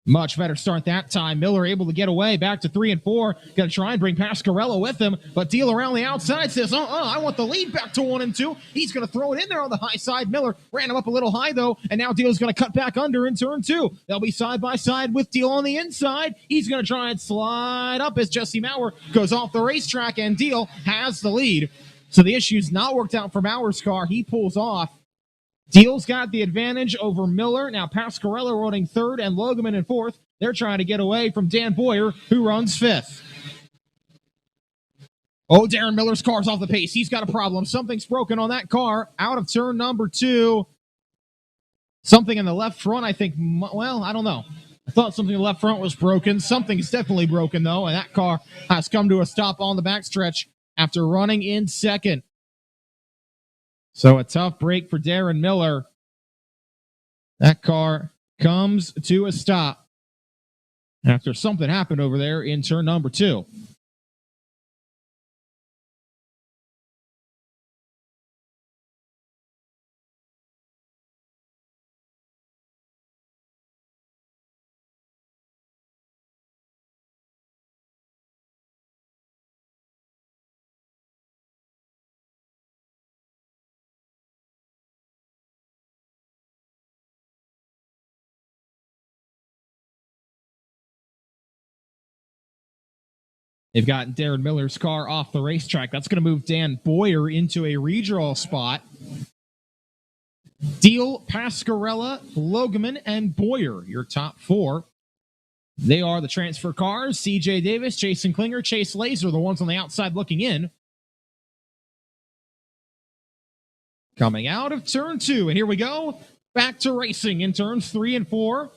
Much better start that time. Miller able to get away back to 3 and 4. Going to try and bring Pasquarello with him, but Deal around the outside says, I want the lead back to 1 and 2. He's going to throw it in there on the high side. Miller ran him up a little high, though, and now Deal's going to cut back under in turn 2. They'll be side by side with Deal on the inside. He's going to try and slide up as Jesse Maurer goes off the racetrack, and Deal has the lead. So the issue's not worked out for Maurer's car. He pulls off. Deal's got the advantage over Miller. Now Pasquarello running 3rd and Logan in 4th. They're trying to get away from Dan Boyer, who runs 5th. Oh, Darren Miller's car's off the pace. He's got a problem. Something's broken on that car. Out of turn number 2. Something in the left front, I think. Well, I don't know. I thought something in the left front was broken. Something's definitely broken, though, and that car has come to a stop on the backstretch after running in 2nd. So a tough break for Darren Miller. That car comes to a stop after something happened over there in turn number 2. They've got Darren Miller's car off the racetrack. That's going to move Dan Boyer into a redraw spot. Deal, Pasquarello, Logeman, and Boyer, your top 4. They are the transfer cars. CJ Davis, Jason Klinger, Chase Laser, the ones on the outside looking in. Coming out of turn 2, and here we go. Back to racing in turns 3 and 4.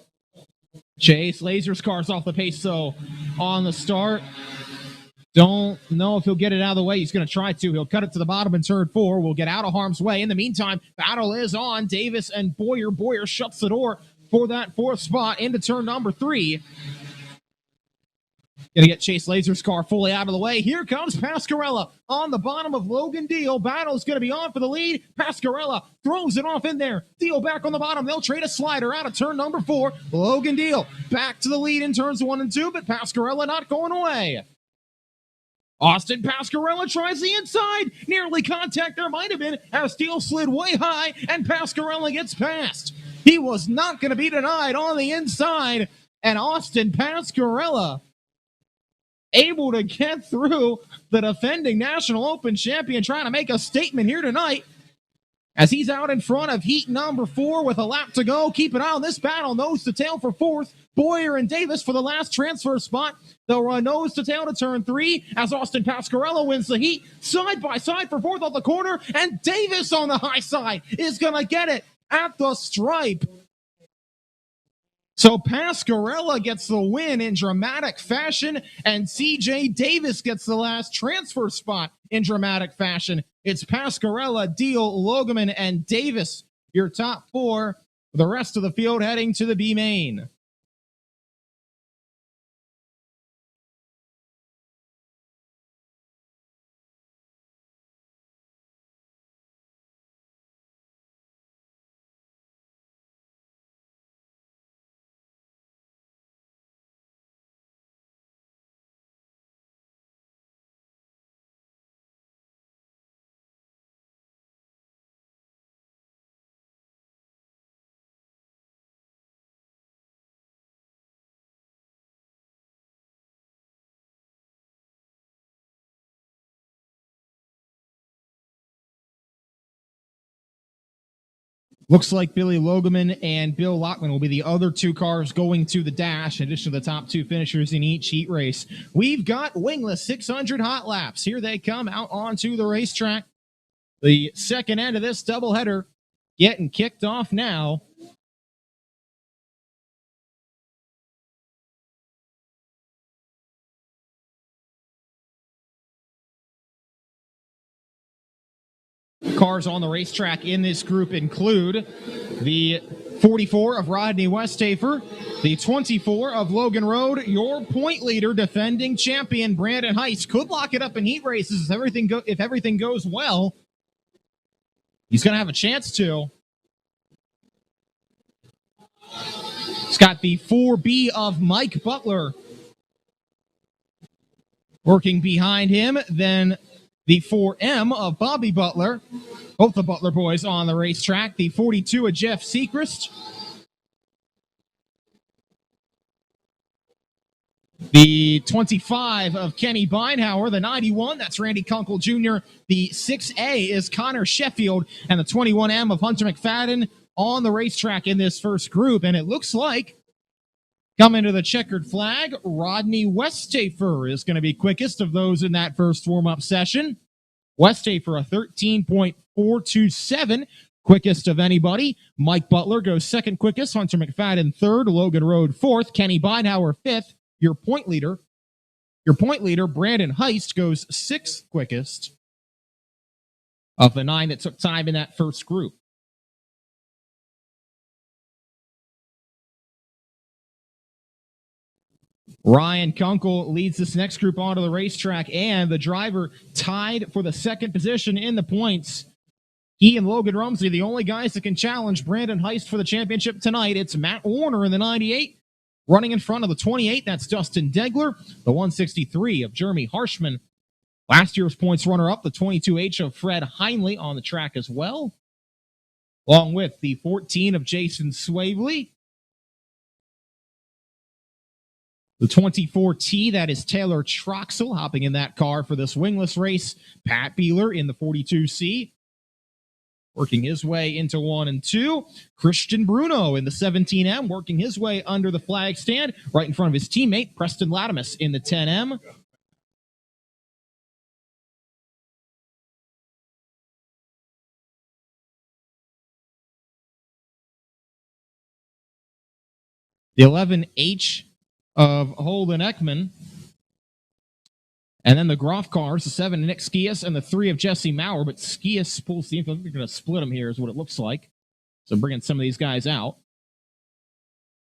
Chase Laser's car's off the pace, so on the start. Don't know if he'll get it out of the way. He's going to try to. He'll cut it to the bottom in turn 4. We'll get out of harm's way. In the meantime, battle is on. Davis and Boyer. Boyer shuts the door for that 4th spot into turn number 3. Going to get Chase Laser's car fully out of the way. Here comes Pasquarello on the bottom of Logan Deal. Battle's going to be on for the lead. Pasquarello throws it off in there. Deal back on the bottom. They'll trade a slider out of turn number 4. Logan Deal back to the lead in turns 1 and 2, but Pasquarello not going away. Austin Pasquarello tries the inside. Nearly contact there might have been as Deal slid way high and Pasquarello gets past. He was not going to be denied on the inside. And Austin Pasquarello able to get through the defending National Open champion, trying to make a statement here tonight as he's out in front of heat number 4 with a lap to go. Keep an eye on this battle. Nose to tail for 4th. Boyer and Davis for the last transfer spot. They'll run nose to tail to turn 3 as Austin Pasquarello wins the heat. Side by side for 4th on the corner. And Davis on the high side is going to get it at the stripe. So Pasquarella gets the win in dramatic fashion, and CJ Davis gets the last transfer spot in dramatic fashion. It's Pasquarella, Deal, Logeman, and Davis, your top four. The rest of the field heading to the B main. Looks like Billy Logeman and Bill Lockman will be the other two cars going to the dash, in addition to the top two finishers in each heat race. We've got wingless 600 hot laps. Here they come out onto the racetrack. The second end of this doubleheader getting kicked off now. Cars on the racetrack in this group include the 44 of Rodney Westhafer, the 24 of Logan Road, your point leader, defending champion Brandon Heist. Could lock it up in heat races if everything goes well. He's going to have a chance to. He's got the 4B of Mike Butler working behind him, then the 4M of Bobby Butler, both the Butler boys on the racetrack. The 42 of Jeff Sechrist. The 25 of Kenny Beinhauer. The 91, that's Randy Kunkel Jr. The 6A is Connor Sheffield. And the 21M of Hunter McFadden on the racetrack in this first group. And it looks like, coming to the checkered flag, Rodney Westhafer is going to be quickest of those in that first warm-up session. Westhafer, a 13.427, quickest of anybody. Mike Butler goes second quickest. Hunter McFadden third. Logan Road fourth. Kenny Beinhauer fifth. Your point leader, Brandon Heist, goes sixth quickest of the 9 that took time in that first group. Ryan Kunkel leads this next group onto the racetrack, and the driver tied for the second position in the points. He and Logan Rumsey, the only guys that can challenge Brandon Heist for the championship tonight. It's Matt Warner in the 98, running in front of the 28. That's Dustin Degler. The 163 of Jeremy Harshman. Last year's points runner-up, the 22H of Fred Heinley on the track as well, along with the 14 of Jason Swavely. The 24T, that is Taylor Troxel, hopping in that car for this wingless race. Pat Beeler in the 42C, working his way into 1 and 2. Christian Bruno in the 17M, working his way under the flag stand, right in front of his teammate, Preston Latimus in the 10M. The 11H of Holden Ekman. And then the Groff cars, the 7 of Nick Skias and the 3 of Jesse Maurer. But Skias pulls the info. They're going to split them here is what it looks like. So bringing some of these guys out.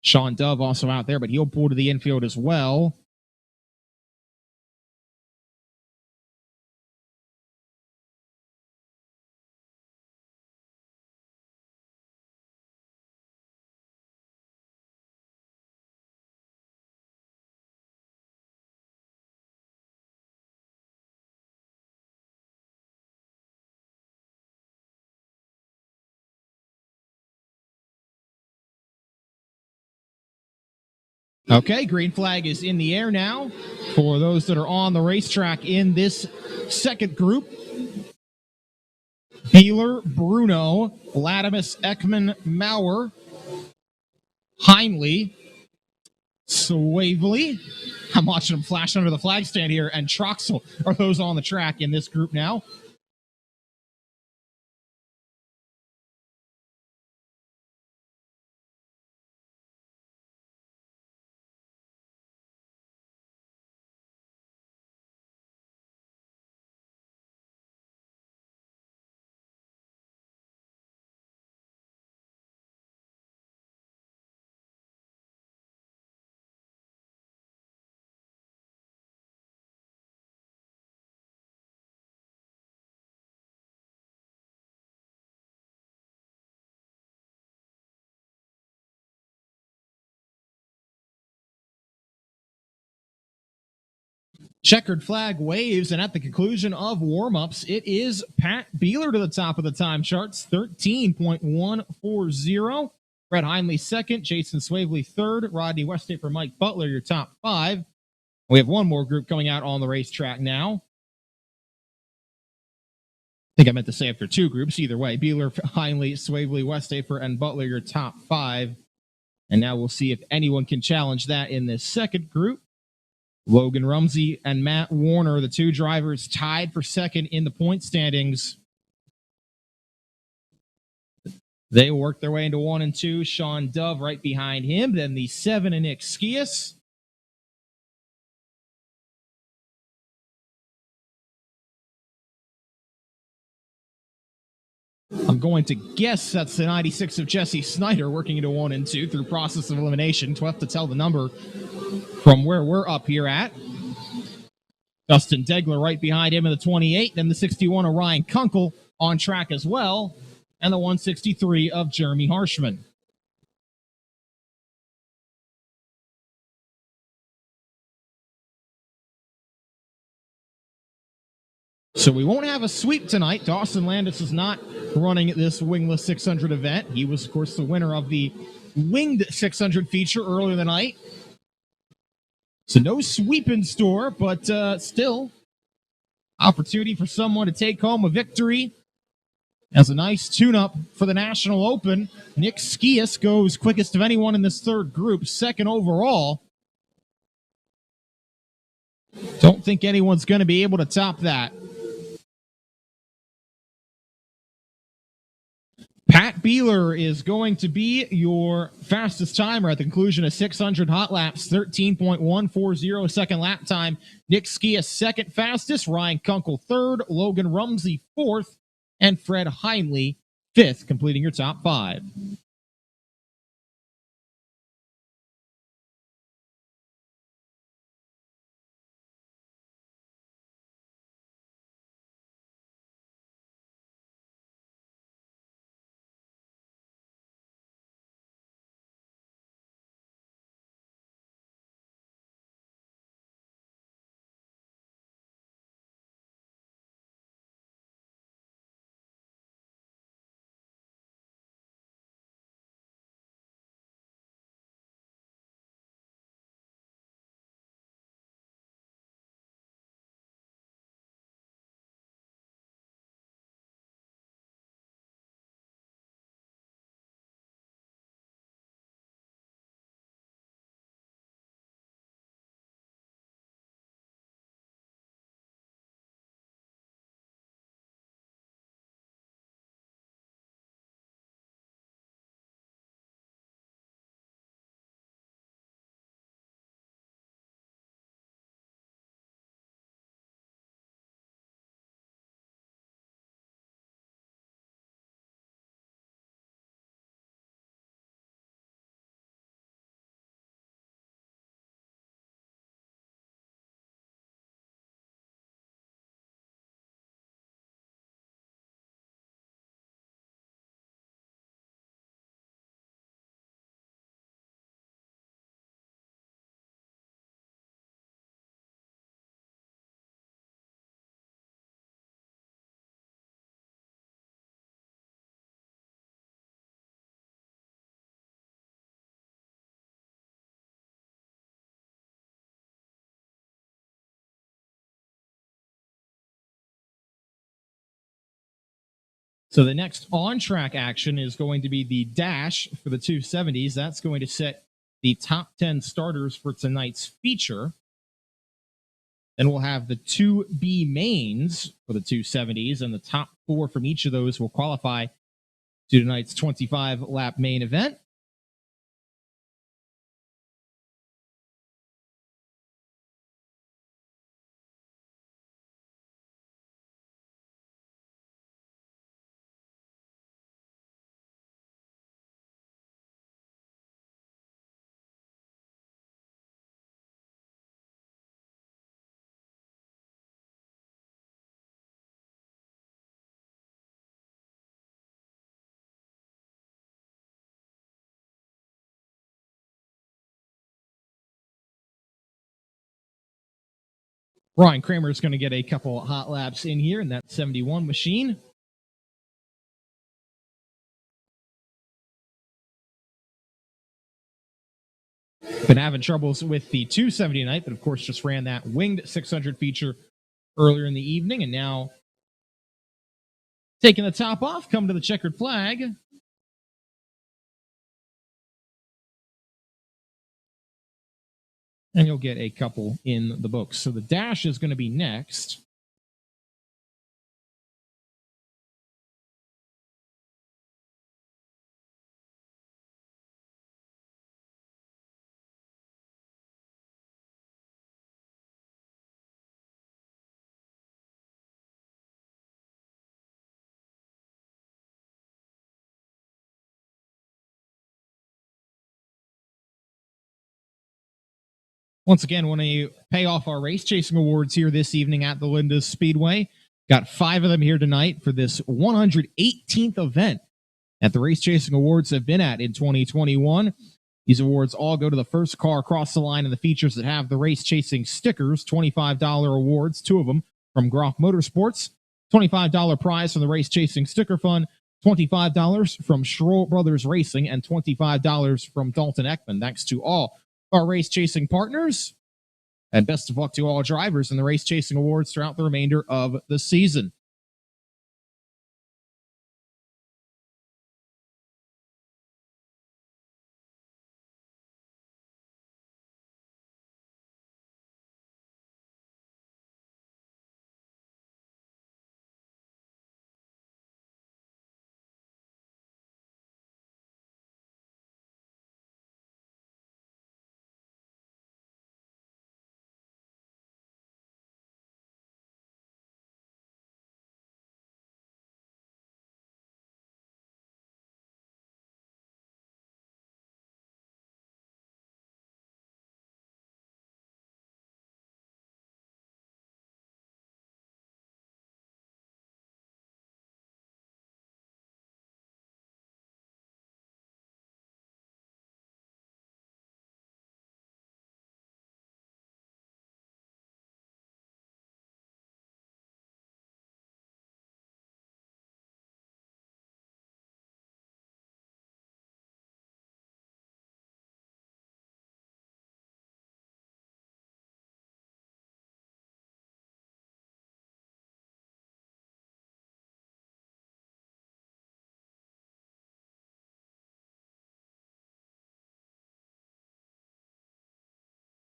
Sean Dove also out there, but he'll pull to the infield as well. Okay, green flag is in the air now for those that are on the racetrack in this second group. Beeler, Bruno, Latimus, Ekman, Maurer, Heinley, Swavely. I'm watching them flash under the flag stand here, and Troxel are those on the track in this group now. Checkered flag waves, and at the conclusion of warm-ups, it is Pat Beeler to the top of the time charts, 13.140. Fred Heinley second, Jason Swavely third, Rodney Westafer, Mike Butler, your top five. We have one more group coming out on the racetrack now. I think I meant to say after two groups. Either way, Beeler, Heinley, Swavely, Westafer, and Butler, your top five. And now we'll see if anyone can challenge that in this second group. Logan Rumsey and Matt Warner, the two drivers tied for second in the point standings. They work their way into 1 and 2. Sean Dove right behind him. Then the 7 and Nick Skias. I'm going to guess that's the 96 of Jesse Snyder working into 1 and 2 through process of elimination. Tough to tell the number from where we're up here at. Dustin Degler right behind him in the 28, and the 61 of Ryan Kunkel on track as well, and the 163 of Jeremy Harshman. So we won't have a sweep tonight. Dawson Landis is not running this wingless 600 event. He was, of course, the winner of the winged 600 feature earlier in the night. So no sweep in store, but still opportunity for someone to take home a victory. As a nice tune-up for the National Open, Nick Skias goes quickest of anyone in this third group, second overall. Don't think anyone's going to be able to top that. Pat Beeler is going to be your fastest timer at the conclusion of 600 hot laps, 13.140 second lap time. Nick Skias second fastest, Ryan Kunkel third, Logan Rumsey fourth, and Fred Heinley fifth, completing your top five. So the next on-track action is going to be the dash for the 270s. That's going to set the top 10 starters for tonight's feature. Then we'll have the 2B mains for the 270s, and the top 4 from each of those will qualify to tonight's 25-lap main event. Ryan Kramer is going to get a couple hot laps in here in that 71 machine. Been having troubles with the 270 tonight, but of course just ran that winged 600 feature earlier in the evening, and now taking the top off, come to the checkered flag. And you'll get a couple in the books. So the dash is going to be next. Once again, want to pay off our race chasing awards here this evening at the Linda's Speedway. Got 5 of them here tonight for this 118th event that the Race Chasing Awards have been at in 2021. These awards all go to the first car across the line in the features that have the Race Chasing stickers, $25 awards, 2 of them from Groff Motorsports, $25 prize from the Race Chasing Sticker Fund, $25 from Schroll Brothers Racing, and $25 from Dalton Eckman. Thanks to all our race chasing partners, and best of luck to all drivers in the Race Chasing Awards throughout the remainder of the season.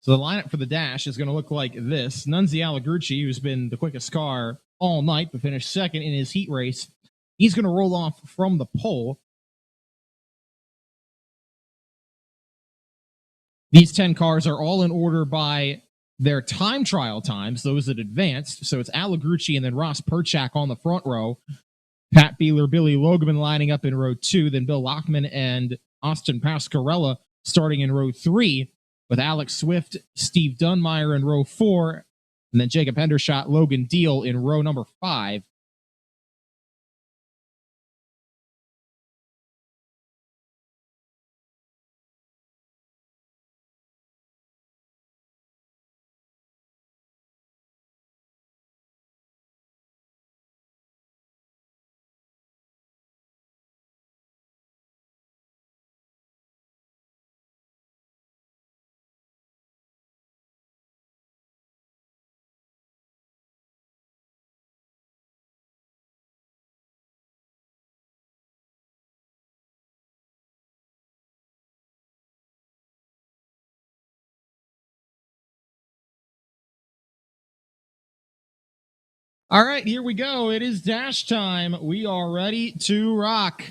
So the lineup for the dash is going to look like this. Nunzi Allegrucci, who's been the quickest car all night, but finished second in his heat race, he's going to roll off from the pole. These 10 cars are all in order by their time trial times, those that advanced. So it's Allegrucci and then Ross Perchak on the front row. Pat Beeler, Billy Logan lining up in row 2, then Bill Lockman and Austin Pascarella starting in row 3, with Alex Swift, Steve Dunmeyer in row 4, and then Jacob Hendershot, Logan Deal in row number 5. All right, here we go. It is dash time. We are ready to rock.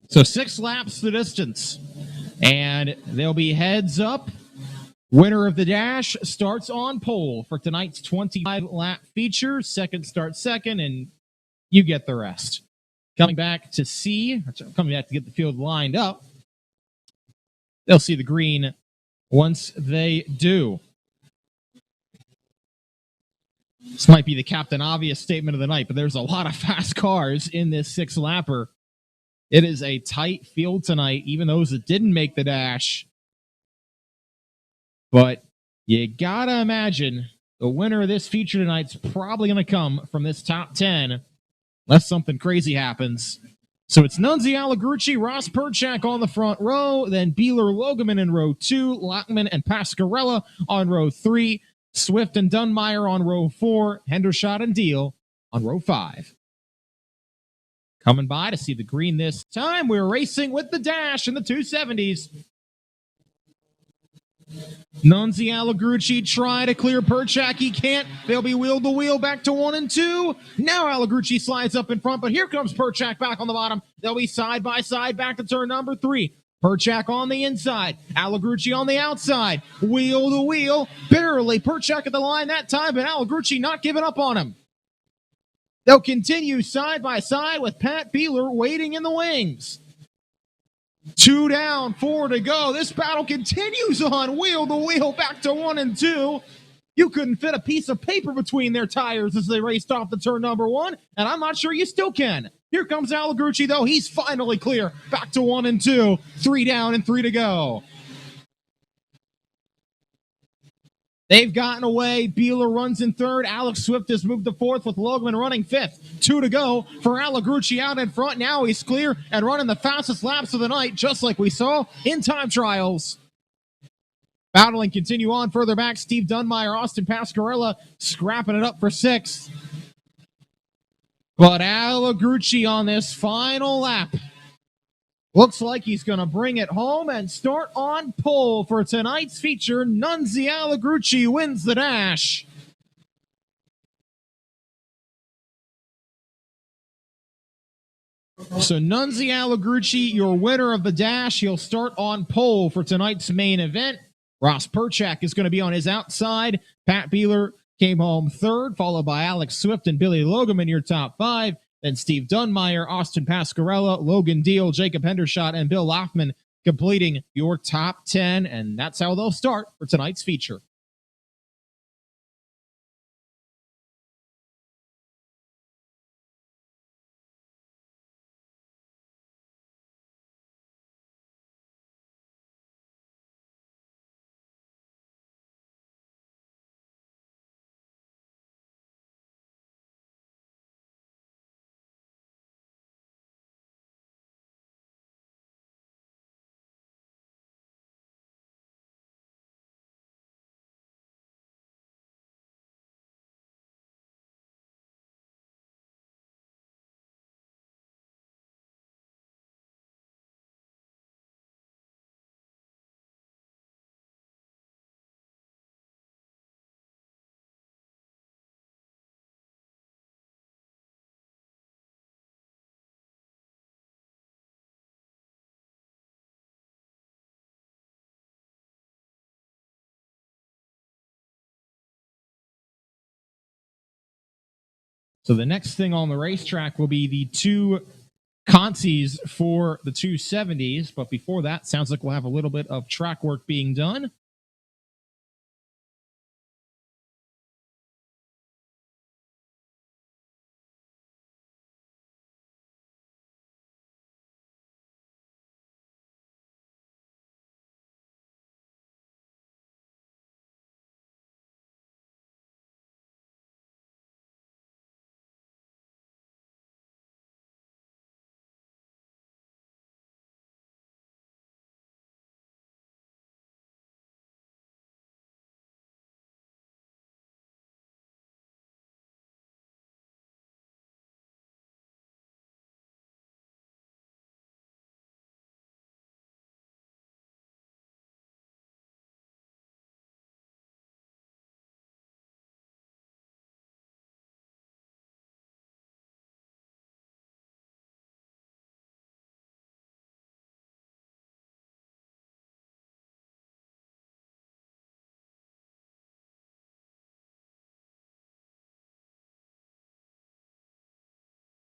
So 6 laps the distance, and they'll be heads up. Winner of the dash starts on pole for tonight's 25-lap feature. Second starts second, and you get the rest. Coming back to get the field lined up. They'll see the green once they do. This might be the Captain Obvious statement of the night, but there's a lot of fast cars in this 6-lapper. It is a tight field tonight, even those that didn't make the dash. But you gotta imagine the winner of this feature tonight's probably going to come from this top 10, unless something crazy happens. So it's Nunzi, Allegrucci, Ross Perchak on the front row, then Beeler, Logeman in row 2, Lockman and Pascarella on row 3, Swift and Dunmeyer on row 4, Hendershot and Deal on row 5. Coming by to see the green this time, we're racing with the dash in the 270s. Nunzi, Allegrucci try to clear Perchak. He can't. They'll be wheel to wheel back to 1 and 2. Now Allegrucci slides up in front, but here comes Perchak back on the bottom. They'll be side by side back to turn number 3. Perchak on the inside. Allegrucci on the outside. Wheel to wheel. Barely Perchak at the line that time, but Allegrucci not giving up on him. They'll continue side by side with Pat Beeler waiting in the wings. 2 down, 4 to go. This battle continues on wheel to wheel back to 1 and 2. You couldn't fit a piece of paper between their tires as they raced off the turn number 1, and I'm not sure you still can. Here comes Allegrucci, though. He's finally clear. Back to 1 and 2. 3 down and 3 to go. They've gotten away. Beeler runs in third. Alex Swift has moved to fourth with Logeman running fifth. 2 to go for Allegrucci out in front. Now he's clear and running the fastest laps of the night, just like we saw in time trials. Battling continue on further back. Steve Dunmeyer, Austin Pascarella scrapping it up for 6th. But Allegrucci on this final lap looks like he's going to bring it home and start on pole for tonight's feature. Nunzi Allegrucci wins the dash. So Nunzi Allegrucci, your winner of the dash. He'll start on pole for tonight's main event. Ross Perchak is going to be on his outside. Pat Beeler came home third, followed by Alex Swift and Billy Logeman, your top 5. Then Steve Dunmeyer, Austin Pascarella, Logan Deal, Jacob Hendershot, and Bill Loffman completing your top 10. And that's how they'll start for tonight's feature. So the next thing on the racetrack will be the 2 Contis for the 270s. But before that, sounds like we'll have a little bit of track work being done.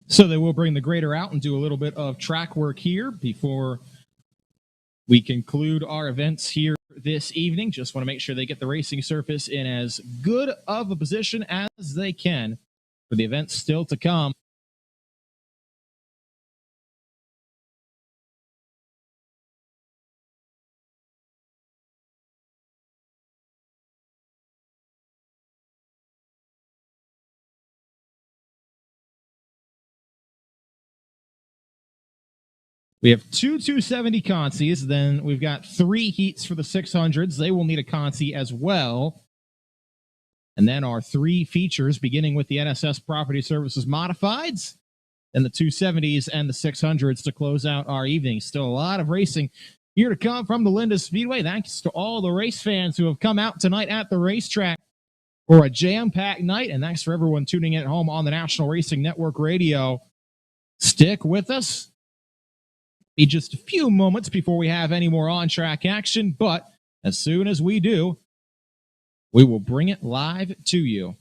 So they will bring the grader out and do a little bit of track work here before we conclude our events here this evening. Just want to make sure they get the racing surface in as good of a position as they can for the events still to come. We have two 270 consies. Then we've got 3 heats for the 600s. They will need a consi as well. And then our 3 features, beginning with the NSS Property Services Modifieds, then the 270s and the 600s to close out our evening. Still a lot of racing here to come from the Linda Speedway. Thanks to all the race fans who have come out tonight at the racetrack for a jam-packed night. And thanks for everyone tuning in at home on the National Racing Network Radio. Stick with us. Be just a few moments before we have any more on-track action, but as soon as we do, we will bring it live to you.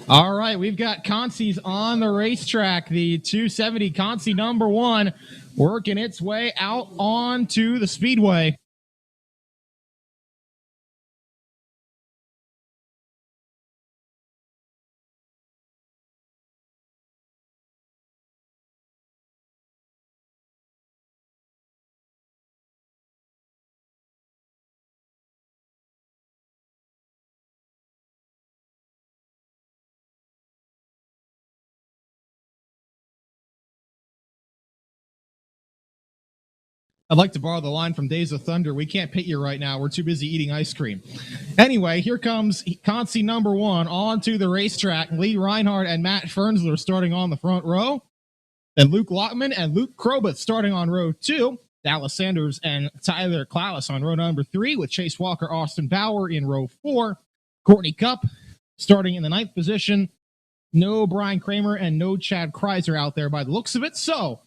All right, we've got Consi's on the racetrack. The 270 Consi number 1 working its way out onto the Speedway. I'd like to borrow the line from Days of Thunder. We can't pit you right now. We're too busy eating ice cream. Anyway, here comes Consi number 1 onto the racetrack. Lee Reinhardt and Matt Fernsler starting on the front row. Then Luke Lockman and Luke Krobeth starting on row 2. Dallas Sanders and Tyler Klaus on row number 3, with Chase Walker, Austin Bauer in row 4. Courtney Cup starting in the 9th position. No Brian Kramer and no Chad Kreiser out there by the looks of it. So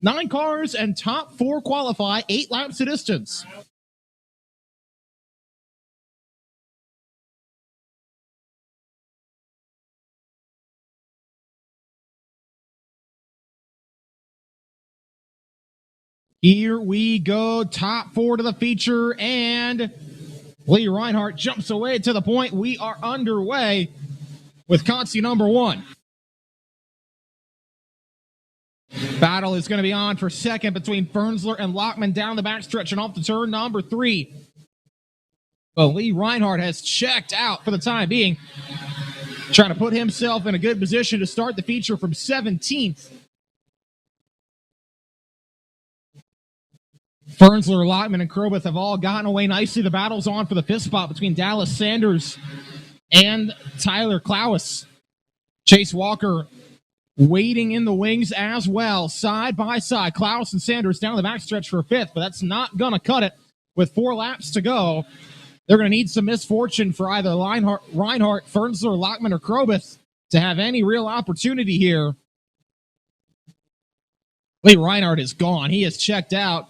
9 cars and top 4 qualify, 8 laps of distance. Here we go, top 4 to the feature, and Lee Reinhardt jumps away to the point. We are underway with Consi number 1. Battle is going to be on for second between Fernsler and Lockman down the backstretch and off the turn number 3. Well, Lee Reinhardt has checked out for the time being, trying to put himself in a good position to start the feature from 17th. Fernsler, Lockman, and Krobeth have all gotten away nicely. The battle's on for the 5th spot between Dallas Sanders and Tyler Klaus. Chase Walker waiting in the wings as well, side by side. Klaus and Sanders down the backstretch for 5th, but that's not going to cut it. With 4 laps to go, they're going to need some misfortune for either Reinhardt, Fernsler, Lockman, or Krobeth to have any real opportunity here. Lee Reinhardt is gone. He has checked out.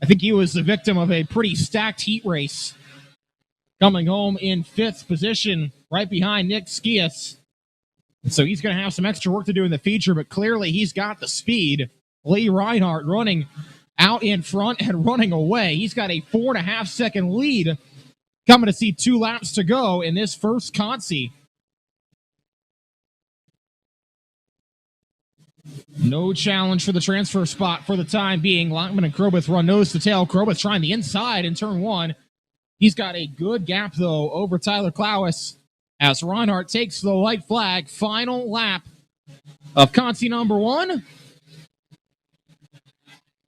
I think he was the victim of a pretty stacked heat race, coming home in 5th position, right behind Nick Skias. And so he's going to have some extra work to do in the feature, but clearly he's got the speed. Lee Reinhardt running out in front and running away. He's got a 4.5-second lead coming to see 2 laps to go in this first Consi. No challenge for the transfer spot for the time being. Lockman and Krobeth run nose to tail. Krobeth trying the inside in turn 1. He's got a good gap, though, over Tyler Klaus as Reinhardt takes the white flag. Final lap of Consi number 1.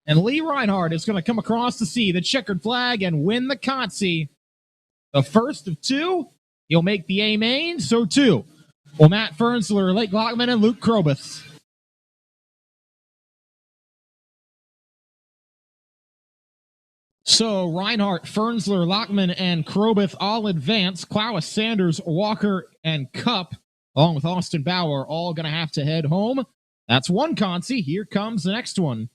And Lee Reinhardt is going to come across to see the checkered flag and win the Consi. The first of 2. He'll make the A main, so 2. Well, Matt Fernsler, Lake Lockman, and Luke Krobeth. So Reinhardt, Fernsler, Lockman, and Krobeth all advance. Klaus, Sanders, Walker, and Cup, along with Austin Bauer, all going to have to head home. That's one Consi. Here comes the next one.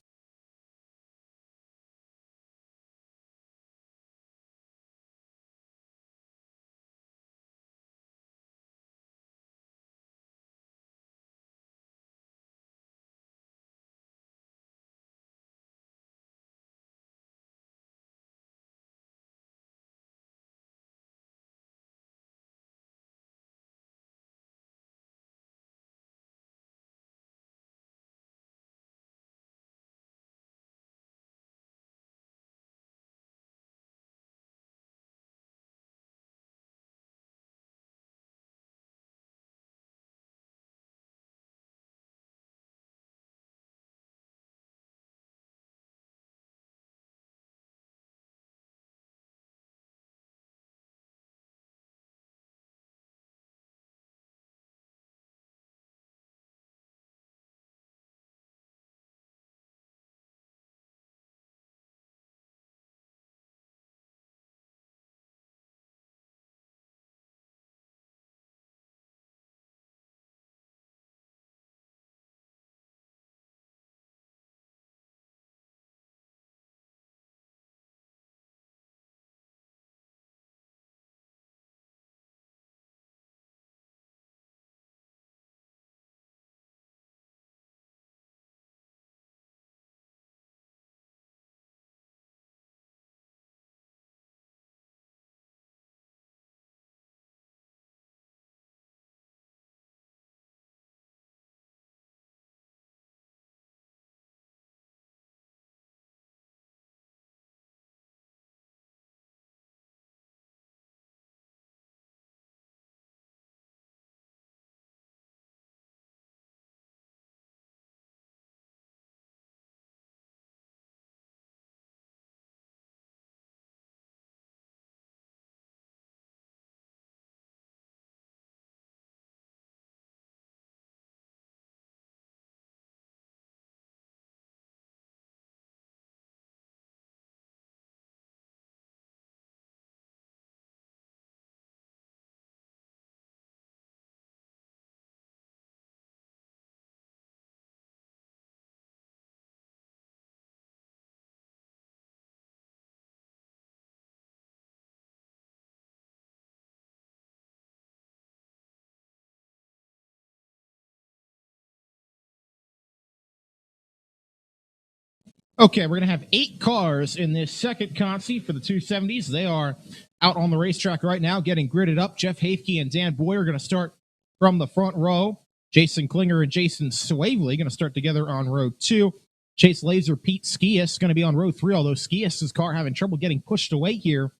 Okay, we're going to have 8 cars in this second consi for the 270s. They are out on the racetrack right now getting gridded up. Jeff Hafke and Dan Boyer are going to start from the front row. Jason Klinger and Jason Swavely going to start together on row 2. Chase Laser, Pete Skias going to be on row 3, although Skias' car having trouble getting pushed away here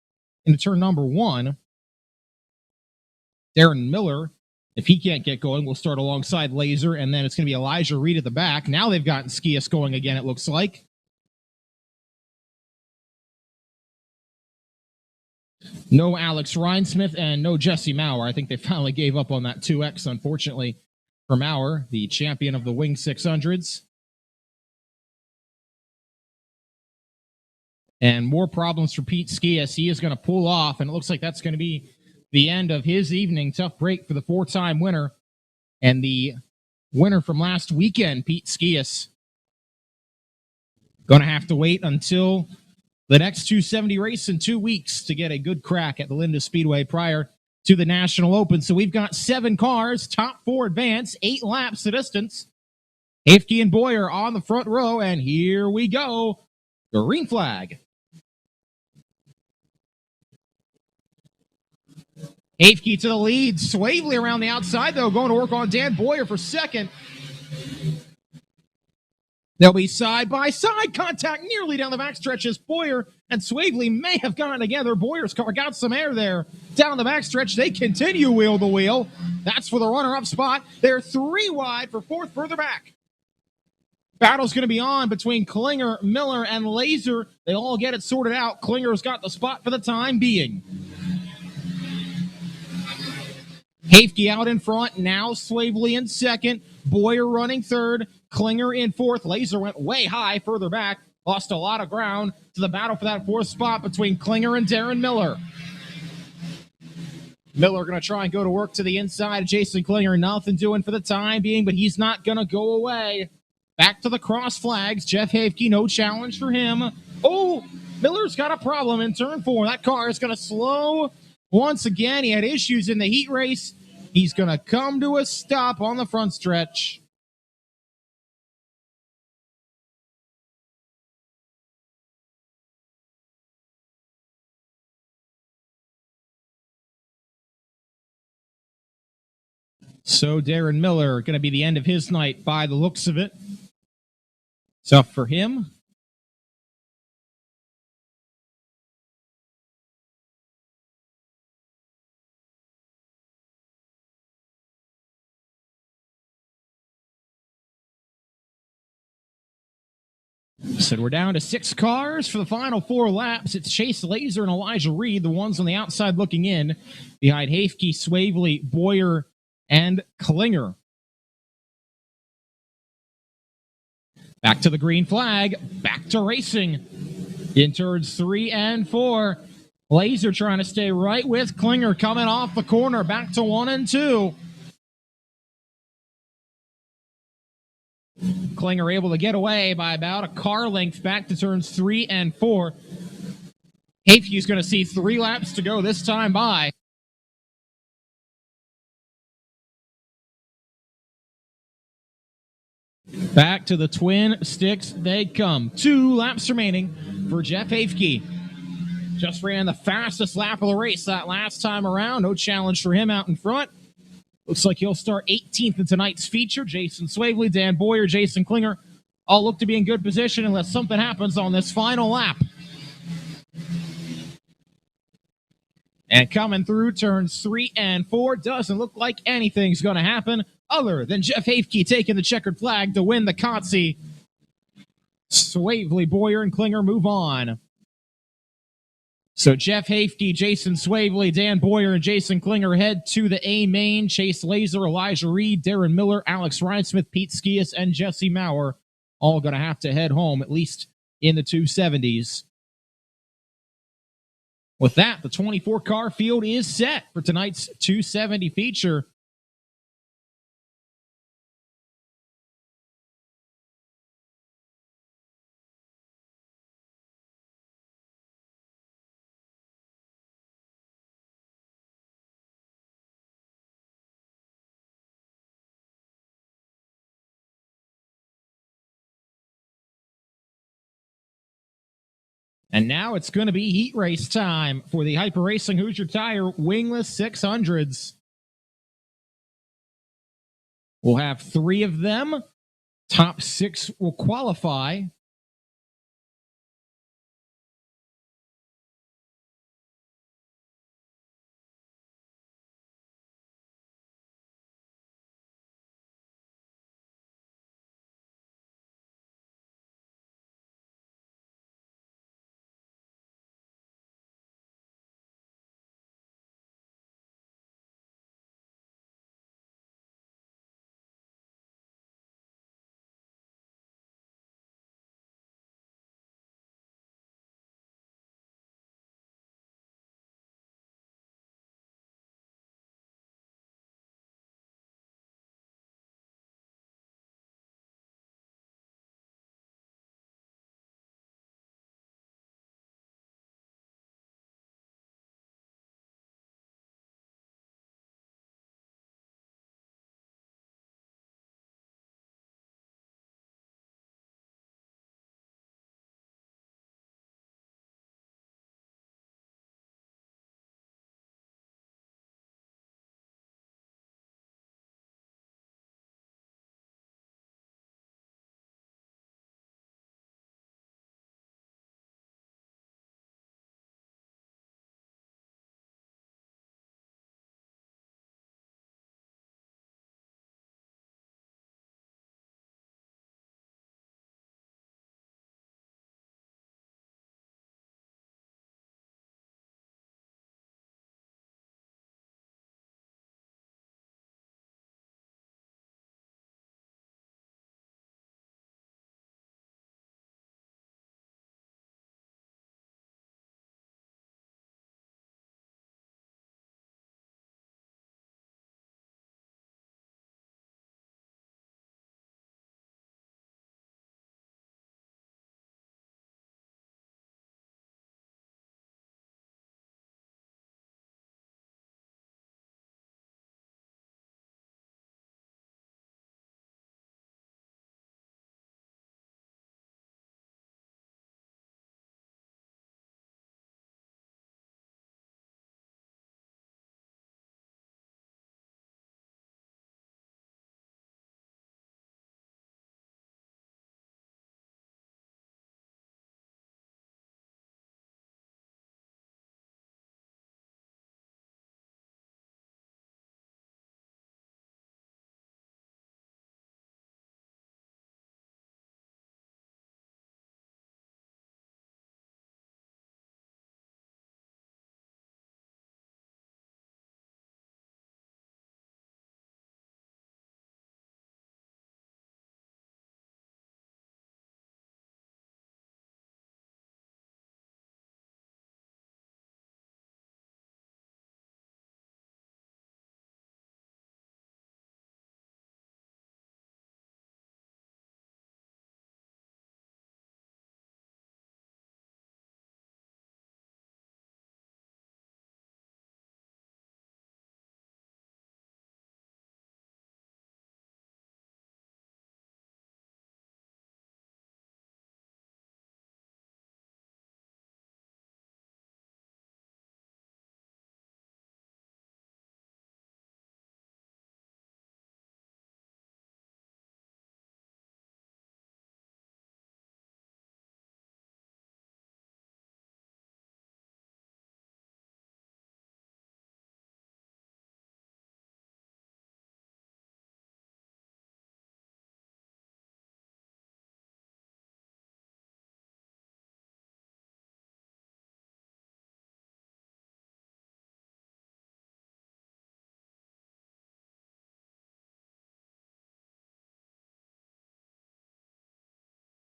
into turn number 1. Darren Miller, if he can't get going, will start alongside Laser, and then it's going to be Elijah Reed at the back. Now they've gotten Skias going again, it looks like. No Alex Rhinesmith and no Jesse Maurer. I think they finally gave up on that 2X, unfortunately, for Maurer, the champion of the Wing 600s. And more problems for Pete Skias. He is going to pull off, and it looks like that's going to be the end of his evening. Tough break for the 4-time winner. And the winner from last weekend, Pete Skias, going to have to wait until the next 270 race in 2 weeks to get a good crack at the Linda Speedway prior to the National Open. So we've got 7 cars, top 4 advance, 8 laps the distance. Hafke and Boyer on the front row, and here we go. Green flag. Hafke to the lead. Swavely around the outside, though, going to work on Dan Boyer for second. They'll be side-by-side contact nearly down the backstretch as Boyer and Swavely may have gotten together. Boyer's car got some air there down the backstretch. They continue wheel-to-wheel. That's for the runner-up spot. They're 3 wide for 4th further back. Battle's going to be on between Klinger, Miller, and Laser. They all get it sorted out. Klinger's got the spot for the time being. Hafke out in front. Now Swavely in second. Boyer running third. Klinger in 4th. Laser went way high further back. Lost a lot of ground to the battle for that 4th spot between Klinger and Darren Miller. Miller going to try and go to work to the inside. Jason Klinger, nothing doing for the time being, but he's not going to go away. Back to the cross flags. Jeff Hafke, no challenge for him. Oh, Miller's got a problem in turn 4. That car is going to slow once again. He had issues in the heat race. He's going to come to a stop on the front stretch. So Darren Miller going to be the end of his night by the looks of it. Tough for him. So we're down to 6 cars for the final 4 laps. It's Chase Laser and Elijah Reed, the ones on the outside looking in, behind Hafke, Swavely, Boyer, and Klinger. Back to the green flag. Back to racing. In turns 3 and 4. Laser trying to stay right with Klinger coming off the corner. Back to 1 and 2. Klinger able to get away by about a car length back to turns 3 and 4. Hafke's going to see 3 laps to go this time by. Back to the twin sticks they come. 2 laps remaining for Jeff Hafke. Just ran the fastest lap of the race that last time around. No challenge for him out in front. Looks like he'll start 18th in tonight's feature. Jason Swavely, Dan Boyer, Jason Klinger all look to be in good position unless something happens on this final lap. And coming through turns 3 and 4, doesn't look like anything's going to happen other than Jeff Hafke taking the checkered flag to win the Kotze. Swavely, Boyer, and Klinger move on. So Jeff Hafke, Jason Swavely, Dan Boyer, and Jason Klinger head to the A main. Chase Laser, Elijah Reed, Darren Miller, Alex Rhinesmith, Pete Skias, and Jesse Maurer all going to have to head home, at least in the 270s. With that, the 24-car field is set for tonight's 270 feature. And now it's going to be heat race time for the Hyper Racing Hoosier Tire Wingless 600s. We'll have 3 of them. Top 6 will qualify.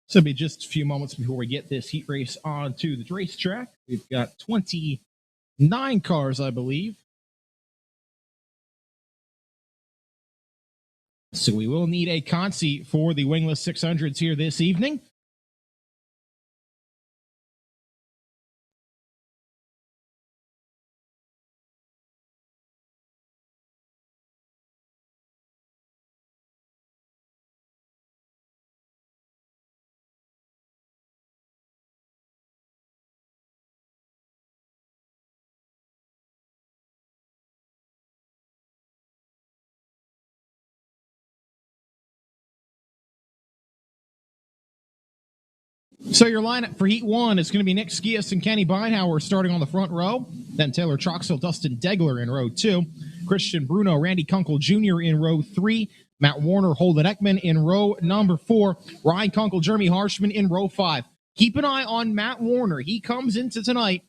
So it'll be just a few moments before we get this heat race onto the racetrack. We've got 29 cars, I believe. So we will need a consi for the wingless 600s here this evening. So your lineup for Heat 1 is going to be Nick Skias and Kenny Beinhauer starting on the front row. Then Taylor Troxell, Dustin Degler in row 2. Christian Bruno, Randy Kunkel Jr. in row 3. Matt Warner, Holden Ekman in row number 4. Ryan Kunkel, Jeremy Harshman in row 5. Keep an eye on Matt Warner. He comes into tonight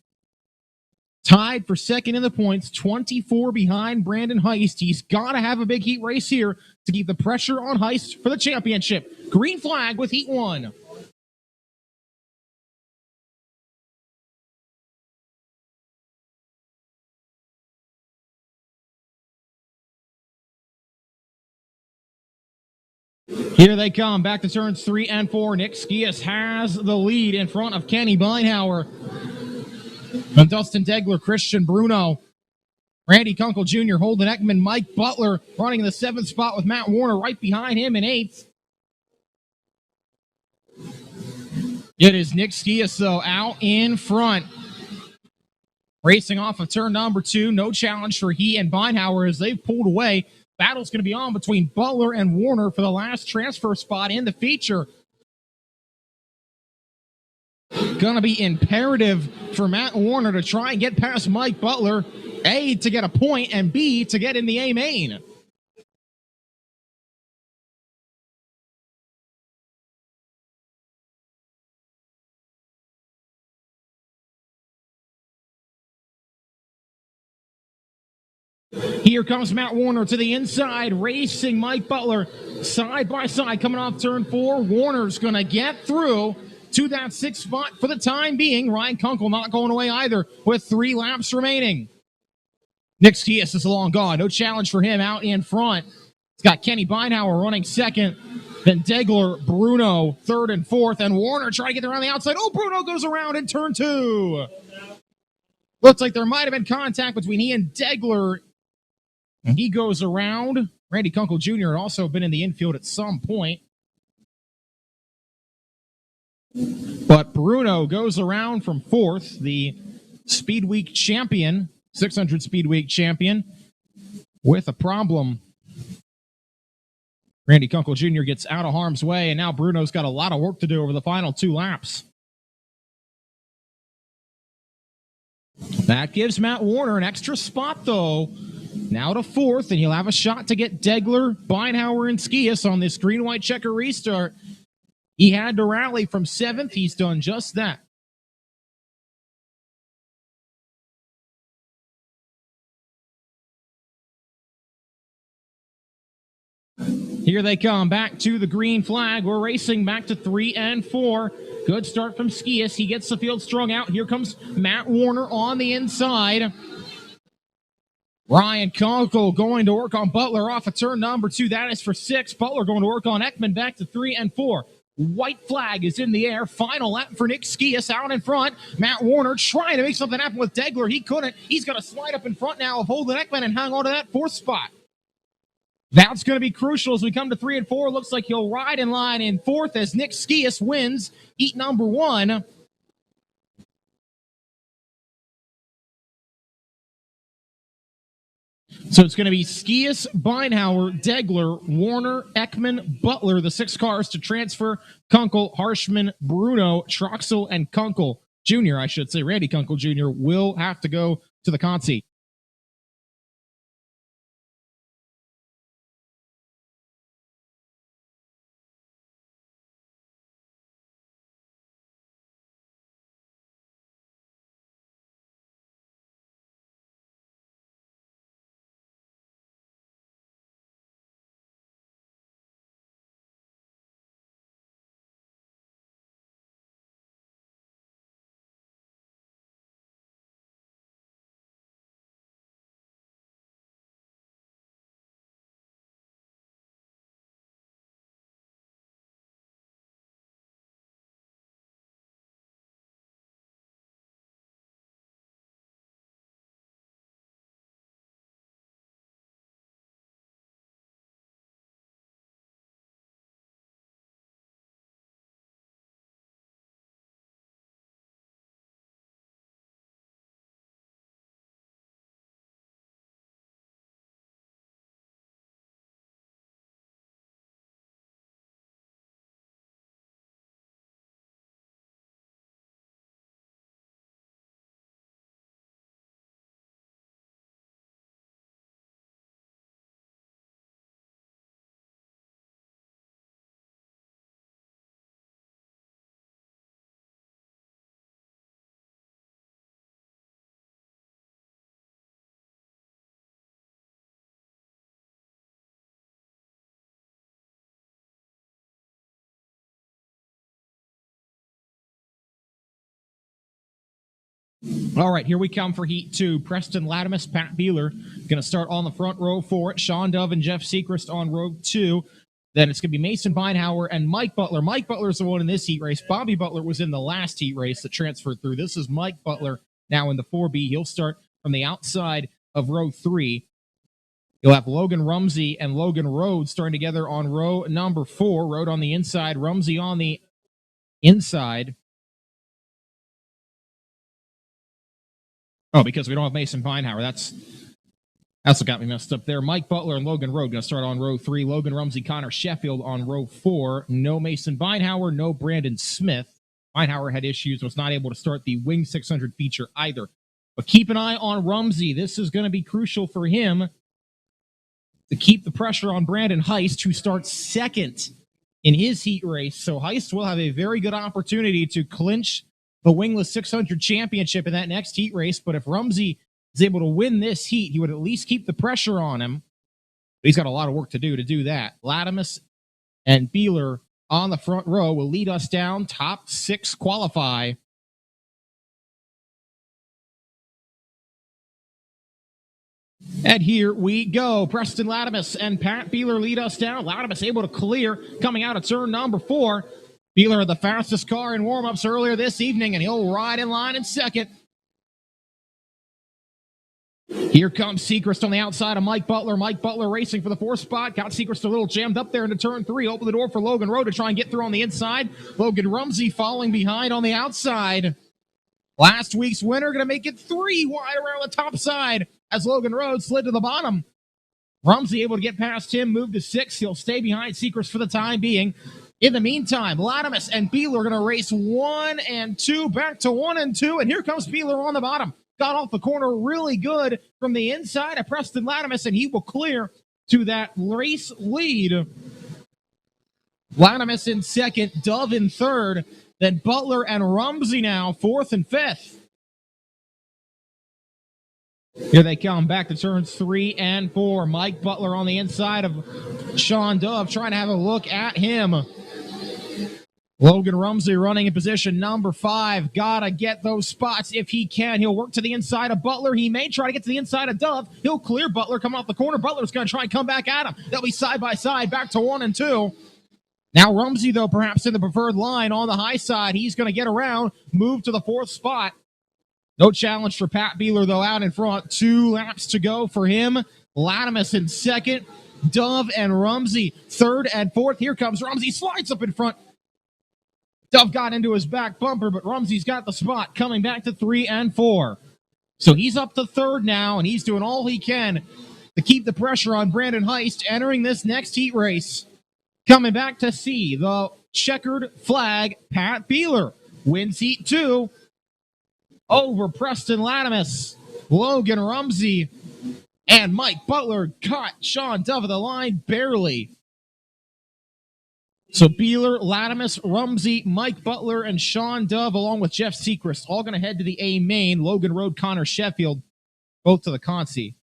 tied for second in the points, 24 behind Brandon Heist. He's got to have a big heat race here to keep the pressure on Heist for the championship. Green flag with Heat 1. Here they come, back to turns 3 and 4. Nick Skias has the lead in front of Kenny Beinhauer. And Dustin Degler, Christian Bruno, Randy Kunkel Jr., Holden Ekman, Mike Butler running in the 7th spot with Matt Warner right behind him in 8th. It is Nick Skias, though, out in front. Racing off of turn number 2. No challenge for he and Beinhauer as they've pulled away. Battle's going to be on between Butler and Warner for the last transfer spot in the feature. Going to be imperative for Matt Warner to try and get past Mike Butler, A, to get a point, and B, to get in the A main. Here comes Matt Warner to the inside, racing Mike Butler side by side coming off turn 4. Warner's going to get through to that 6th spot for the time being. Ryan Kunkel not going away either with 3 laps remaining. Nick Skias is long gone. No challenge for him out in front. It's got Kenny Beinhauer running 2nd. Then Degler, Bruno 3rd and 4th. And Warner trying to get around the outside. Oh, Bruno goes around in turn 2. Looks like there might have been contact between he and Degler. And he goes around. Randy Kunkel Jr. had also been in the infield at some point. But Bruno goes around from 4th, the Speed Week champion, 600 Speed Week champion, with a problem. Randy Kunkel Jr. gets out of harm's way, and now Bruno's got a lot of work to do over the final 2 laps. That gives Matt Warner an extra spot, though. Now to 4th, and he'll have a shot to get Degler, Beinhauer, and Skias on this green-white checker restart. He had to rally from 7th. He's done just that. Here they come, back to the green flag. We're racing back to 3 and 4. Good start from Skias. He gets the field strung out. Here comes Matt Warner on the inside. Ryan Kunkel going to work on Butler off of turn number 2. That is for 6. Butler going to work on Ekman back to 3 and 4. White flag is in the air. Final lap for Nick Skias out in front. Matt Warner trying to make something happen with Degler. He couldn't. He's going to slide up in front now of Holden Ekman and hang on to that 4th spot. That's going to be crucial as we come to 3 and 4. Looks like he'll ride in line in 4th as Nick Skias wins heat number 1. So it's going to be Skias, Beinhauer, Degler, Warner, Ekman, Butler, the 6 cars to transfer. Kunkel, Harshman, Bruno, Troxell, and Kunkel Jr., I should say, Randy Kunkel Jr. will have to go to the consi. All right, here we come for Heat 2. Preston Latimus, Pat Beeler going to start on the front row for it. Sean Dove and Jeff Sechrist on row 2. Then it's going to be Mason Beinhauer and Mike Butler. Mike Butler's the one in this heat race. Bobby Butler was in the last heat race that transferred through. This is Mike Butler now in the 4B. He'll start from the outside of row 3. You'll have Logan Rumsey and Logan Rhodes starting together on row number 4. Rhodes on the inside, Rumsey on the inside. Oh, because we don't have Mason Beinhauer. That's what got me messed up there. Mike Butler and Logan Rhodes going to start on row 3. Logan Rumsey, Connor Sheffield on row 4. No Mason Beinhauer, no Brandon Smith. Beinhauer had issues, was not able to start the Wing 600 feature either. But keep an eye on Rumsey. This is going to be crucial for him to keep the pressure on Brandon Heist, who starts second in his heat race. So Heist will have a very good opportunity to clinch the Wingless 600 championship in that next heat race. But if Rumsey is able to win this heat, he would at least keep the pressure on him. But he's got a lot of work to do that. Latimus and Beeler on the front row will lead us down. Top 6 qualify. And here we go. Preston Latimus and Pat Beeler lead us down. Latimus able to clear coming out of turn number 4. Beeler had the fastest car in warm-ups earlier this evening, and he'll ride in line in second. Here comes Sechrist on the outside of Mike Butler. Mike Butler racing for the 4th spot. Got Sechrist a little jammed up there into turn 3. Open the door for Logan Rhodes to try and get through on the inside. Logan Rumsey falling behind on the outside. Last week's winner going to make it 3 wide around the top side as Logan Rhodes slid to the bottom. Rumsey able to get past him, move to 6. He'll stay behind Sechrist for the time being. In the meantime, Latimus and Beeler are going to race 1 and 2, back to 1 and 2, and here comes Beeler on the bottom. Got off the corner really good from the inside of Preston Latimus, and he will clear to that race lead. Latimus in second, Dove in third, then Butler and Rumsey now 4th and 5th. Here they come back to turns 3 and 4. Mike Butler on the inside of Sean Dove, trying to have a look at him. Logan Rumsey running in position number 5. Gotta get those spots if he can. He'll work to the inside of Butler. He may try to get to the inside of Dove. He'll clear Butler, come off the corner. Butler's going to try and come back at him. They'll be side by side, back to 1 and 2. Now Rumsey, though, perhaps in the preferred line on the high side. He's going to get around, move to the 4th spot. No challenge for Pat Beeler, though, out in front. 2 laps to go for him. Latimus in second. Dove and Rumsey 3rd and 4th. Here comes Rumsey, slides up in front. Dove got into his back bumper, but Rumsey's got the spot, coming back to 3 and 4. So he's up to 3rd now, and he's doing all he can to keep the pressure on Brandon Heist entering this next heat race. Coming back to see the checkered flag, Pat Beeler wins heat 2 over Preston Latimus. Logan Rumsey and Mike Butler caught Sean Dove at the line barely. So Beeler, Latimus, Rumsey, Mike Butler, and Sean Dove, along with Jeff Sechrist, all going to head to the A main. Logan Rhodes, Connor Sheffield, both to the Consi.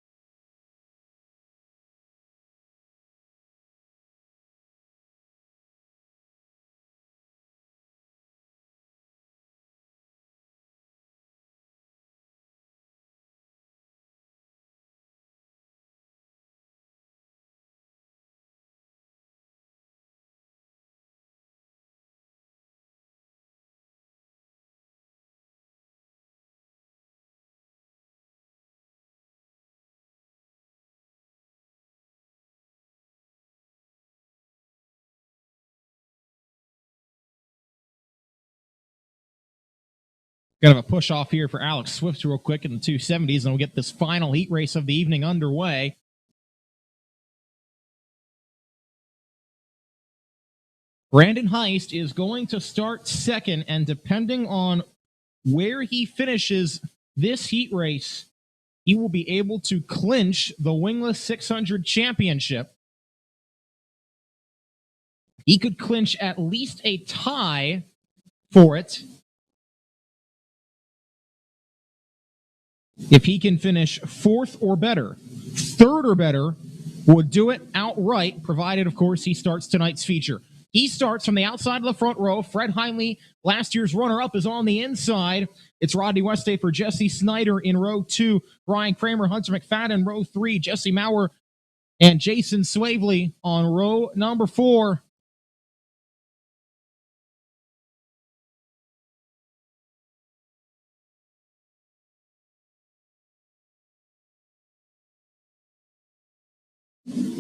Kind of a push off here for Alex Swift real quick in the 270s, and we'll get this final heat race of the evening underway. Brandon Heist is going to start second, and depending on where he finishes this heat race, he will be able to clinch the Wingless 600 championship. He could clinch at least a tie for it if he can finish 4th or better. 3rd or better would do it outright, provided, of course, he starts tonight's feature. He starts from the outside of the front row. Fred Heinle, last year's runner-up, is on the inside. It's Rodney Westhafer, Jesse Snyder in row 2, Brian Kramer, Hunter McFadden, row 3, Jesse Maurer, and Jason Swavely on row number 4.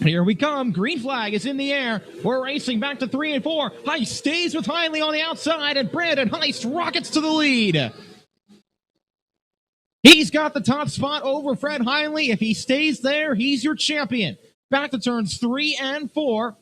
Here we come. Green flag is in the air. We're racing back to 3 and 4. Heist stays with Heinle on the outside, and Brandon Heist rockets to the lead. He's got the top spot over Fred Heinle. If he stays there, he's your champion. Back to turns 3 and 4.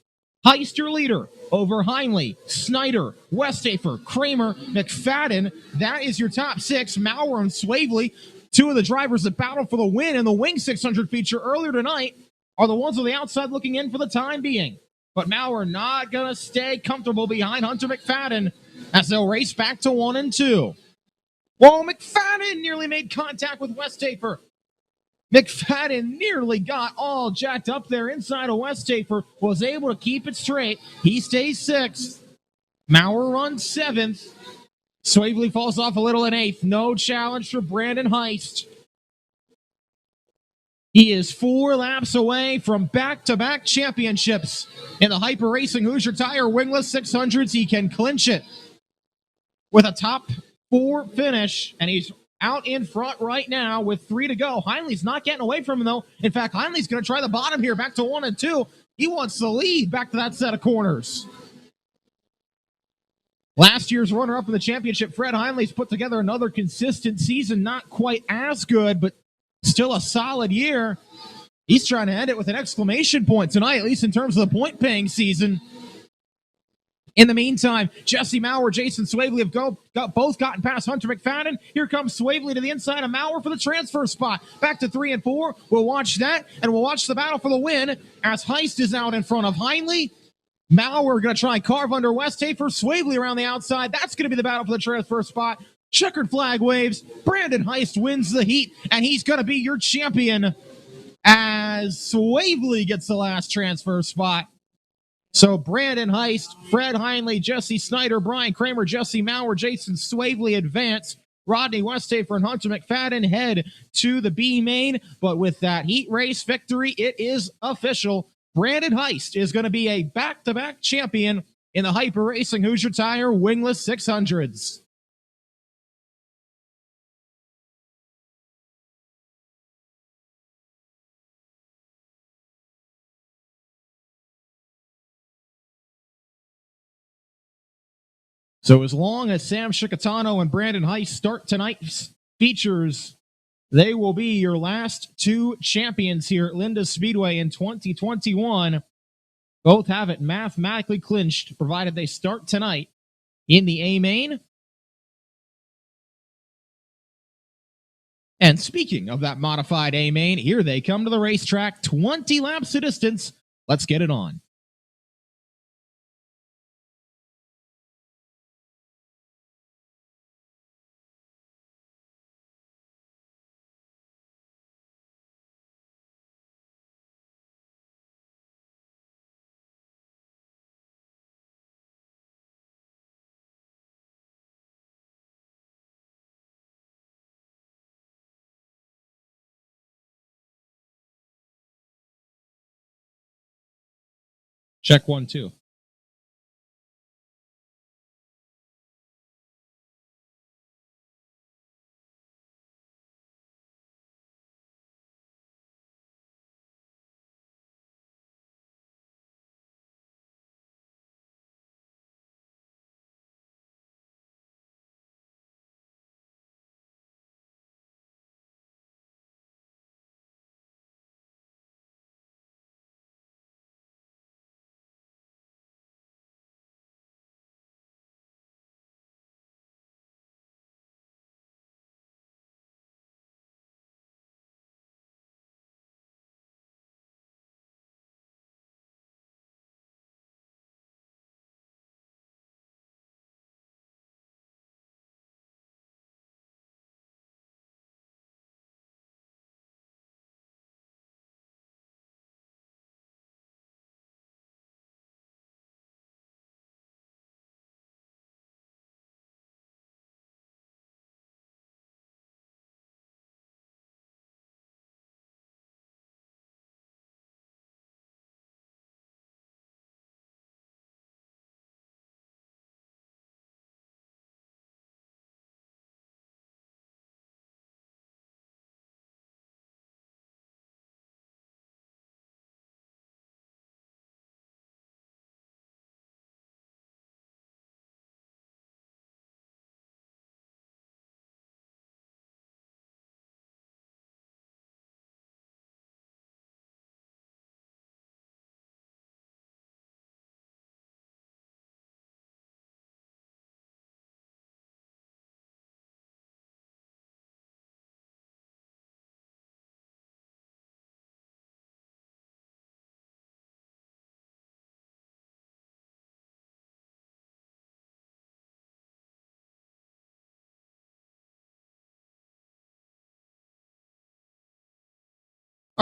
Heist your leader over Heinle, Snyder, Westhafer, Kramer, McFadden. That is your top 6. Maurer and Swavely, 2 of the drivers that battled for the win in the Wing 600 feature earlier tonight, are the ones on the outside looking in for the time being. But Maurer not going to stay comfortable behind Hunter McFadden as they'll race back to 1 and 2. Whoa, McFadden nearly made contact with Westhafer. McFadden nearly got all jacked up there inside of Westhafer, was able to keep it straight. He stays 6th. Maurer runs 7th. Swavely falls off a little in 8th. No challenge for Brandon Heist. He is 4 laps away from back-to-back championships. In the Hyper Racing Hoosier Tire Wingless 600s, he can clinch it with a top 4 finish, and he's out in front right now with 3 to go. Heinle's not getting away from him, though. In fact, Heinle's going to try the bottom here, back to 1 and 2. He wants the lead back to that set of corners. Last year's runner-up in the championship, Fred Heinle's put together another consistent season, not quite as good, but still a solid year. He's trying to end it with an exclamation point tonight, at least in terms of the point-paying season. In the meantime, Jesse Maurer, Jason Swavely have both gotten past Hunter McFadden. Here comes Swavely to the inside of Maurer for the transfer spot. Back to 3 and 4. We'll watch that, and we'll watch the battle for the win as Heist is out in front of Heinle. Maurer going to try and carve under Westhafer. Swavely around the outside. That's going to be the battle for the transfer spot. Checkered flag waves. Brandon Heist wins the heat, and he's going to be your champion as Swavely gets the last transfer spot. So Brandon Heist, Fred Heinle, Jesse Snyder, Brian Kramer, Jesse Maurer, Jason Swavely advance. Rodney Westhafer and Hunter McFadden head to the B main. But with that heat race victory, it is official. Brandon Heist is going to be a back-to-back champion in the Hyper Racing Hoosier Tire Wingless 600s. So as long as Sam Shikatano and Brandon Heist start tonight's features, they will be your last 2 champions here at Linda Speedway in 2021. Both have it mathematically clinched, provided they start tonight in the A main. And speaking of that modified A main, here they come to the racetrack, 20 laps of distance. Let's get it on. Check 1, 2.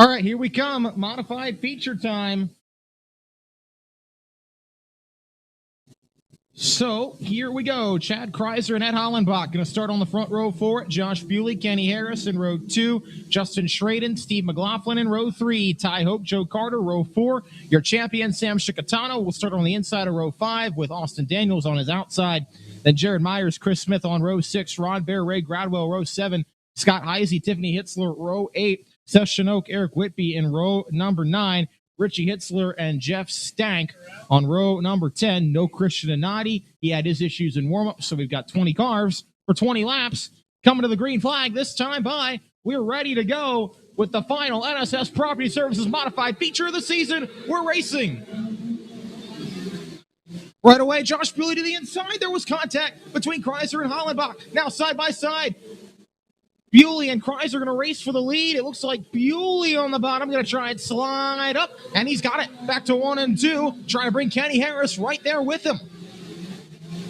All right, here we come. Modified feature time. So here we go. Chad Kreiser and Ed Hollenbach going to start on the front row for it. Josh Bewley, Kenny Harris in row 2. Justin Schraden, Steve McLaughlin in row 3. Ty Hope, Joe Carter, row 4. Your champion, Sam Shikatano, will start on the inside of row 5 with Austin Daniels on his outside. Then Jared Myers, Chris Smith on row 6. Ron Bear, Ray Gradwell, row 7. Scott Heisey, Tiffany Hitzler, row 8. Seth Chinook, Eric Whitby in row number 9. Richie Hitzler and Jeff Stank on row number 10. No Christian Anati. He had his issues in warm-up, so we've got 20 cars for 20 laps. Coming to the green flag this time by. We're ready to go with the final NSS Property Services Modified feature of the season. We're racing. Right away, Josh Bewley to the inside. There was contact between Kreiser and Hollenbach. Now side by side. Bewley and Kreiser are going to race for the lead. It looks like Bewley on the bottom going to try and slide up, and he's got it. Back to 1 and 2, trying to bring Kenny Harris right there with him.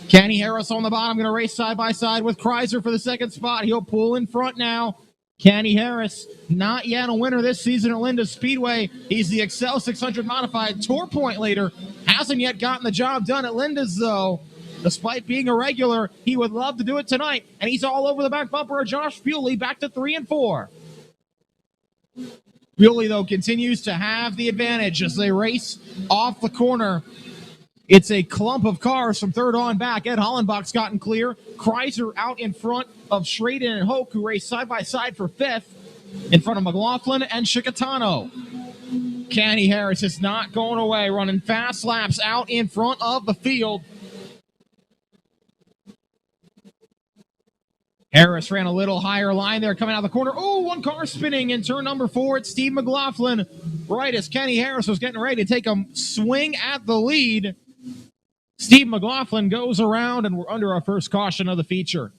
Kenny Harris on the bottom going to race side by side with Kreiser for the second spot. He'll pull in front now. Kenny Harris, not yet a winner this season at Linda Speedway. He's the Excel 600 Modified Tour Point leader. Hasn't yet gotten the job done at Linda's, though. Despite being a regular, he would love to do it tonight, and he's all over the back bumper of Josh Bewley, back to 3 and 4. Bewley, though, continues to have the advantage as they race off the corner. It's a clump of cars from third on back. Ed Hollenbach's gotten clear. Kreiser out in front of Schraden and Hoke, who race side by side for 5th, in front of McLaughlin and Shikatano. Kenny Harris is not going away, running fast laps out in front of the field. Harris ran a little higher line there coming out of the corner. Oh, one car spinning in turn number 4. It's Steve McLaughlin. Right as Kenny Harris was getting ready to take a swing at the lead, Steve McLaughlin goes around, and we're under our first caution of the feature.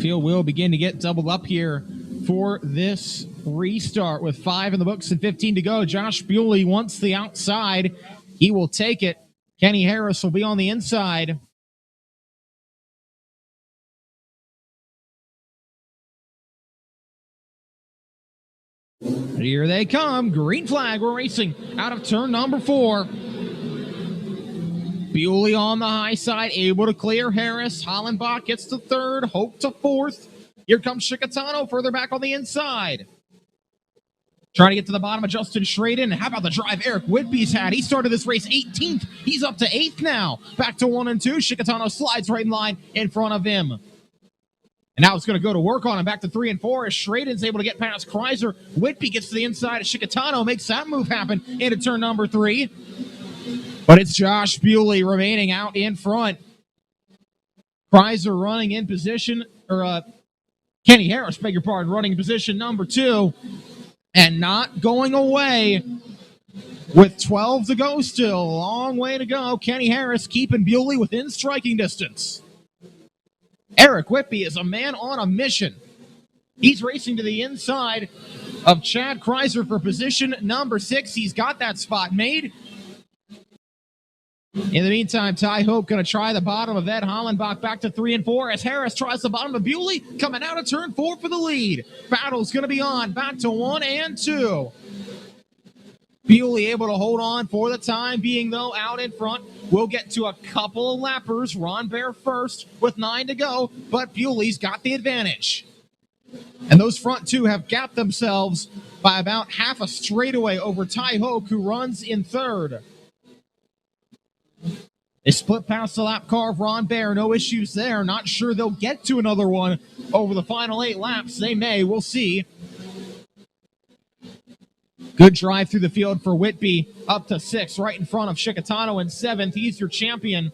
Field will begin to get doubled up here for this restart with 5 in the books and 15 to go. Josh Bewley wants the outside. He will take it. Kenny Harris will be on the inside. Here they come. Green flag. We're racing out of turn number 4. Bewley on the high side, able to clear Harris. Hollenbach gets to 3rd, Hope to 4th. Here comes Shikatano further back on the inside. Trying to get to the bottom of Justin Schraden. How about the drive Eric Whitby's had? He started this race 18th. He's up to 8th now. Back to 1 and 2. Shikatano slides right in line in front of him. And now it's going to go to work on him. Back to 3 and 4 as Schraden's able to get past Kreiser. Whitby gets to the inside as Shikatano makes that move happen into turn number 3. But it's Josh Bewley remaining out in front. Kreiser running in position, or Kenny Harris, beg your pardon, running in position number 2. And not going away with 12 to go still. A long way to go. Kenny Harris keeping Bewley within striking distance. Eric Whitby is a man on a mission. He's racing to the inside of Chad Kreiser for position number 6. He's got that spot made. In the meantime, Ty Hope going to try the bottom of Ed Hollenbach back to 3 and 4 as Harris tries the bottom of Bewley coming out of turn 4 for the lead. Battle's going to be on back to 1 and 2. Bewley able to hold on for the time being, though, out in front. We'll get to a couple of lappers. Ron Bear first with 9 to go, but Bewley's got the advantage. And those front 2 have gapped themselves by about half a straightaway over Ty Hope, who runs in 3rd. They split past the lap car of Ron Bear. No issues there. Not sure they'll get to another one over the final 8 laps. They may. We'll see. Good drive through the field for Whitby, up to 6, right in front of Chickatano in 7th. He's your champion.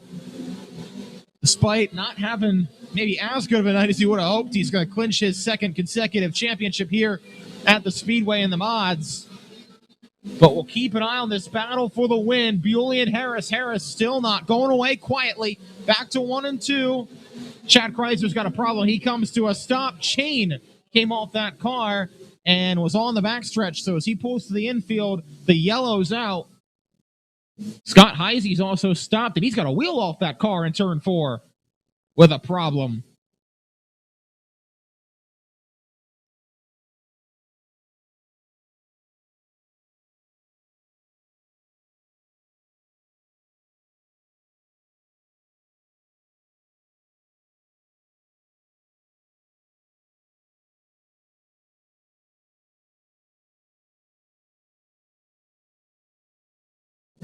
Despite not having maybe as good of a night as he would have hoped, he's going to clinch his 2nd consecutive championship here at the Speedway in the mods. But we'll keep an eye on this battle for the win. Bewley and Harris. Harris still not going away quietly. Back to 1 and 2. Chad Kreiser's got a problem. He comes to a stop. Chain came off that car and was on the backstretch. So as he pulls to the infield, the yellow's out. Scott Heisey's also stopped, and he's got a wheel off that car in turn 4 with a problem.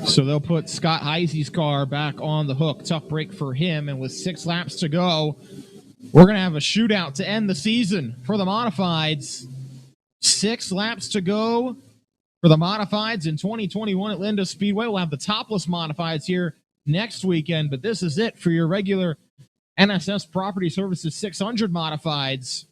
So they'll put Scott Heisey's car back on the hook. Tough break for him. And with 6 laps to go, we're going to have a shootout to end the season for the Modifieds. 6 laps to go for the Modifieds in 2021 at Linda Speedway. We'll have the topless Modifieds here next weekend, but this is it for your regular NSS Property Services 600 Modifieds.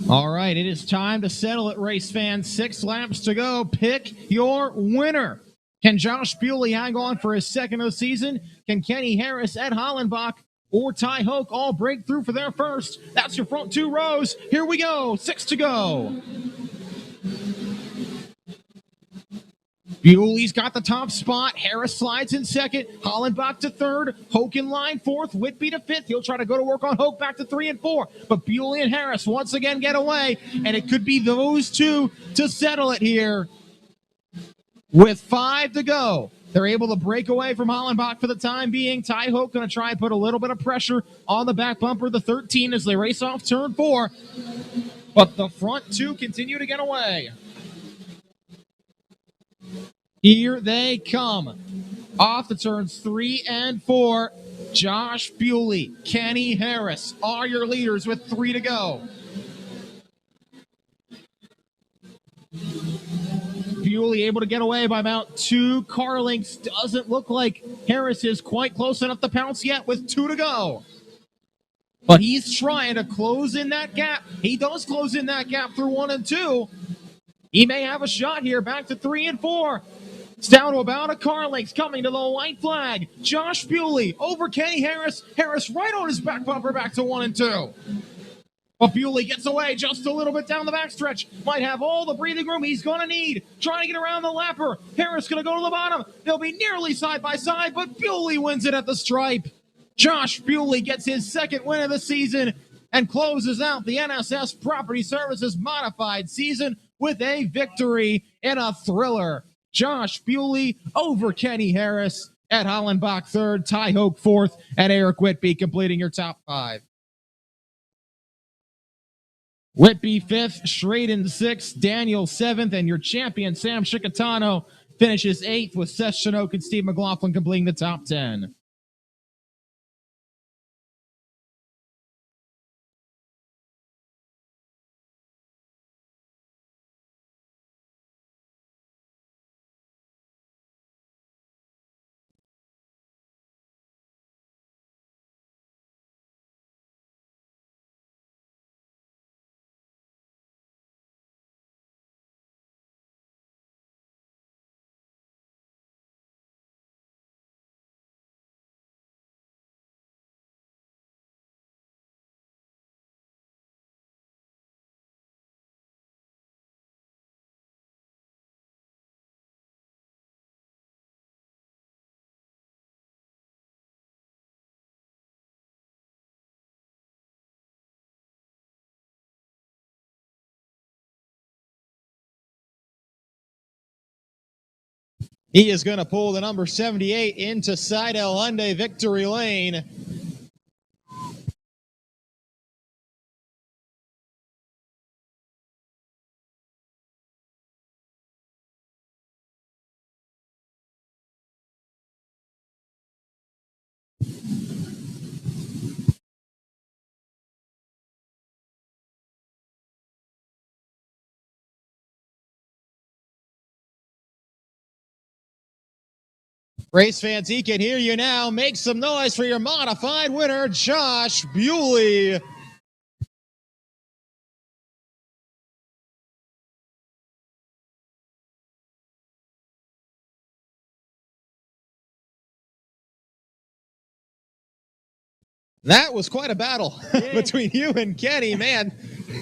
All right, it is time to settle it, race fans. 6 laps to go. Pick your winner. Can Josh Bewley hang on for his 2nd of the season? Can Kenny Harris, Ed Hollenbach, or Ty Hoke all break through for their first? That's your front 2 rows. Here we go. 6 to go. Bewley's got the top spot. Harris slides in 2nd. Hollenbach to 3rd. Hoke in line 4th. Whitby to 5th. He'll try to go to work on Hoke back to 3 and 4. But Bewley and Harris once again get away. And it could be those 2 to settle it here. With 5 to go. They're able to break away from Hollenbach for the time being. Ty Hoke going to try and put a little bit of pressure on the back bumper of the 13 as they race off turn 4. But the front 2 continue to get away. Here they come. Off the turns 3 and 4. Josh Bewley, Kenny Harris are your leaders with 3 to go. Bewley able to get away by about 2 car lengths. Doesn't look like Harris is quite close enough to pounce yet with 2 to go. But he's trying to close in that gap. He does close in that gap through 1 and 2. He may have a shot here back to 3 and 4. It's down to about a car length coming to the white flag. Josh Bewley over Kenny Harris. Harris right on his back bumper back to 1 and 2. But Bewley gets away just a little bit down the backstretch. Might have all the breathing room he's going to need. Trying to get around the lapper. Harris going to go to the bottom. They'll be nearly side by side, but Bewley wins it at the stripe. Josh Bewley gets his 2nd win of the season and closes out the NSS Property Services Modified season with a victory in a thriller. Josh Bewley over Kenny Harris, Ed Hollenbach 3rd, Ty Hoke 4th, and Eric Whitby completing your top 5. Whitby 5th, Schraden 6th, Daniel 7th, and your champion Sam Chickatano finishes 8th with Seth Chinook and Steve McLaughlin completing the top 10. He is going to pull the number 78 into Seidel Hyundai victory lane. Race fans, he can hear you now. Make some noise for your modified winner, Josh Bewley. That was quite a battle between you and Kenny. Man,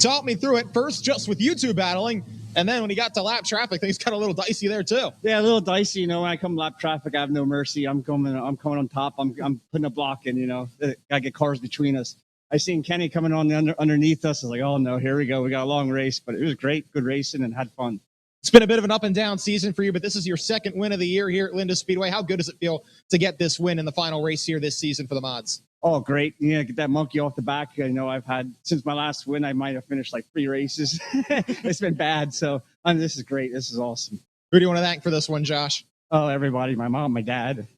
talk me through it. First, just with you two battling, and then when he got to lap traffic, things got a little dicey there too. Yeah, a little dicey. You know, when I come lap traffic, I have no mercy. I'm coming on top. I'm putting a block in. You know, gotta get cars between us. I seen Kenny coming on underneath us. I was like, oh no, here we go. We got a long race, but it was great, good racing, and had fun. It's been a bit of an up and down season for you, but this is your second win of the year here at Linda Speedway. How good does it feel to get this win in the final race here this season for the mods? Oh, great. Yeah, get that monkey off the back. You know, I've had, since my last win, I might have finished like 3 races. It's been bad. So this is great. This is awesome. Who do you want to thank for this one, Josh? Oh, everybody. My mom, my dad,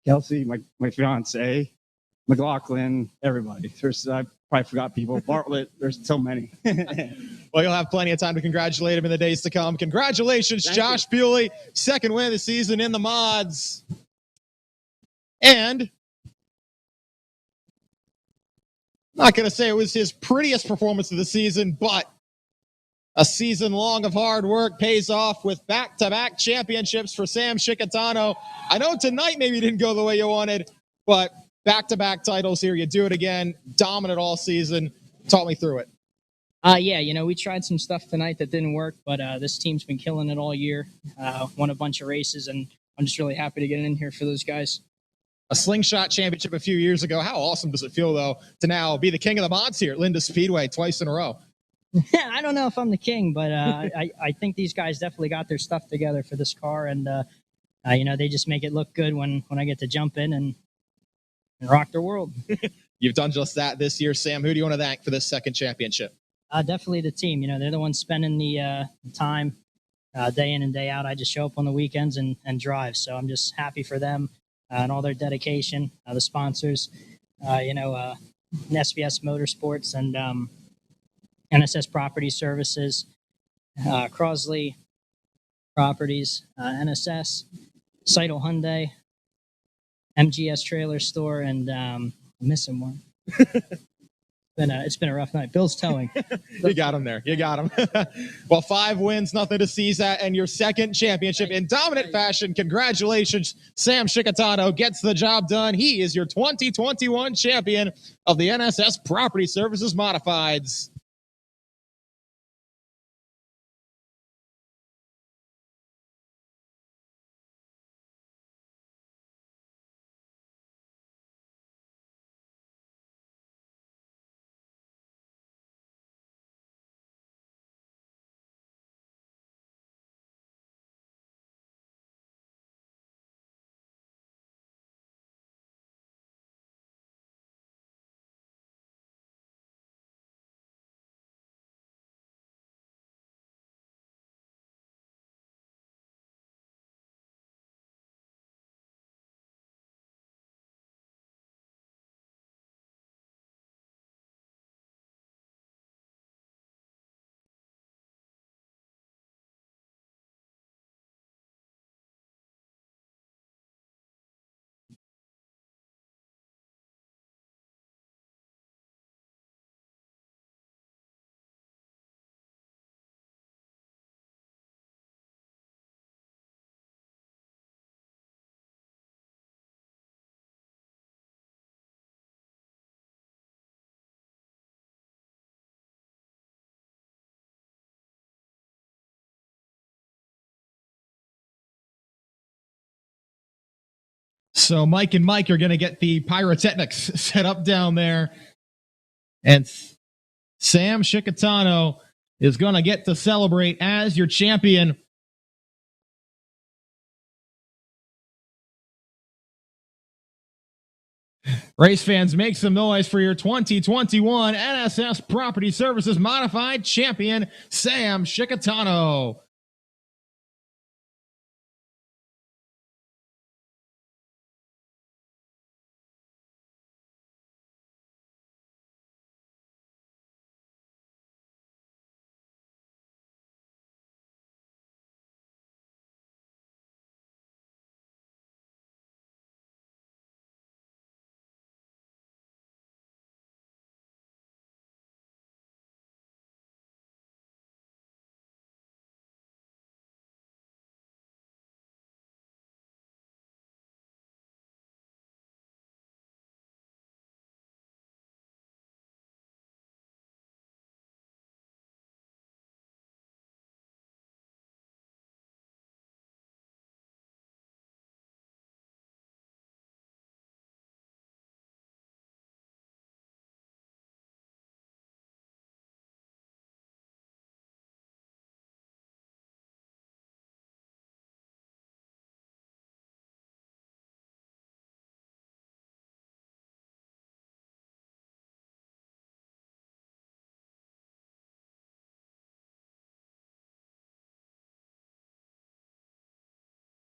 Kelsey, my fiance, McLaughlin, everybody. I probably forgot people. Bartlett, there's so many. Well, you'll have plenty of time to congratulate him in the days to come. Congratulations, Thank Josh Bewley. Second win of the season in the mods. And not going to say it was his prettiest performance of the season, but a season long of hard work pays off with back-to-back championships for Sam Chickatano. I know tonight maybe didn't go the way you wanted, but back-to-back titles here. You do it again. Dominant all season. Talk me through it. Yeah, you know, we tried some stuff tonight that didn't work, but this team's been killing it all year. Won a bunch of races, and I'm just really happy to get in here for those guys. A slingshot championship a few years ago. How awesome does it feel, though, to now be the king of the mods here at Linda Speedway twice in a row? I don't know if I'm the king, but I think these guys definitely got their stuff together for this car, and you know, they just make it look good when I get to jump in and rock their world. You've done just that this year, Sam. Who do you want to thank for this second championship? Definitely the team. You know, they're the ones spending the time day in and day out. I just show up on the weekends and drive, so I'm just happy for them and all their dedication. The sponsors, you know, SBS Motorsports and NSS Property Services, Crosley Properties, NSS, Seidel Hyundai, MGS Trailer Store, and I'm missing one. It's been a rough night. Bill's towing. You got him there. You got him. Well, 5 wins, nothing to seize at, and your second championship in dominant fashion. Congratulations. Sam Chickatano gets the job done. He is your 2021 champion of the NSS Property Services Modifieds. So Mike and Mike are going to get the pyrotechnics set up down there. And Sam Chickatano is going to get to celebrate as your champion Race fans, make some noise for your 2021 NSS Property Services Modified Champion, Sam Shikatano.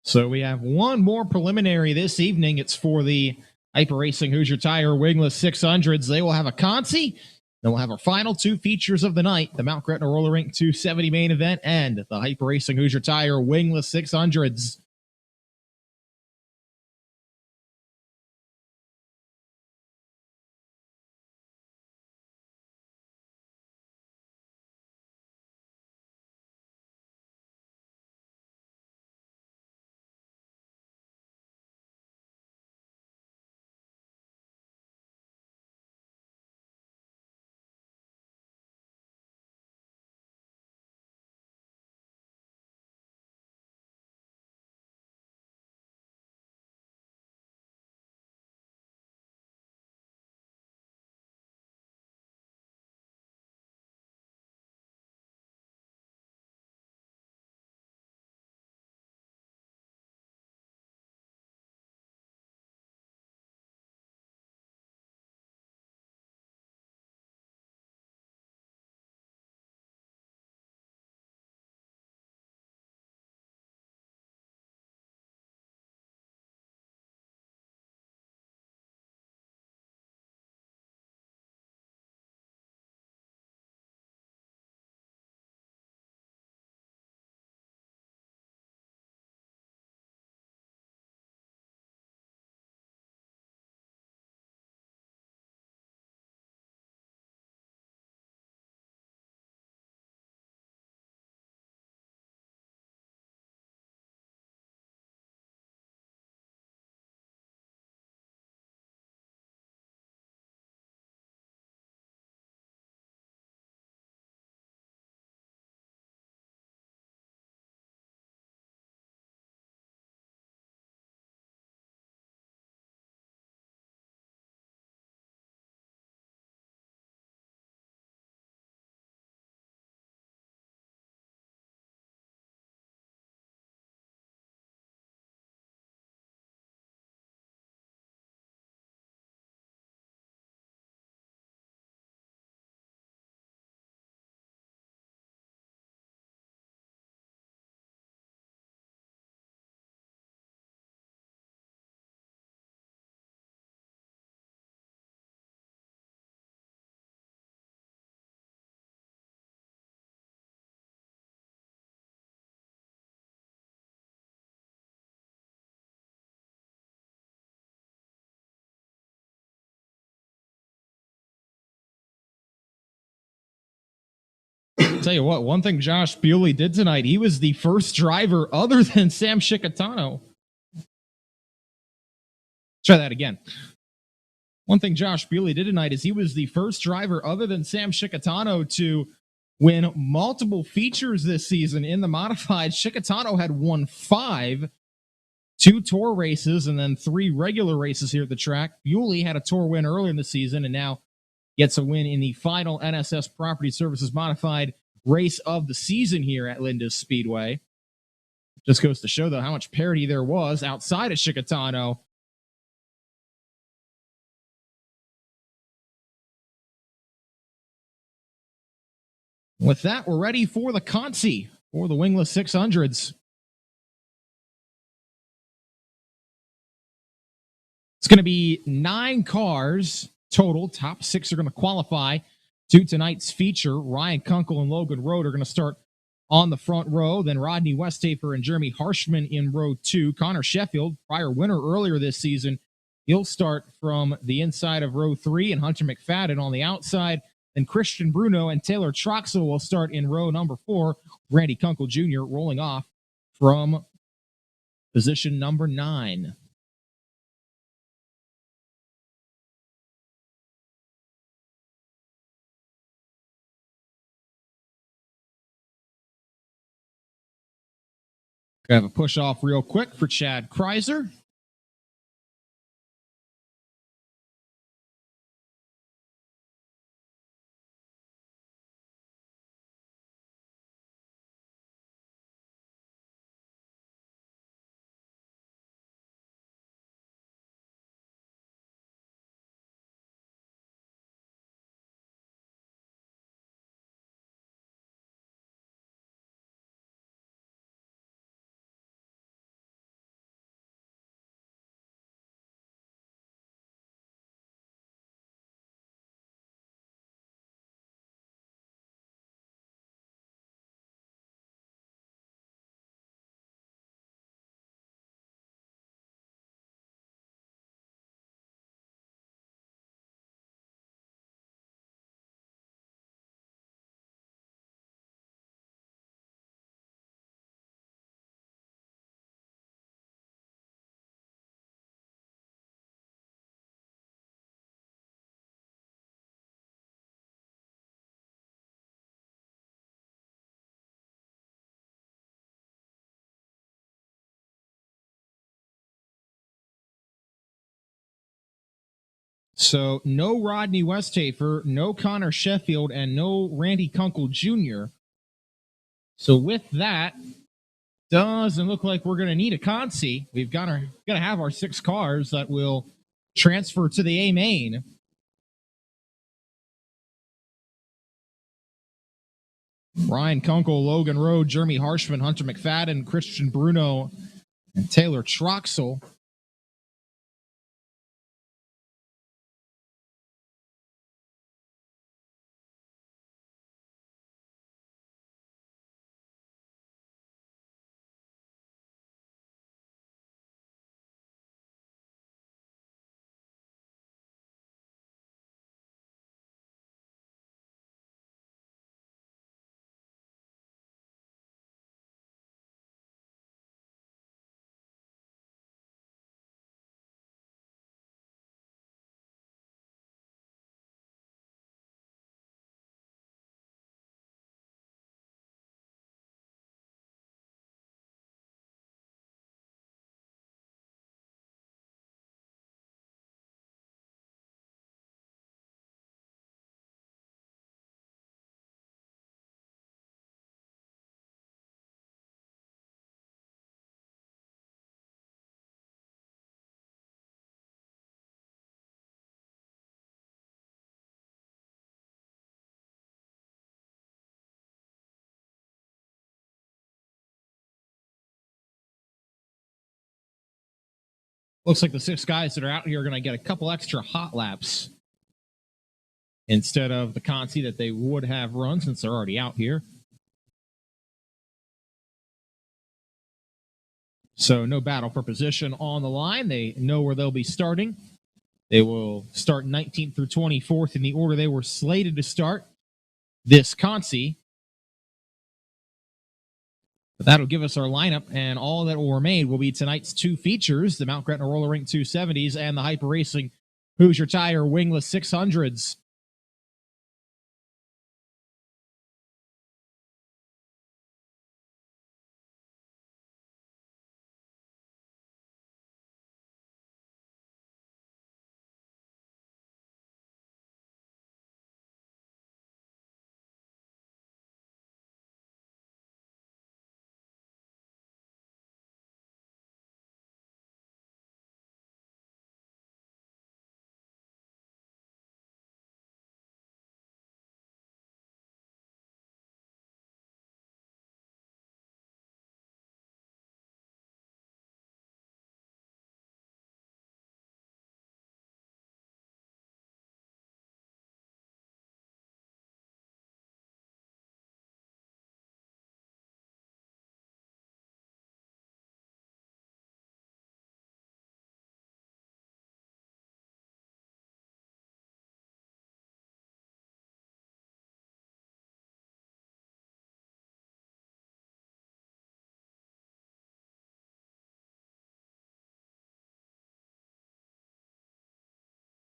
So we have one more preliminary this evening. It's for the Hyper Racing Hoosier Tire Wingless 600s. They will have a Consi. Then we'll have our final two features of the night, the Mount Gretna Roller Rink 270 main event and the Hyper Racing Hoosier Tire Wingless 600s. Tell you what, one thing Josh Bewley did tonight, he was the first driver other than Sam Shikatano. Try that again. One thing Josh Bewley did tonight is he was the first driver other than Sam Shikatano to win multiple features this season in the modified. Shikatano had won 5, 2 tour races, and then 3 regular races here at the track. Bewley had a tour win earlier in the season and now gets a win in the final NSS Property Services Modified race of the season here at Linda's Speedway. Just goes to show, though, how much parity there was outside of Shikatano With that, we're ready for the Conti for the wingless 600s. It's going to be 9 cars total. Top 6 are going to qualify to tonight's feature. Ryan Kunkel and Logan Rode are going to start on the front row. Then Rodney Westhafer and Jeremy Harshman in row 2. Connor Sheffield, prior winner earlier this season, he'll start from the inside of row 3, and Hunter McFadden on the outside. Then Christian Bruno and Taylor Troxel will start in row number 4. Randy Kunkel Jr. rolling off from position number 9. Gonna have a push off real quick for Chad Kreiser. So no Rodney Westhafer, no Connor Sheffield, and no Randy Kunkel Jr. So with that, doesn't look like we're going to need a Conti. We've got to have our 6 cars that will transfer to the A main. Ryan Kunkel, Logan Rode, Jeremy Harshman, Hunter McFadden, Christian Bruno, and Taylor Troxel. Looks like the 6 guys that are out here are going to get a couple extra hot laps instead of the Conti that they would have run since they're already out here. So no battle for position on the line. They know where they'll be starting. They will start 19th through 24th in the order they were slated to start this Conti. But that'll give us our lineup, and all that will remain will be tonight's 2 features, the Mount Gretna Roller Rink 270s and the Hyper Racing Hoosier Tire Wingless 600s.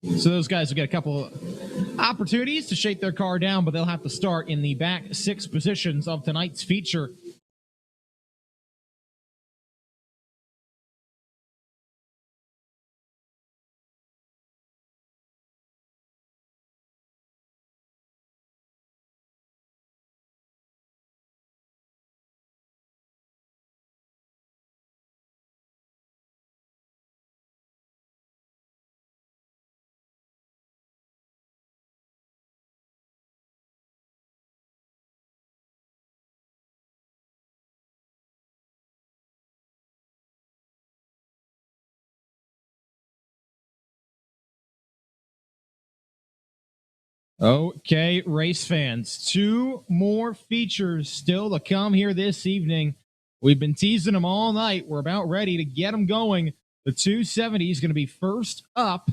So those guys will get a couple opportunities to shake their car down, but they'll have to start in the back 6 positions of tonight's feature. Okay, race fans, 2 more features still to come here this evening. We've been teasing them all night. We're about ready to get them going. The 270 is going to be first up.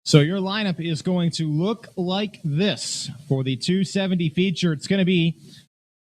So your lineup is going to look like this for the 270 feature. It's going to be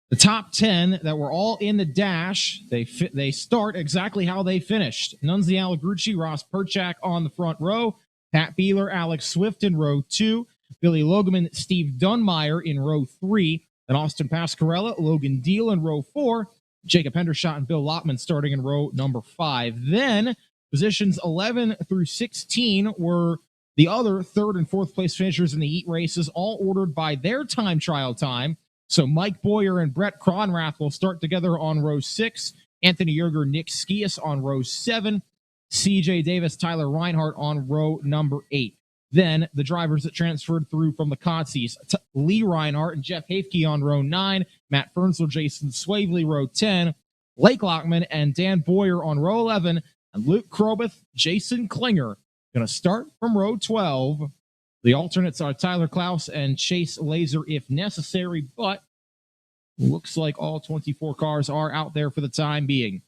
the top 10 that were all in the dash. They start exactly how they finished. Nunzi Allegrucci, Ross Perchak on the front row. Pat Beeler, Alex Swift in row 2. Billy Logeman, Steve Dunmeyer in row 3. Then Austin Pascarella, Logan Deal in row 4. Jacob Hendershot and Bill Lottman starting in row number 5. Then positions 11 through 16 were the other 3rd and 4th place finishers in the heat races, all ordered by their time trial time. So Mike Boyer and Brett Cronrath will start together on row 6. Anthony Yerger, Nick Skias on row 7. CJ Davis, Tyler Reinhardt on row number 8. Then the drivers that transferred through from the Cotsies, Lee Reinhardt and Jeff Hafke on row 9. Matt Fernsel, Jason Swavely, row 10. Blake Lockman and Dan Boyer on row 11. and Luke Krobeth, Jason Klinger. Going to start from row 12. The alternates are Tyler Klaus and Chase Laser if necessary, but looks like all 24 cars are out there for the time being.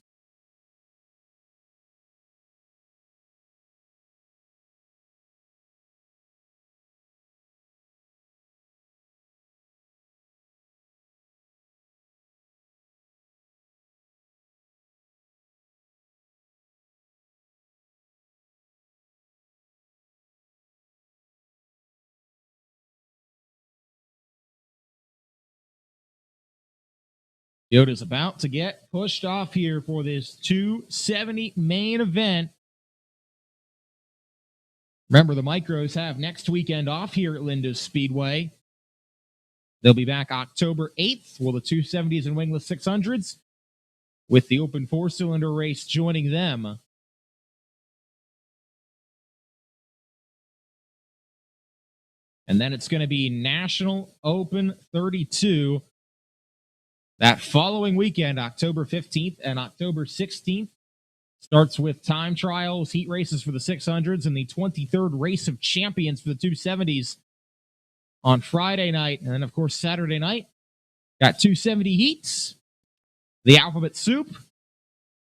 Yoda's about to get pushed off here for this 270 main event. Remember, the Micros have next weekend off here at Linda's Speedway. They'll be back October 8th with the 270s and wingless 600s, with the open four-cylinder race joining them. And then it's going to be National Open 32 that following weekend, October 15th and October 16th. Starts with time trials, heat races for the 600s, and the 23rd Race of Champions for the 270s on Friday night. And then, of course, Saturday night, got 270 heats, the Alphabet Soup,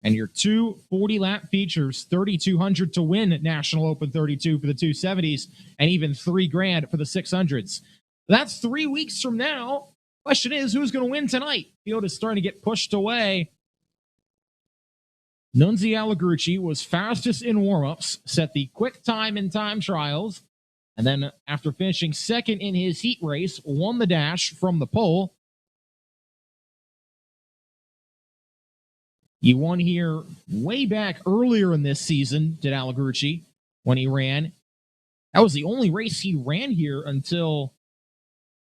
and your two 40-lap features, 3,200 to win National Open 32 for the 270s, and even $3,000 for the 600s. That's 3 weeks from now. Question is, who's going to win tonight? Field is starting to get pushed away. Nunzi Allegrucci was fastest in warm-ups, set the quick time in time trials, and then after finishing second in his heat race, won the dash from the pole. He won here way back earlier in this season, did Allegrucci, when he ran. That was the only race he ran here until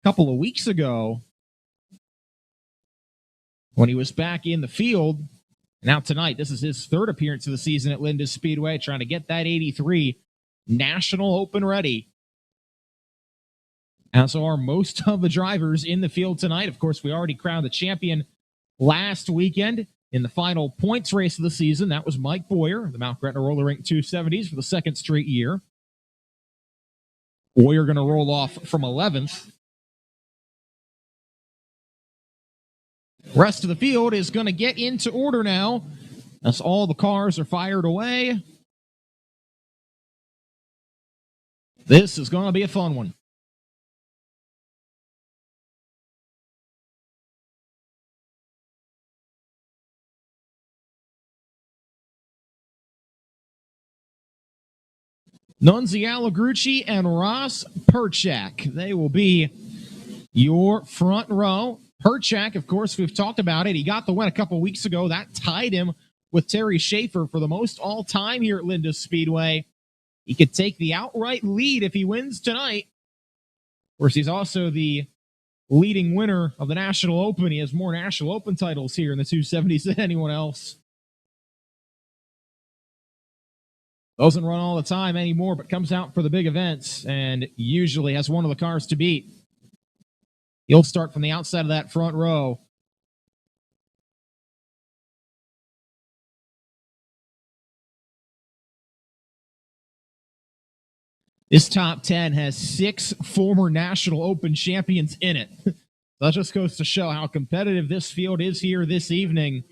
a couple of weeks ago when he was back in the field. Now tonight, this is his third appearance of the season at Linda's Speedway, trying to get that 83 National Open ready. As are most of the drivers in the field tonight. Of course, we already crowned the champion last weekend in the final points race of the season. That was Mike Boyer, the Mount Gretna Roller Rink 270s for the second straight year. Boyer going to roll off from 11th. Rest of the field is going to get into order now as all the cars are fired away. This is going to be a fun one. Nunzi Allegrucci and Ross Perchak. They will be your front row. Perchak, of course, we've talked about it. He got the win a couple weeks ago. That tied him with Terry Schaefer for the most all-time here at Linda's Speedway. He could take the outright lead if he wins tonight. Of course, he's also the leading winner of the National Open. He has more National Open titles here in the 270s than anyone else. Doesn't run all the time anymore, but comes out for the big events and usually has one of the cars to beat. He'll start from the outside of that front row. This top 10 has 6 former National Open champions in it. That just goes to show how competitive this field is here this evening.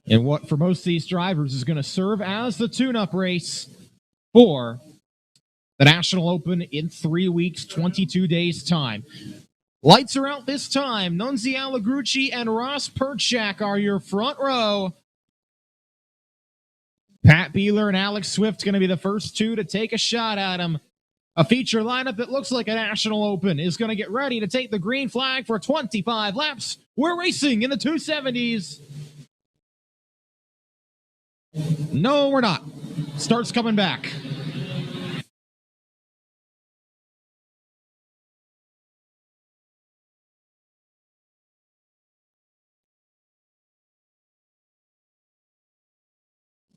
And what, for most of these drivers, is going to serve as the tune-up race for the National Open in 3 weeks, 22 days' time. Lights are out this time. Nunzi Allegrucci and Ross Perchak are your front row. Pat Beeler and Alex Swift going to be the first two to take a shot at him. A feature lineup that looks like a National Open is going to get ready to take the green flag for 25 laps. We're racing in the 270s. No, we're not. Starts coming back.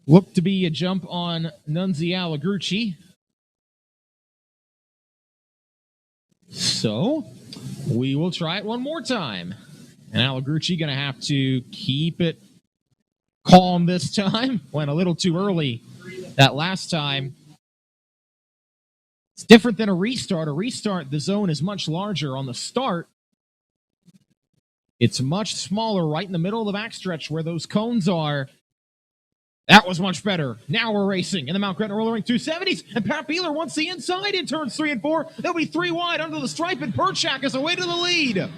Look to be a jump on Nunzi Allegrucci. So, we will try it one more time. And Allegrucci going to have to keep it calm this time. Went a little too early that last time. It's different than a restart. A restart, the zone is much larger. On the start, it's much smaller right in the middle of the backstretch where those cones are. That was much better. Now we're racing in the Mount Gretna Roller Rink 270s, and Pat Beeler wants the inside in turns 3 and 4. They'll be 3 wide under the stripe, and Perchak is away to the lead.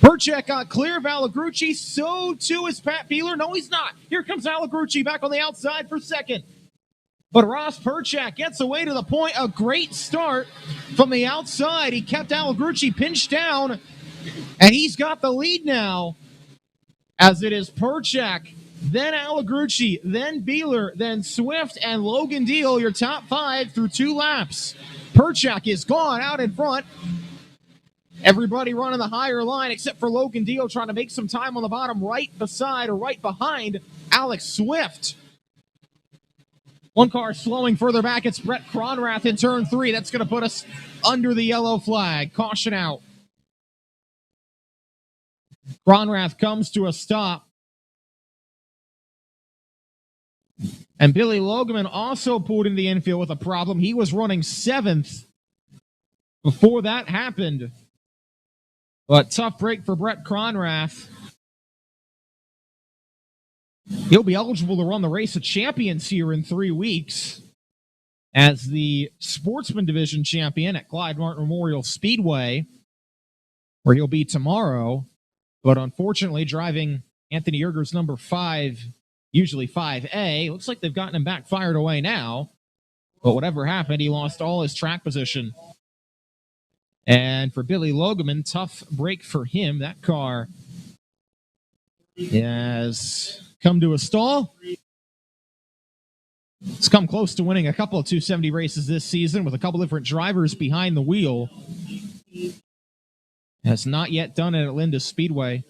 Perchak got clear of Allegrucci. So too is Pat Beeler. No, he's not. Here comes Allegrucci back on the outside for second. But Ross Perchak gets away to the point. A great start from the outside. He kept Allegrucci pinched down, and he's got the lead now, as it is Perchak, then Allegrucci, then Beeler, then Swift, and Logan Deal, your top 5 through 2 laps. Perchak is gone out in front. Everybody running the higher line except for Logan Deal trying to make some time on the bottom right beside or right behind Alex Swift. One car slowing further back. It's Brett Cronrath in turn 3. That's going to put us under the yellow flag. Caution out. Cronrath comes to a stop. And Billy Logeman also pulled into the infield with a problem. He was running 7th before that happened. But tough break for Brett Cronrath. He'll be eligible to run the Race of Champions here in 3 weeks as the Sportsman Division champion at Clyde Martin Memorial Speedway, where he'll be tomorrow. But unfortunately, driving Anthony Yerger's number 5, usually 5A, looks like they've gotten him back fired away now. But whatever happened, he lost all his track position. And for Billy Logeman, tough break for him. That car has come to a stall. It's come close to winning a couple of 270 races this season with a couple different drivers behind the wheel. Has not yet done it at Linda Speedway.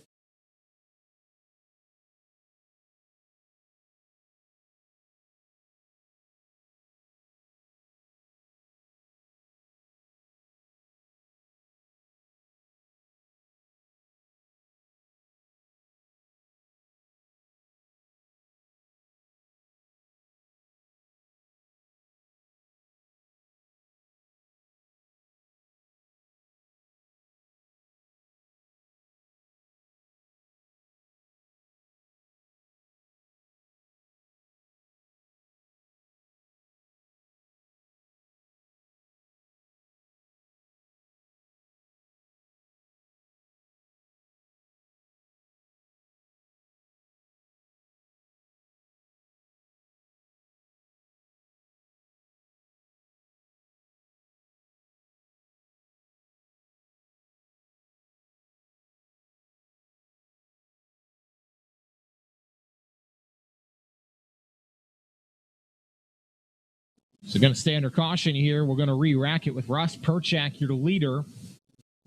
So going to stay under caution here. We're going to re-rack it with Ross Perchak, your leader.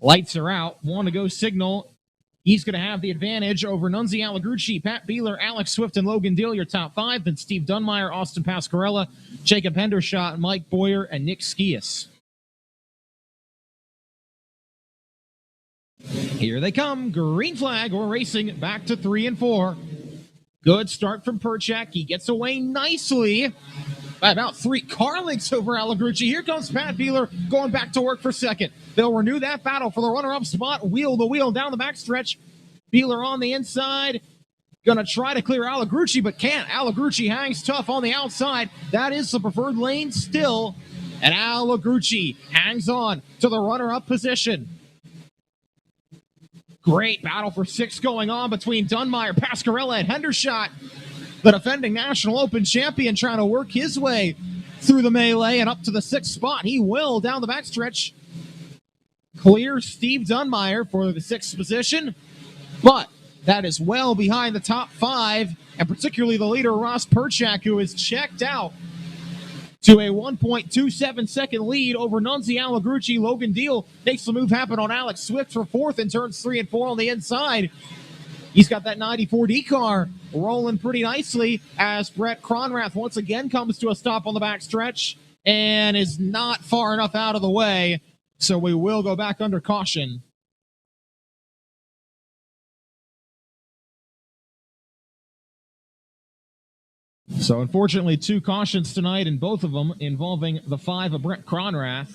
Lights are out. Want to go signal. He's going to have the advantage over Nunzi Allegrucci, Pat Beeler, Alex Swift, and Logan Deal, your top 5. Then Steve Dunmeyer, Austin Pasquarella, Jacob Hendershot, Mike Boyer, and Nick Skias. Here they come. Green flag. We're racing back to 3 and 4. Good start from Perchak. He gets away nicely by about 3 car lengths over Allegrucci. Here comes Pat Beeler going back to work for second. They'll renew that battle for the runner-up spot. Wheel the wheel down the backstretch. Beeler on the inside. Going to try to clear Allegrucci, but can't. Allegrucci hangs tough on the outside. That is the preferred lane still. And Allegrucci hangs on to the runner-up position. Great battle for 6 going on between Dunmeyer, Pasquarella, and Hendershot. The defending National Open champion trying to work his way through the melee and up to the 6th spot. He will down the backstretch clear Steve Dunmeyer for the 6th position, but that is well behind the top 5, and particularly the leader, Ross Perchak, who is checked out to a 1.27 second lead over Nunzi Allegrucci. Logan Deal makes the move happen on Alex Swift for 4th in turns 3 and 4 on the inside. He's got that 94D car rolling pretty nicely as Brett Cronrath once again comes to a stop on the backstretch and is not far enough out of the way. So we will go back under caution. So unfortunately, 2 cautions tonight, and both of them involving the 5 of Brett Cronrath.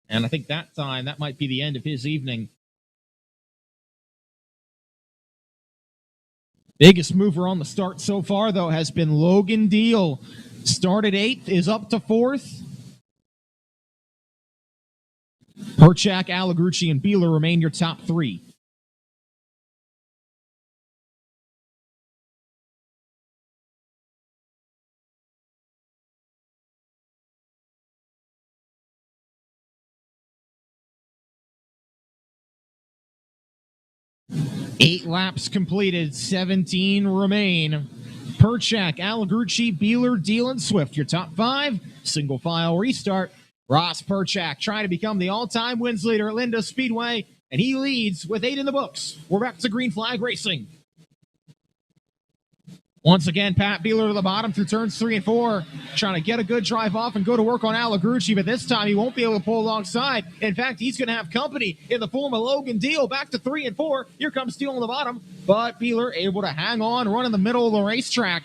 And I think that time, that might be the end of his evening. Biggest mover on the start so far, though, has been Logan Deal. Started 8th, is up to 4th. Perchak, Allegrucci, and Beeler remain your top 3. Eight laps completed, 17 remain. Perchak, Allegrucci, Beeler, Deal, and Swift, your top 5. Single file restart. Ross Perchak trying to become the all-time wins leader at Linda Speedway, and he leads with 8 in the books. We're back to green flag racing. Once again, Pat Beeler to the bottom through turns 3 and 4, trying to get a good drive off and go to work on Allegrucci, but this time he won't be able to pull alongside. In fact, he's going to have company in the form of Logan Deal back to 3 and 4. Here comes Deal on the bottom, but Beeler able to hang on, run in the middle of the racetrack.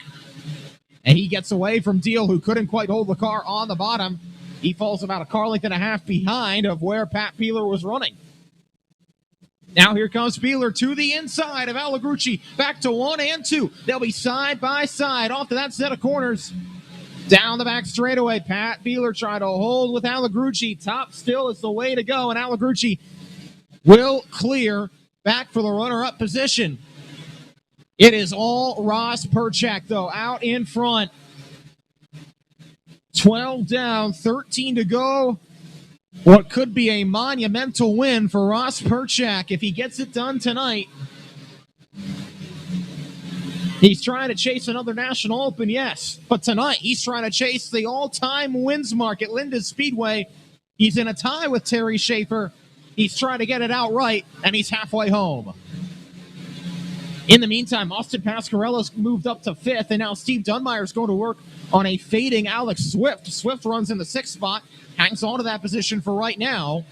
And he gets away from Deal, who couldn't quite hold the car on the bottom. He falls about a car length and a half behind of where Pat Beeler was running. Now here comes Beeler to the inside of Allegrucci, back to 1 and 2. They'll be side by side off to that set of corners. Down the back straightaway, Pat Beeler trying to hold with Allegrucci. Top still is the way to go, and Allegrucci will clear back for the runner-up position. It is all Ross Perchak, though, out in front. 12 down, 13 to go. What could be a monumental win for Ross Perchak if he gets it done tonight. He's trying to chase another National Open, yes. But tonight, he's trying to chase the all-time wins mark at Linda Speedway. He's in a tie with Terry Schaefer. He's trying to get it outright, and he's halfway home. In the meantime, Austin Pasquarello's moved up to 5th, and now Steve Dunmire's going to work on a fading Alex Swift. Swift runs in the 6th spot, hangs on to that position for right now.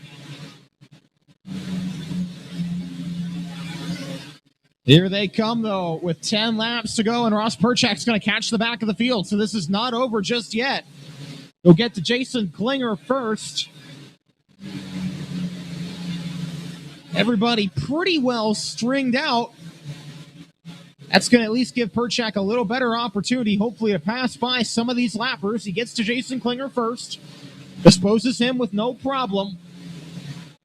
Here they come, though, with 10 laps to go, and Ross Perchak's going to catch the back of the field, so this is not over just yet. We'll get to Jason Klinger first. Everybody pretty well stringed out. That's going to at least give Perchak a little better opportunity, hopefully, to pass by some of these lappers. He gets to Jason Klinger first, disposes him with no problem.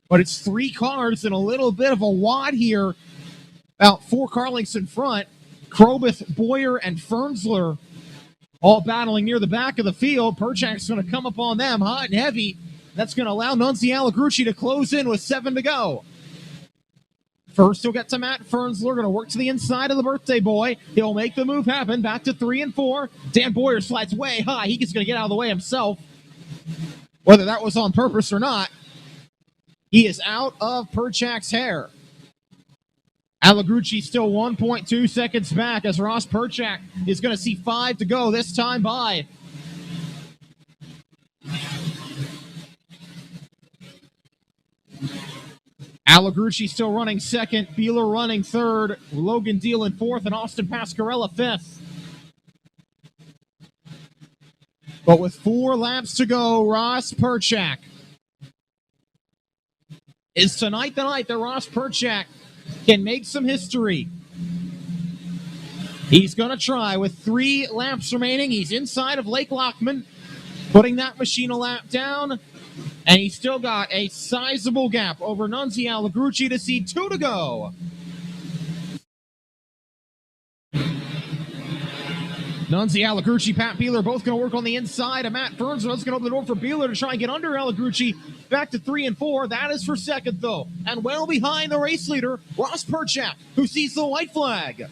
But it's 3 cars and a little bit of a wad here. About 4 car lengths in front. Krobeth, Boyer, and Fernsler all battling near the back of the field. Perchak's going to come up on them hot and heavy. That's going to allow Nunzi Allegrucci to close in with 7 to go. First, he'll get to Matt Fernsler, going to work to the inside of the birthday boy. He'll make the move happen, back to 3 and 4. Dan Boyer slides way high. He's going to get out of the way himself. Whether that was on purpose or not, he is out of Perchak's hair. Allegrucci still 1.2 seconds back as Ross Perchak is going to see 5 to go, this time by. Allegrucci still running 2nd, Beeler running 3rd, Logan Deal in 4th, and Austin Pasquarella 5th. But with 4 laps to go, Ross Perchak. Is tonight the night that Ross Perchak can make some history? He's going to try with 3 laps remaining. He's inside of Lake Lockman, putting that machine a lap down. And he's still got a sizable gap over Nunzi Allegrucci to see 2 to go. Nunzi Allegrucci, Pat Beeler, both going to work on the inside. And Matt Fernsler is going to open the door for Beeler to try and get under Allegrucci. Back to 3 and 4. That is for 2nd, though. And well behind the race leader, Ross Perchak, who sees the white flag.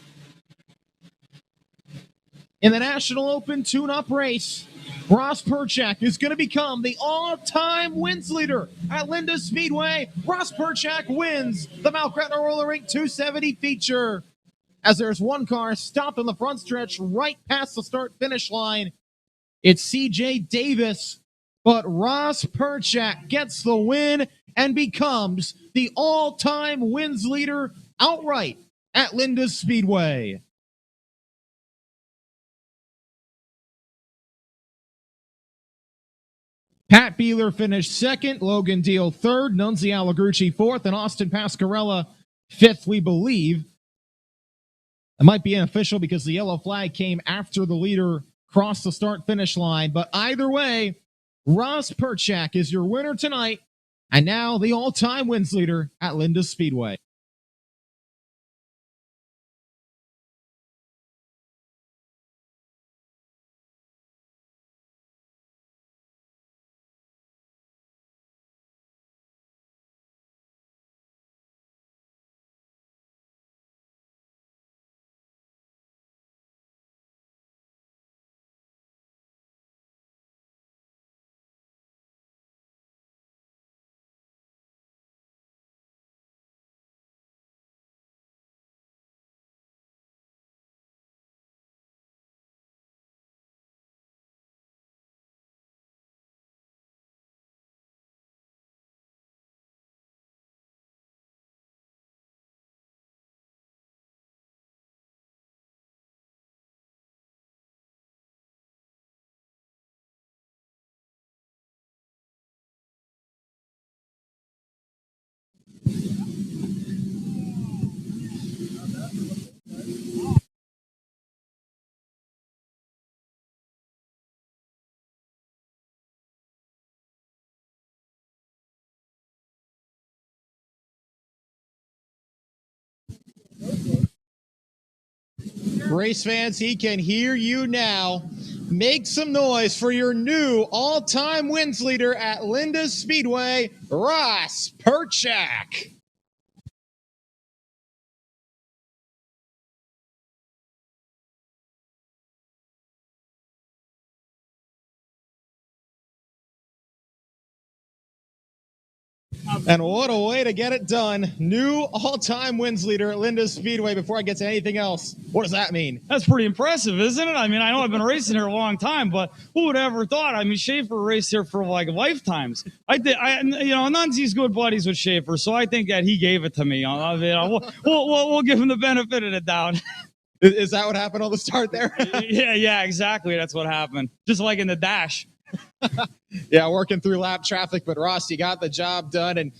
In the National Open tune-up race, Ross Perchak is going to become the all-time wins leader at Linda Speedway. Ross Perchak wins the Malcretna Roller Rink 270 feature, as there's 1 car stopped on the front stretch right past the start-finish line. It's CJ Davis, but Ross Perchak gets the win and becomes the all-time wins leader outright at Linda Speedway. Pat Beeler finished second, Logan Deal third, Nunzi Allegrucci fourth, and Austin Pascarella fifth, we believe. It might be unofficial because the yellow flag came after the leader crossed the start-finish line. But either way, Ross Perchak is your winner tonight, and now the all-time wins leader at Linda Speedway. Race fans, he can hear you now. Make some noise for your new all-time wins leader at Linda Speedway, Ross Perchak. And what a way to get it done. New all-time wins leader at Linda Speedway. Before I get to anything else, what does that mean? That's pretty impressive, isn't it? I mean, I know I've been racing here a long time, but who would have ever thought? I mean, Schaefer raced here for like lifetimes. Nunzi's good buddies with Schaefer, so I think that he gave it to me. We'll give him the benefit of the doubt. Is that what happened on the start there? Yeah, exactly. That's what happened. Just like in the dash. Yeah, working through lap traffic, but Ross, you got the job done, and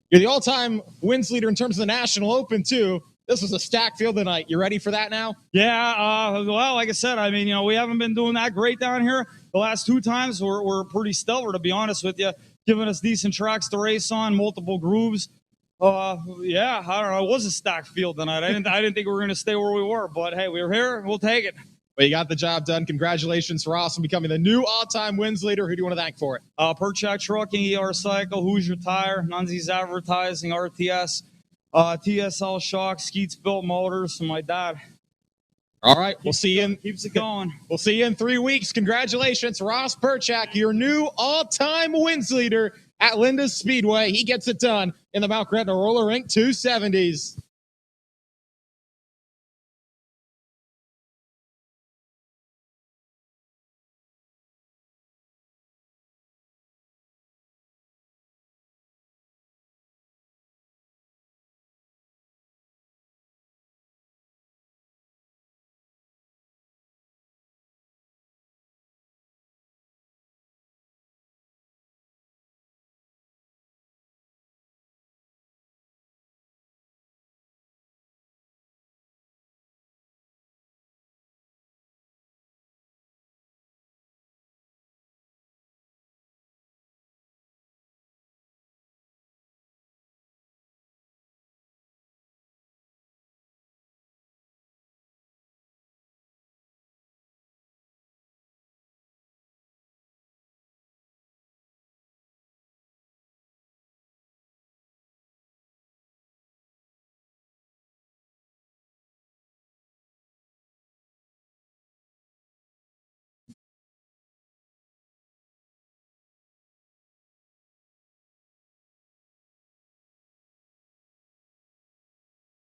you're the all-time wins leader in terms of the National Open, too. This was a stacked field tonight. You ready for that now? Yeah, well, like I said, I mean, we haven't been doing that great down here. The last two times we're pretty stellar, to be honest with you, giving us decent tracks to race on, multiple grooves. Yeah, I don't know. It was a stacked field tonight. I didn't think we were going to stay where we were, but hey, we were here. We'll take it. Well, you got the job done. Congratulations, Ross, on becoming the new all-time wins leader. Who do you want to thank for it? Perchak Trucking, ER Cycle, Hoosier Tire, Nunzi's Advertising, RTS, TSL Shock, Skeets Built Motors, and my dad. All right, we'll see you. Keeps it going. We'll see you in 3 weeks. Congratulations, Ross Perchak, your new all-time wins leader at Linda Speedway. He gets it done in the Mount Gretna Roller Rink 270s.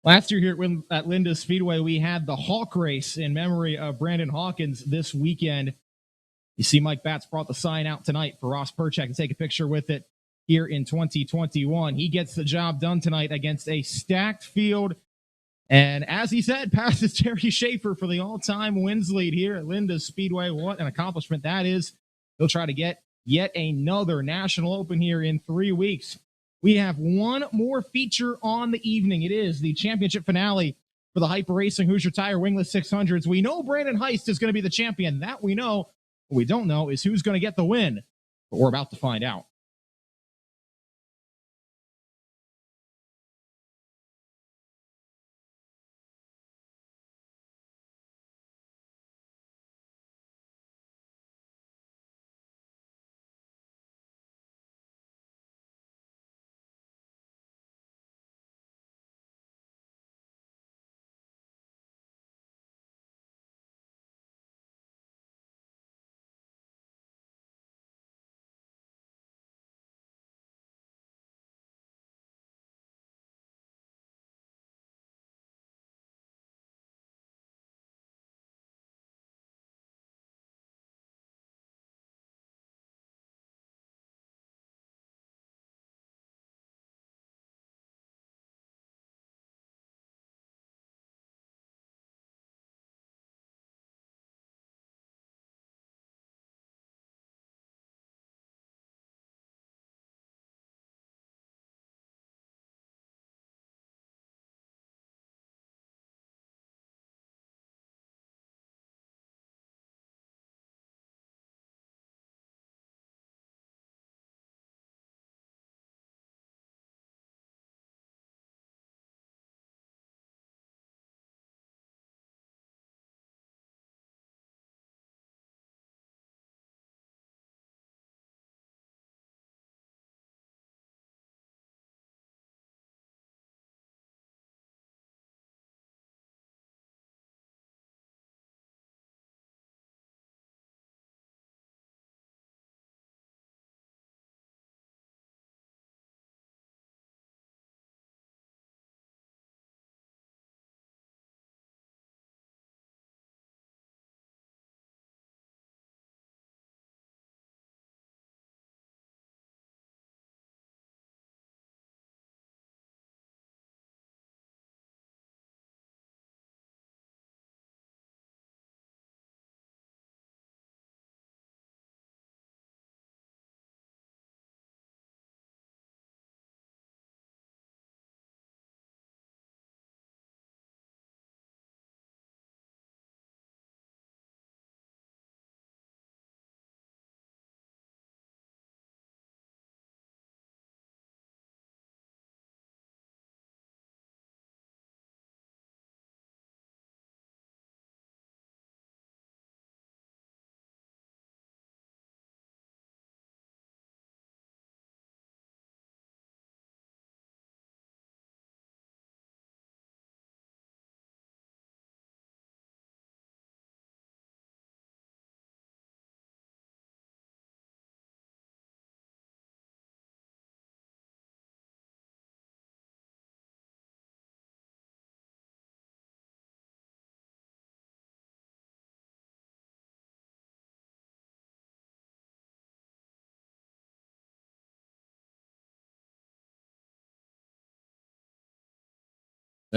Last year here at Linda Speedway, we had the Hawk Race in memory of Brandon Hawkins this weekend. You see Mike Batts brought the sign out tonight for Ross Perchak to take a picture with it here in 2021. He gets the job done tonight against a stacked field. And as he said, passes Terry Schaefer for the all-time wins lead here at Linda Speedway. What an accomplishment that is. He'll try to get yet another National Open here in 3 weeks. We have one more feature on the evening. It is the championship finale for the Hyper Racing Hoosier Tire Wingless 600s. We know Brandon Heist is going to be the champion. That we know. What we don't know is who's going to get the win, but we're about to find out.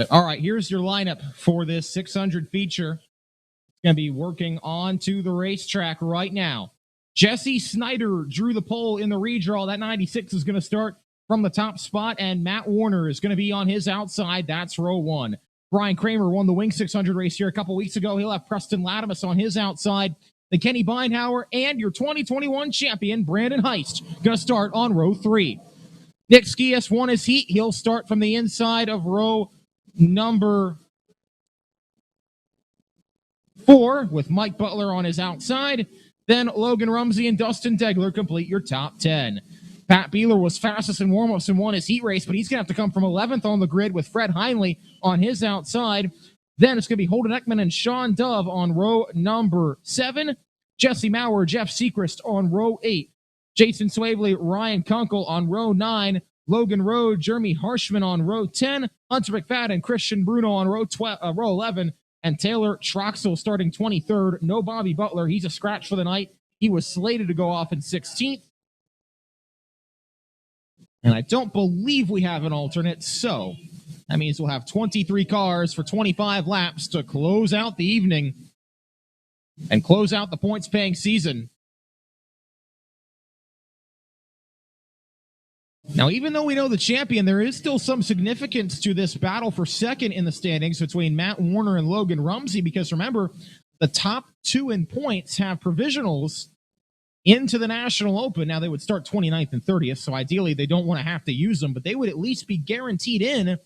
All right, here's your lineup for this 600 feature. It's going to be working onto the racetrack right now. Jesse Snyder drew the pole in the redraw. That 96 is going to start from the top spot, and Matt Warner is going to be on his outside. That's row one. Brian Kramer won the Wing 600 race here a couple weeks ago. He'll have Preston Latimus on his outside. Then Kenny Beinhauer and your 2021 champion, Brandon Heist, going to start on row three. Nick Skias won his heat. He'll start from the inside of row number 4 with Mike Butler on his outside. Then Logan Rumsey and Dustin Degler complete your top 10. Pat Beeler was fastest in warm-ups and won his heat race, but he's going to have to come from 11th on the grid with Fred Heinley on his outside. Then it's going to be Holden Ekman and Sean Dove on row number 7. Jesse Maurer, Jeff Sechrist on row 8. Jason Swavely, Ryan Kunkel on row 9. Logan Rowe, Jeremy Harshman on row 10. Hunter McFadden and Christian Bruno on row 11. And Taylor Troxel starting 23rd. No Bobby Butler. He's a scratch for the night. He was slated to go off in 16th. And I don't believe we have an alternate, so that means we'll have 23 cars for 25 laps to close out the evening and close out the points-paying season Now, even though we know the champion, there is still some significance to this battle for second in the standings between Matt Warner and Logan Rumsey, because remember, the top two in points have provisionals into the National Open. Now, they would start 29th and 30th, so ideally they don't want to have to use them, but they would at least be guaranteed in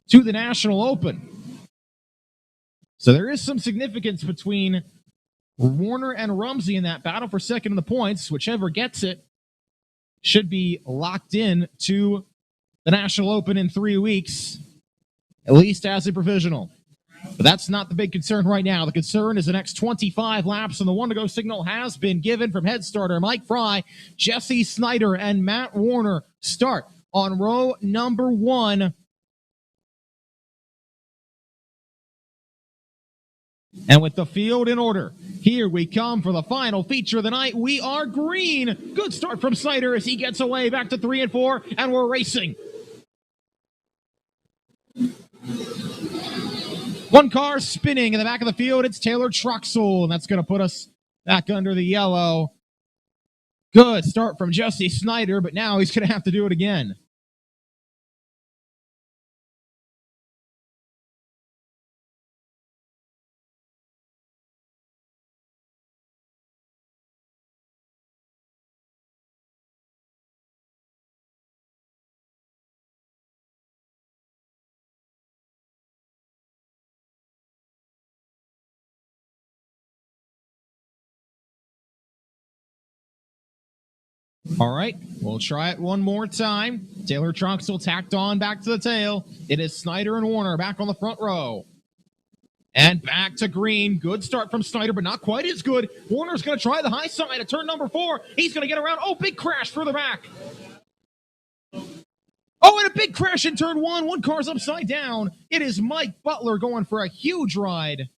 to the National Open. So there is some significance between Warner and Rumsey in that battle for second in the points. Whichever gets it should be locked in to the National Open in 3 weeks, at least as a provisional. But that's not the big concern right now. The concern is the next 25 laps, and the one-to-go signal has been given from head starter Mike Fry. Jesse Snyder and Matt Warner start on row number 1. And with the field in order, here we come for the final feature of the night. We are green. Good start from Snyder as he gets away back to 3 and 4, and we're racing. One car spinning in the back of the field. It's Taylor Truxell, and that's going to put us back under the yellow. Good start from Jesse Snyder, but now he's going to have to do it again. All right, we'll try it one more time. Taylor Truxell tacked on back to the tail. It is Snyder and Warner back on the front row. And back to green. Good start from Snyder, but not quite as good. Warner's going to try the high side at turn number 4. He's going to get around. Oh, big crash further back. Oh, and a big crash in turn 1. One car's upside down. It is Mike Butler going for a huge ride.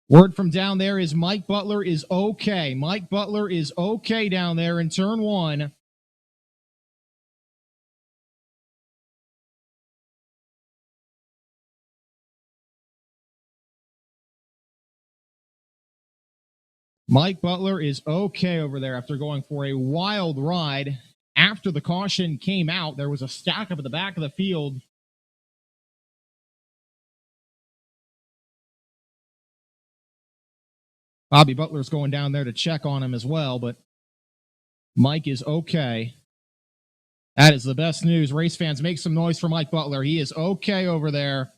Word from down there is Mike Butler is okay. Mike Butler is okay down there in turn 1. Mike Butler is okay over there after going for a wild ride. After the caution came out, there was a stack up at the back of the field. Bobby Butler's going down there to check on him as well, but Mike is okay. That is the best news. Race fans, make some noise for Mike Butler. He is okay over there.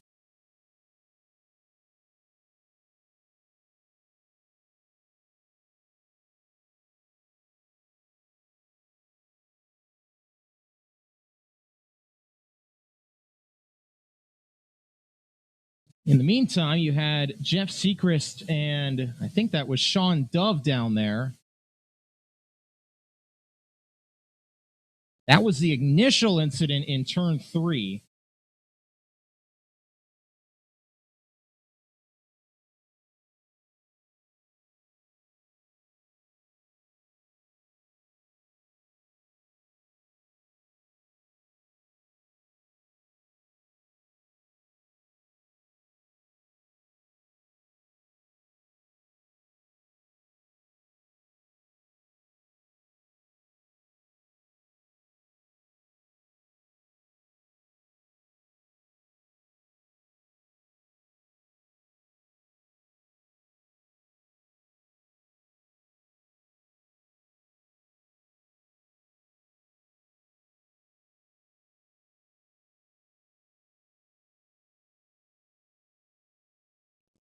In the meantime, you had Jeff Sechrist and I think that was Sean Dove down there. That was the initial incident in turn 3.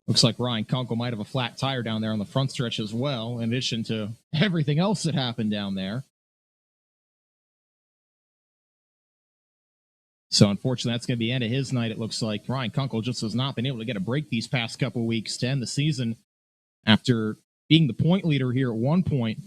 Looks like Ryan Kunkel might have a flat tire down there on the front stretch as well, in addition to everything else that happened down there. So unfortunately, that's going to be the end of his night, it looks like. Ryan Kunkel just has not been able to get a break these past couple weeks to end the season after being the point leader here at one point.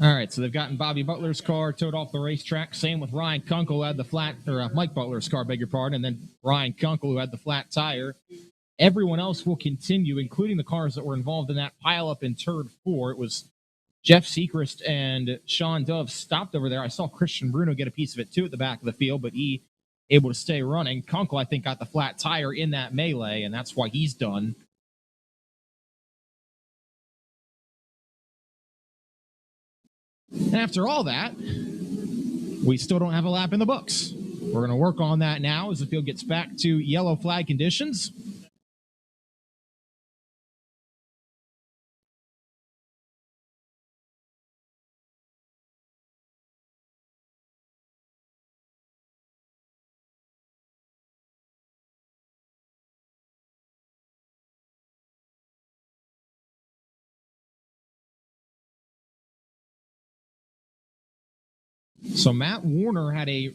All right, so they've gotten Bobby Butler's car towed off the racetrack. Same with Ryan Kunkel, who had the flat, or Mike Butler's car, beg your pardon, and then Ryan Kunkel, who had the flat tire. Everyone else will continue, including the cars that were involved in that pileup in turn 4. It was Jeff Sechrist and Sean Dove stopped over there. I saw Christian Bruno get a piece of it, too, at the back of the field, but he able to stay running. Kunkel, I think, got the flat tire in that melee, and that's why he's done. And after all that, we still don't have a lap in the books. We're going to work on that now as the field gets back to yellow flag conditions. So Matt Warner had a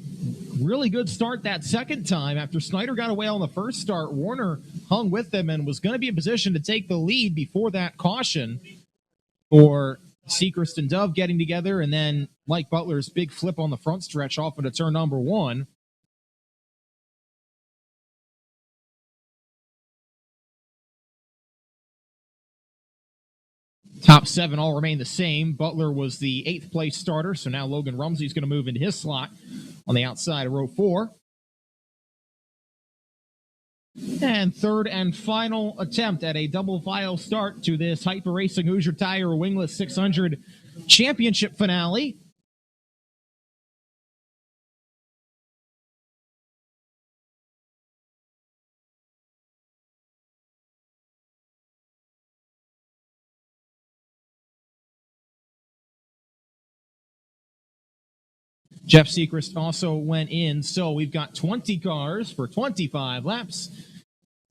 really good start that second time. After Snyder got away on the first start, Warner hung with them and was going to be in position to take the lead before that caution for Sechrist and Dove getting together, and then Mike Butler's big flip on the front stretch off into turn number 1. Top 7 all remain the same. Butler was the 8th place starter, so now Logan Rumsey's going to move into his slot on the outside of row 4. And third and final attempt at a double file start to this Hyper Racing Hoosier Tire Wingless 600 Championship finale. Jeff Sechrist also went in, so we've got 20 cars for 25 laps.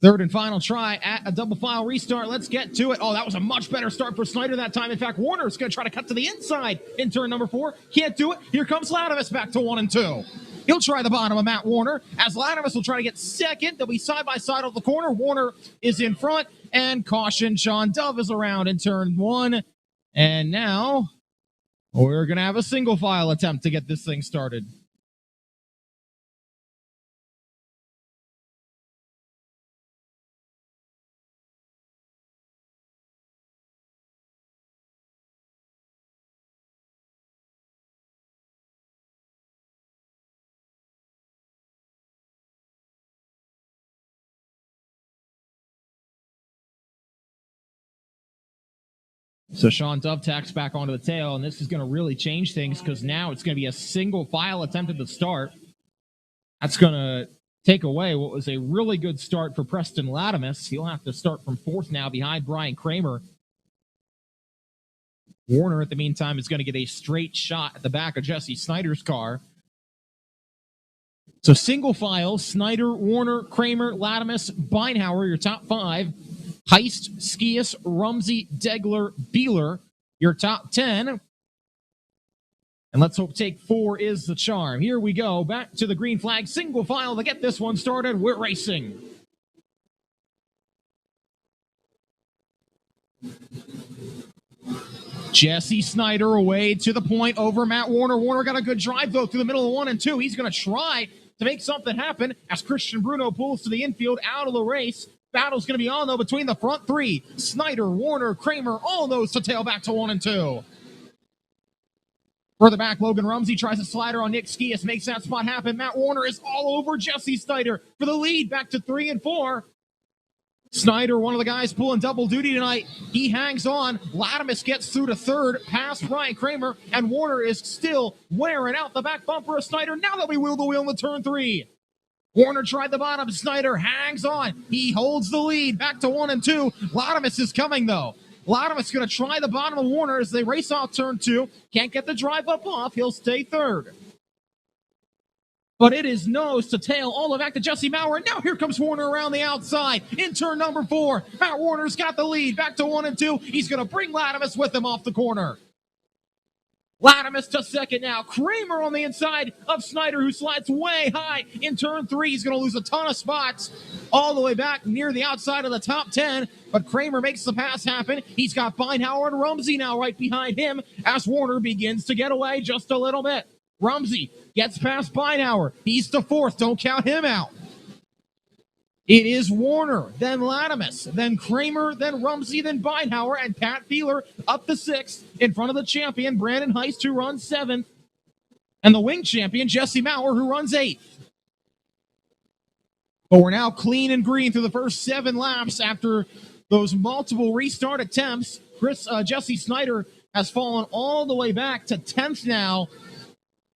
Third and final try at a double file restart. Let's get to it. Oh, that was a much better start for Snyder that time. In fact, Warner's going to try to cut to the inside in turn number 4. Can't do it. Here comes Latimus back to 1 and 2. He'll try the bottom of Matt Warner, as Latimus will try to get second. They'll be side by side off the corner. Warner is in front, and caution, Sean Dove is around in turn 1. And now we're going to have a single file attempt to get this thing started. So Sean Dove tacks back onto the tail, and this is going to really change things because now it's going to be a single file attempt at the start. That's going to take away what was a really good start for Preston Latimus. He'll have to start from 4th now behind Brian Kramer. Warner, at the meantime, is going to get a straight shot at the back of Jesse Snyder's car. So single file, Snyder, Warner, Kramer, Latimus, Beinhauer, your top 5. Heist, Skias, Rumsey, Degler, Beeler, your top 10. And let's hope take 4 is the charm. Here we go, back to the green flag, single file to get this one started. We're racing. Jesse Snyder away to the point over Matt Warner. Warner got a good drive, though, through the middle of 1 and 2. He's going to try to make something happen as Christian Bruno pulls to the infield out of the race. Battle's going to be on, though, between the front 3. Snyder, Warner, Kramer, all those to tail back to 1 and 2. Further back, Logan Rumsey tries a slider on Nick Skias, makes that spot happen. Matt Warner is all over Jesse Snyder for the lead, back to 3 and 4. Snyder, one of the guys pulling double duty tonight. He hangs on. Latimus gets through to 3rd, past Brian Kramer, and Warner is still wearing out the back bumper of Snyder. Now that we wheel the wheel into turn 3. Warner tried the bottom. Snyder hangs on. He holds the lead back to 1 and 2. Latimus is coming, though. Latimus going to try the bottom of Warner as they race off turn 2. Can't get the drive up off. He'll stay 3rd. But it is nose to tail all the way back to Jesse Maurer. Now here comes Warner around the outside in turn number 4. Matt Warner's got the lead back to 1 and 2. He's going to bring Latimus with him off the corner. Latimus to second now. Kramer on the inside of Snyder, who slides way high in turn 3. He's going to lose a ton of spots all the way back near the outside of the top 10. But Kramer makes the pass happen. He's got Beinhauer and Rumsey now right behind him as Warner begins to get away just a little bit. Rumsey gets past Beinhauer. He's the fourth. Don't count him out. It is Warner, then Latimus, then Kramer, then Rumsey, then Beinhauer, and Pat Feeler up to 6th in front of the champion, Brandon Heist, who runs 7th, and the wing champion, Jesse Maurer, who runs 8th. But we're now clean and green through the first 7 laps after those multiple restart attempts. Jesse Snyder has fallen all the way back to 10th now.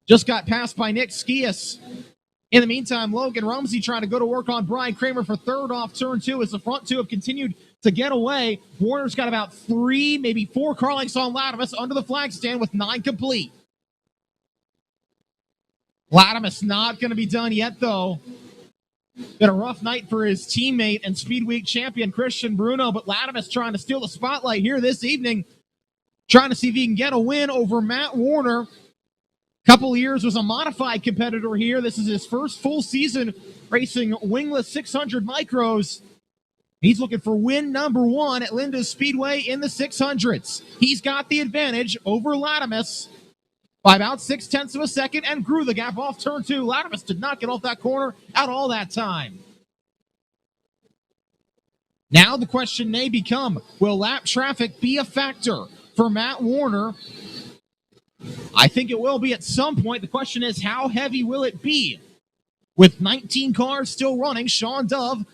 Just got passed by Nick Skias. In the meantime, Logan Rumsey trying to go to work on Brian Kramer for 3rd off turn 2 as the front 2 have continued to get away. Warner's got about 3, maybe 4 car lengths on Latimus under the flag stand with 9 complete. Latimus not going to be done yet, though. Been a rough night for his teammate and Speed Week champion Christian Bruno, but Latimus trying to steal the spotlight here this evening, trying to see if he can get a win over Matt Warner. Couple years was a modified competitor here. This is his first full season racing wingless 600 micros. He's looking for win number 1 at Linda's Speedway in the 600s. He's got the advantage over Latimus by about 0.6 of a second and grew the gap off turn 2. Latimus did not get off that corner at all that time. Now the question may become, will lap traffic be a factor for Matt Warner? I think it will be at some point. The question is, how heavy will it be? With 19 cars still running, Sean Dove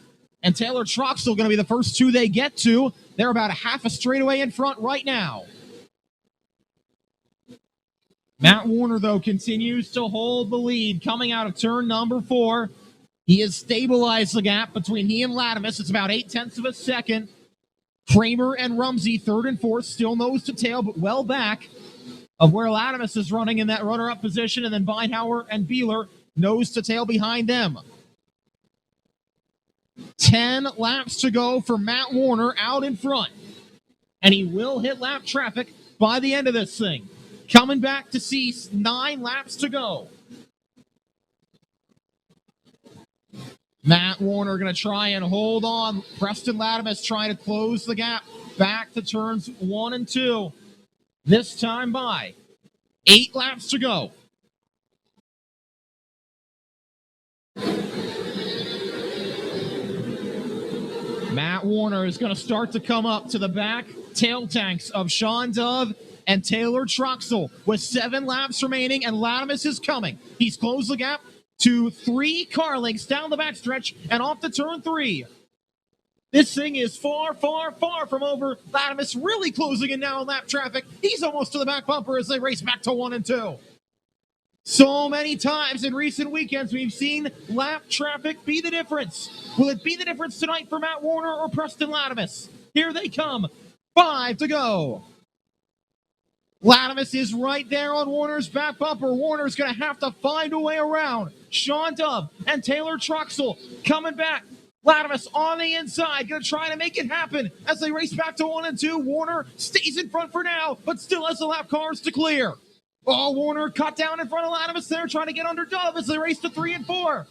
and Taylor Troxel going to be the first 2 they get to. They're about a half a straightaway in front right now. Matt Warner, though, continues to hold the lead coming out of turn number 4. He has stabilized the gap between he and Latimus. It's about 0.8 of a second. Kramer and Rumsey, 3rd and 4th, still nose to tail, but well back of where Latimus is running in that runner-up position, and then Beinhauer and Beeler nose to tail behind them. 10 laps to go for Matt Warner out in front, and he will hit lap traffic by the end of this thing. Coming back to see 9 laps to go. Matt Warner going to try and hold on. Preston Latimus trying to close the gap back to turns 1 and 2. This time by 8 laps to go. Matt Warner is going to start to come up to the back tail tanks of Sean Dove and Taylor Troxel with 7 laps remaining, and Latimus is coming. He's closed the gap to 3 car lengths down the backstretch and off to turn 3. This thing is far, far, far from over. Latimus really closing in now in lap traffic. He's almost to the back bumper as they race back to 1 and 2. So many times in recent weekends we've seen lap traffic be the difference. Will it be the difference tonight for Matt Warner or Preston Latimus? Here they come. 5 to go. Latimus is right there on Warner's back bumper. Warner's going to have to find a way around. Sean Dove and Taylor Troxel coming back. Latimus on the inside, going to try to make it happen as they race back to 1 and 2. Warner stays in front for now, but still has the lap cars to clear. Oh, Warner cut down in front of Latimus there, trying to get under Dove as they race to 3 and 4.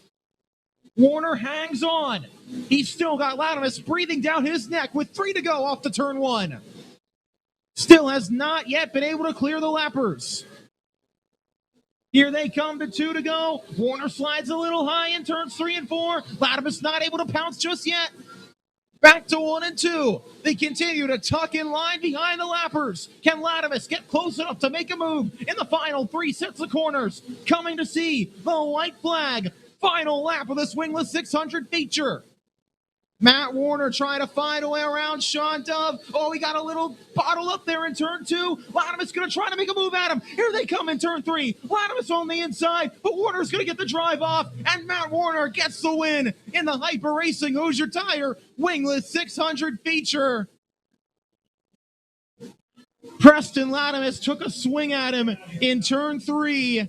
Warner hangs on. He's still got Latimus breathing down his neck with 3 to go off to turn 1. Still has not yet been able to clear the lappers. Here they come to 2 to go. Warner slides a little high in turns 3 and 4. Latimus not able to pounce just yet. Back to 1 and 2. They continue to tuck in line behind the lappers. Can Latimus get close enough to make a move in the final 3 sets of corners? Coming to see the white flag. Final lap of this wingless 600 feature. Matt Warner trying to find a way around Sean Dove. Oh, he got a little bottle up there in turn 2. Latimus going to try to make a move at him. Here they come in turn 3. Latimus on the inside, but Warner's going to get the drive off, and Matt Warner gets the win in the Hyper Racing Hoosier Tire Wingless 600 feature. Preston Latimus took a swing at him in turn 3,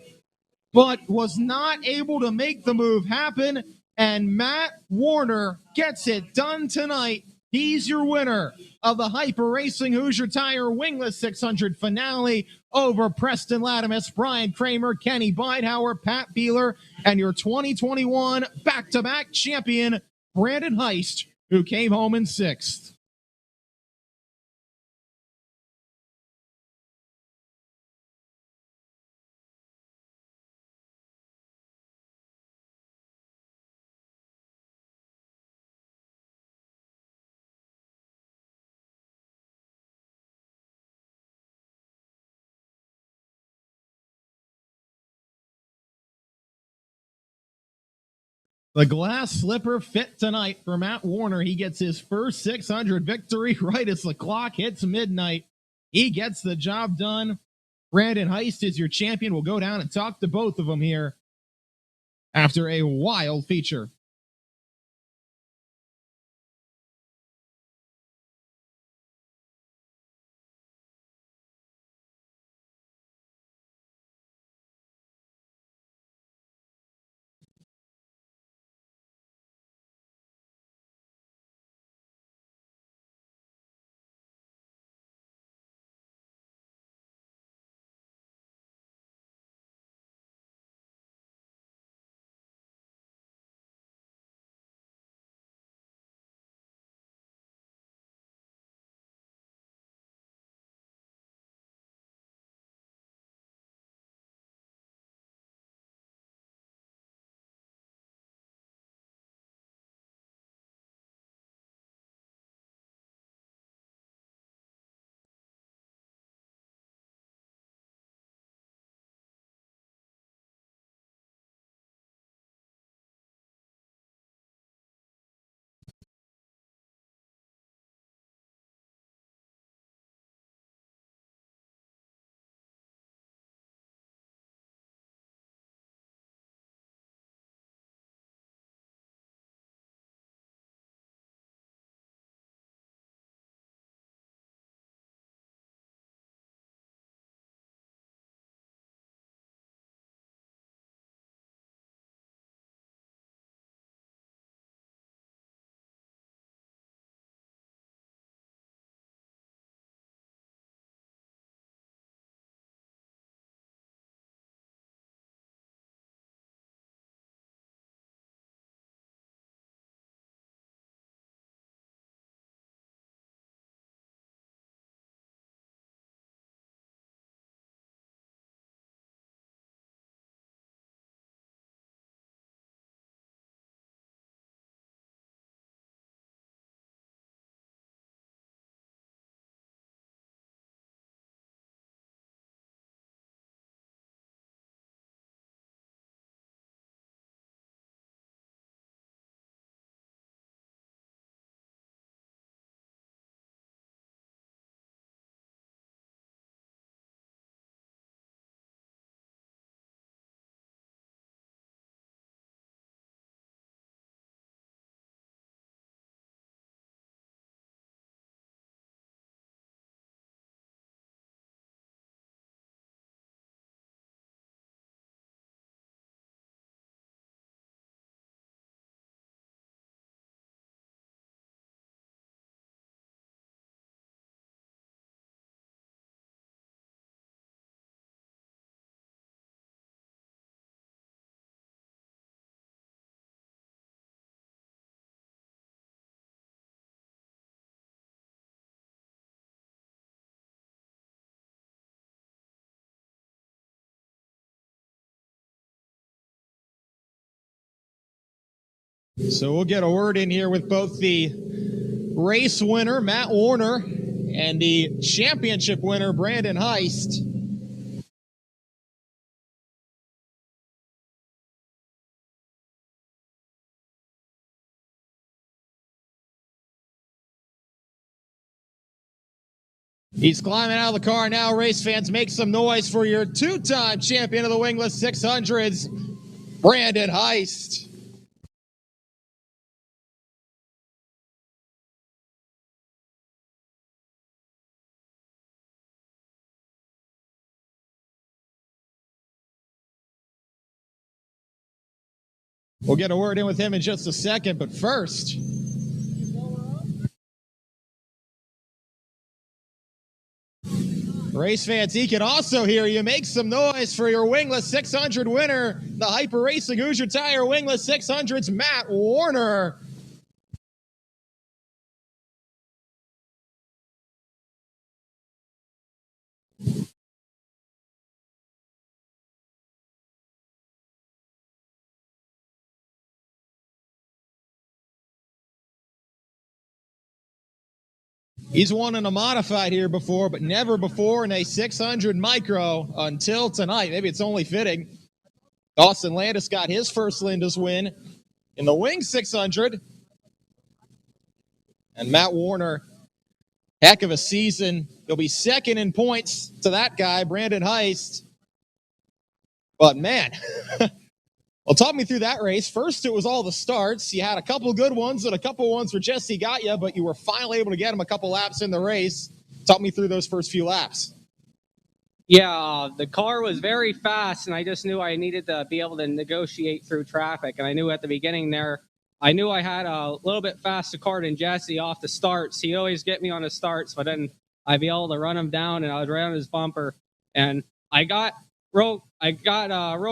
but was not able to make the move happen. And Matt Warner gets it done tonight He's your winner of the Hyper Racing Hoosier Tire Wingless 600 finale over Preston Latimus, Brian Kramer, Kenny Beidhauer, Pat Beeler, and your 2021 back-to-back champion, Brandon Heist, who came home in 6th. The glass slipper fit tonight for Matt Warner. He gets his first 600 victory right as the clock hits midnight. He gets the job done. Brandon Heist is your champion. We'll go down and talk to both of them here after a wild feature. So we'll get a word in here with both the race winner, Matt Warner, and the championship winner, Brandon Heist. He's climbing out of the car now. Race fans, make some noise for your two-time champion of the Wingless 600s, Brandon Heist. We'll get a word in with him in just a second, but first, Race fans, he can also hear you. Make some noise for your wingless 600 winner, the Hyper Racing Hoosier Tire wingless 600's Matt Warner. He's won in a modified here before, but never before in a 600 micro until tonight. Maybe it's only fitting. Dawson Landis got his first Linda's win in the Wing 600. And Matt Warner, heck of a season. He'll be second in points to that guy, Brandon Heist. But man, well, talk me through that race. First, it was all the starts. You had a couple good ones and a couple ones where Jesse got you, but you were finally able to get him a couple laps in the race. Talk me through those first few laps. Yeah, the car was very fast, and I just knew I needed to be able to negotiate through traffic. And I knew at the beginning there, I knew I had a little bit faster car than Jesse off the starts. He'd always get me on the starts, but then I'd be able to run him down, and I would run his bumper. And I got real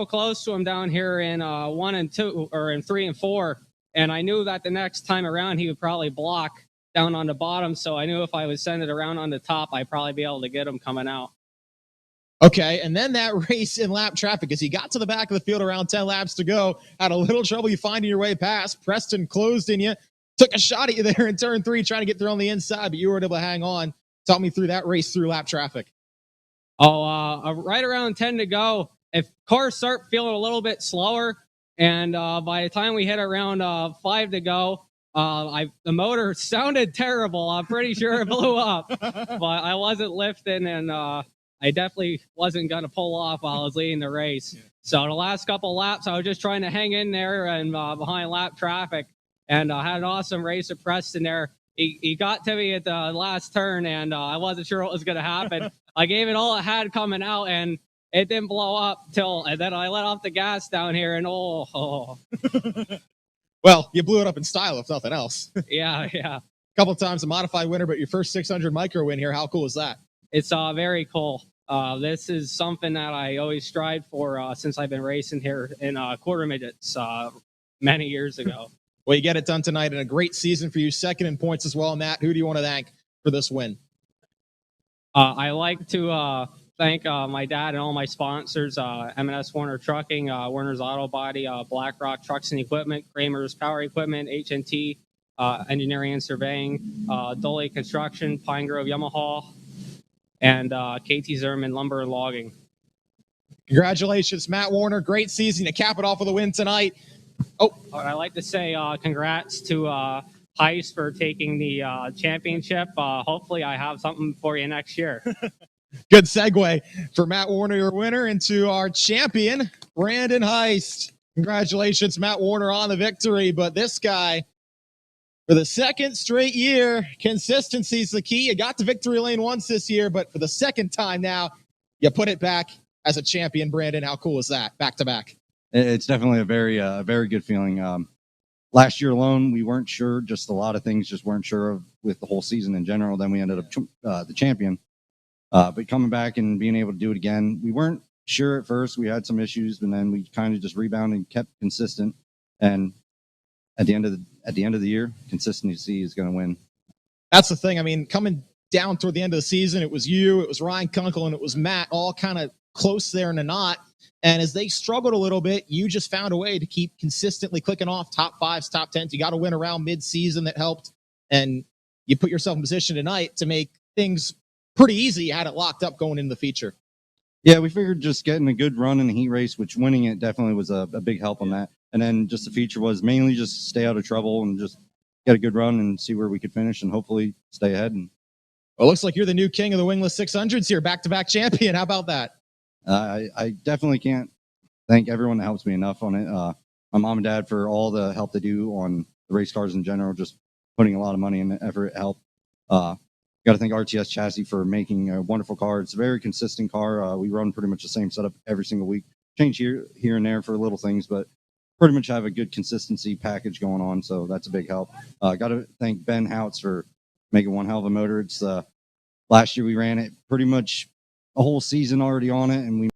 close to him down here in 1 and 2, or in 3 and 4. And I knew that the next time around he would probably block down on the bottom. So I knew if I would send it around on the top, I'd probably be able to get him coming out. Okay, and then that race in lap traffic, as he got to the back of the field around 10 laps to go, had a little trouble you finding your way past. Preston closed in you, took a shot at you there in turn 3, trying to get through on the inside, but you were able to hang on. Talk me through that race through lap traffic. Right around 10 to go, if cars start feeling a little bit slower, and by the time we hit around 5 to go, the motor sounded terrible. I'm pretty sure it blew up, but I wasn't lifting, and I definitely wasn't going to pull off while I was leading the race. Yeah. So the last couple laps, I was just trying to hang in there and behind lap traffic, and I had an awesome race at Preston there. He got to me at the last turn, and I wasn't sure what was going to happen. I gave it all I had coming out, and it didn't blow up and then I let off the gas down here, and oh. Well, you blew it up in style, if nothing else. Yeah. A couple times a modified winner, but your first 600 micro win here. How cool is that? It's very cool. This is something that I always strived for since I've been racing here in quarter midgets many years ago. Well, you get it done tonight, and a great season for you. Second in points as well. Matt, who do you want to thank for this win? I like to thank my dad and all my sponsors, M&S Warner Trucking, Warner's Auto Body, BlackRock Trucks and Equipment, Kramer's Power Equipment, HNT, Engineering and Surveying, Dolly Construction, Pine Grove Yamaha, and KT Zerman Lumber and Logging. Congratulations, Matt Warner. Great season. To cap it off with a win tonight. I'd like to say congrats to Heist for taking the championship. Hopefully I have something for you next year. Good segue for Matt Warner, your winner, into our champion, Brandon Heist. Congratulations, Matt Warner, on the victory. But this guy, for the second straight year, consistency is the key. You got to victory lane once this year, but for the second time now, you put it back as a champion, Brandon. How cool is that? Back to back. It's definitely a very good feeling. Last year alone, we weren't sure. Just a lot of things just weren't sure of with the whole season in general. Then we ended up the champion. But coming back and being able to do it again, we weren't sure at first. We had some issues, and then we kind of just rebounded and kept consistent. And at the end of the year, consistency is going to win. That's the thing. I mean, coming down toward the end of the season, it was you, it was Ryan Kunkel, and it was Matt, all kind of close there in a knot. And as they struggled a little bit, you just found a way to keep consistently clicking off top 5s, top 10s. You got a win around mid-season that helped, and you put yourself in position tonight to make things pretty easy. You had it locked up going into the feature. Yeah, we figured just getting a good run in the heat race, which winning it definitely was a big help on that. And then just the feature was mainly just stay out of trouble and just get a good run and see where we could finish and hopefully stay ahead. And well, it looks like you're the new king of the wingless 600s here, back-to-back champion. How about that? I definitely can't thank everyone that helps me enough on it. My mom and dad for all the help they do on the race cars in general, just putting a lot of money and effort help. Got to thank RTS Chassis for making a wonderful car. It's a very consistent car. We run pretty much the same setup every single week. Change here and there for little things, but pretty much have a good consistency package going on. So that's a big help. Got to thank Ben Houts for making one hell of a motor. It's last year we ran it pretty much a whole season already on it, and we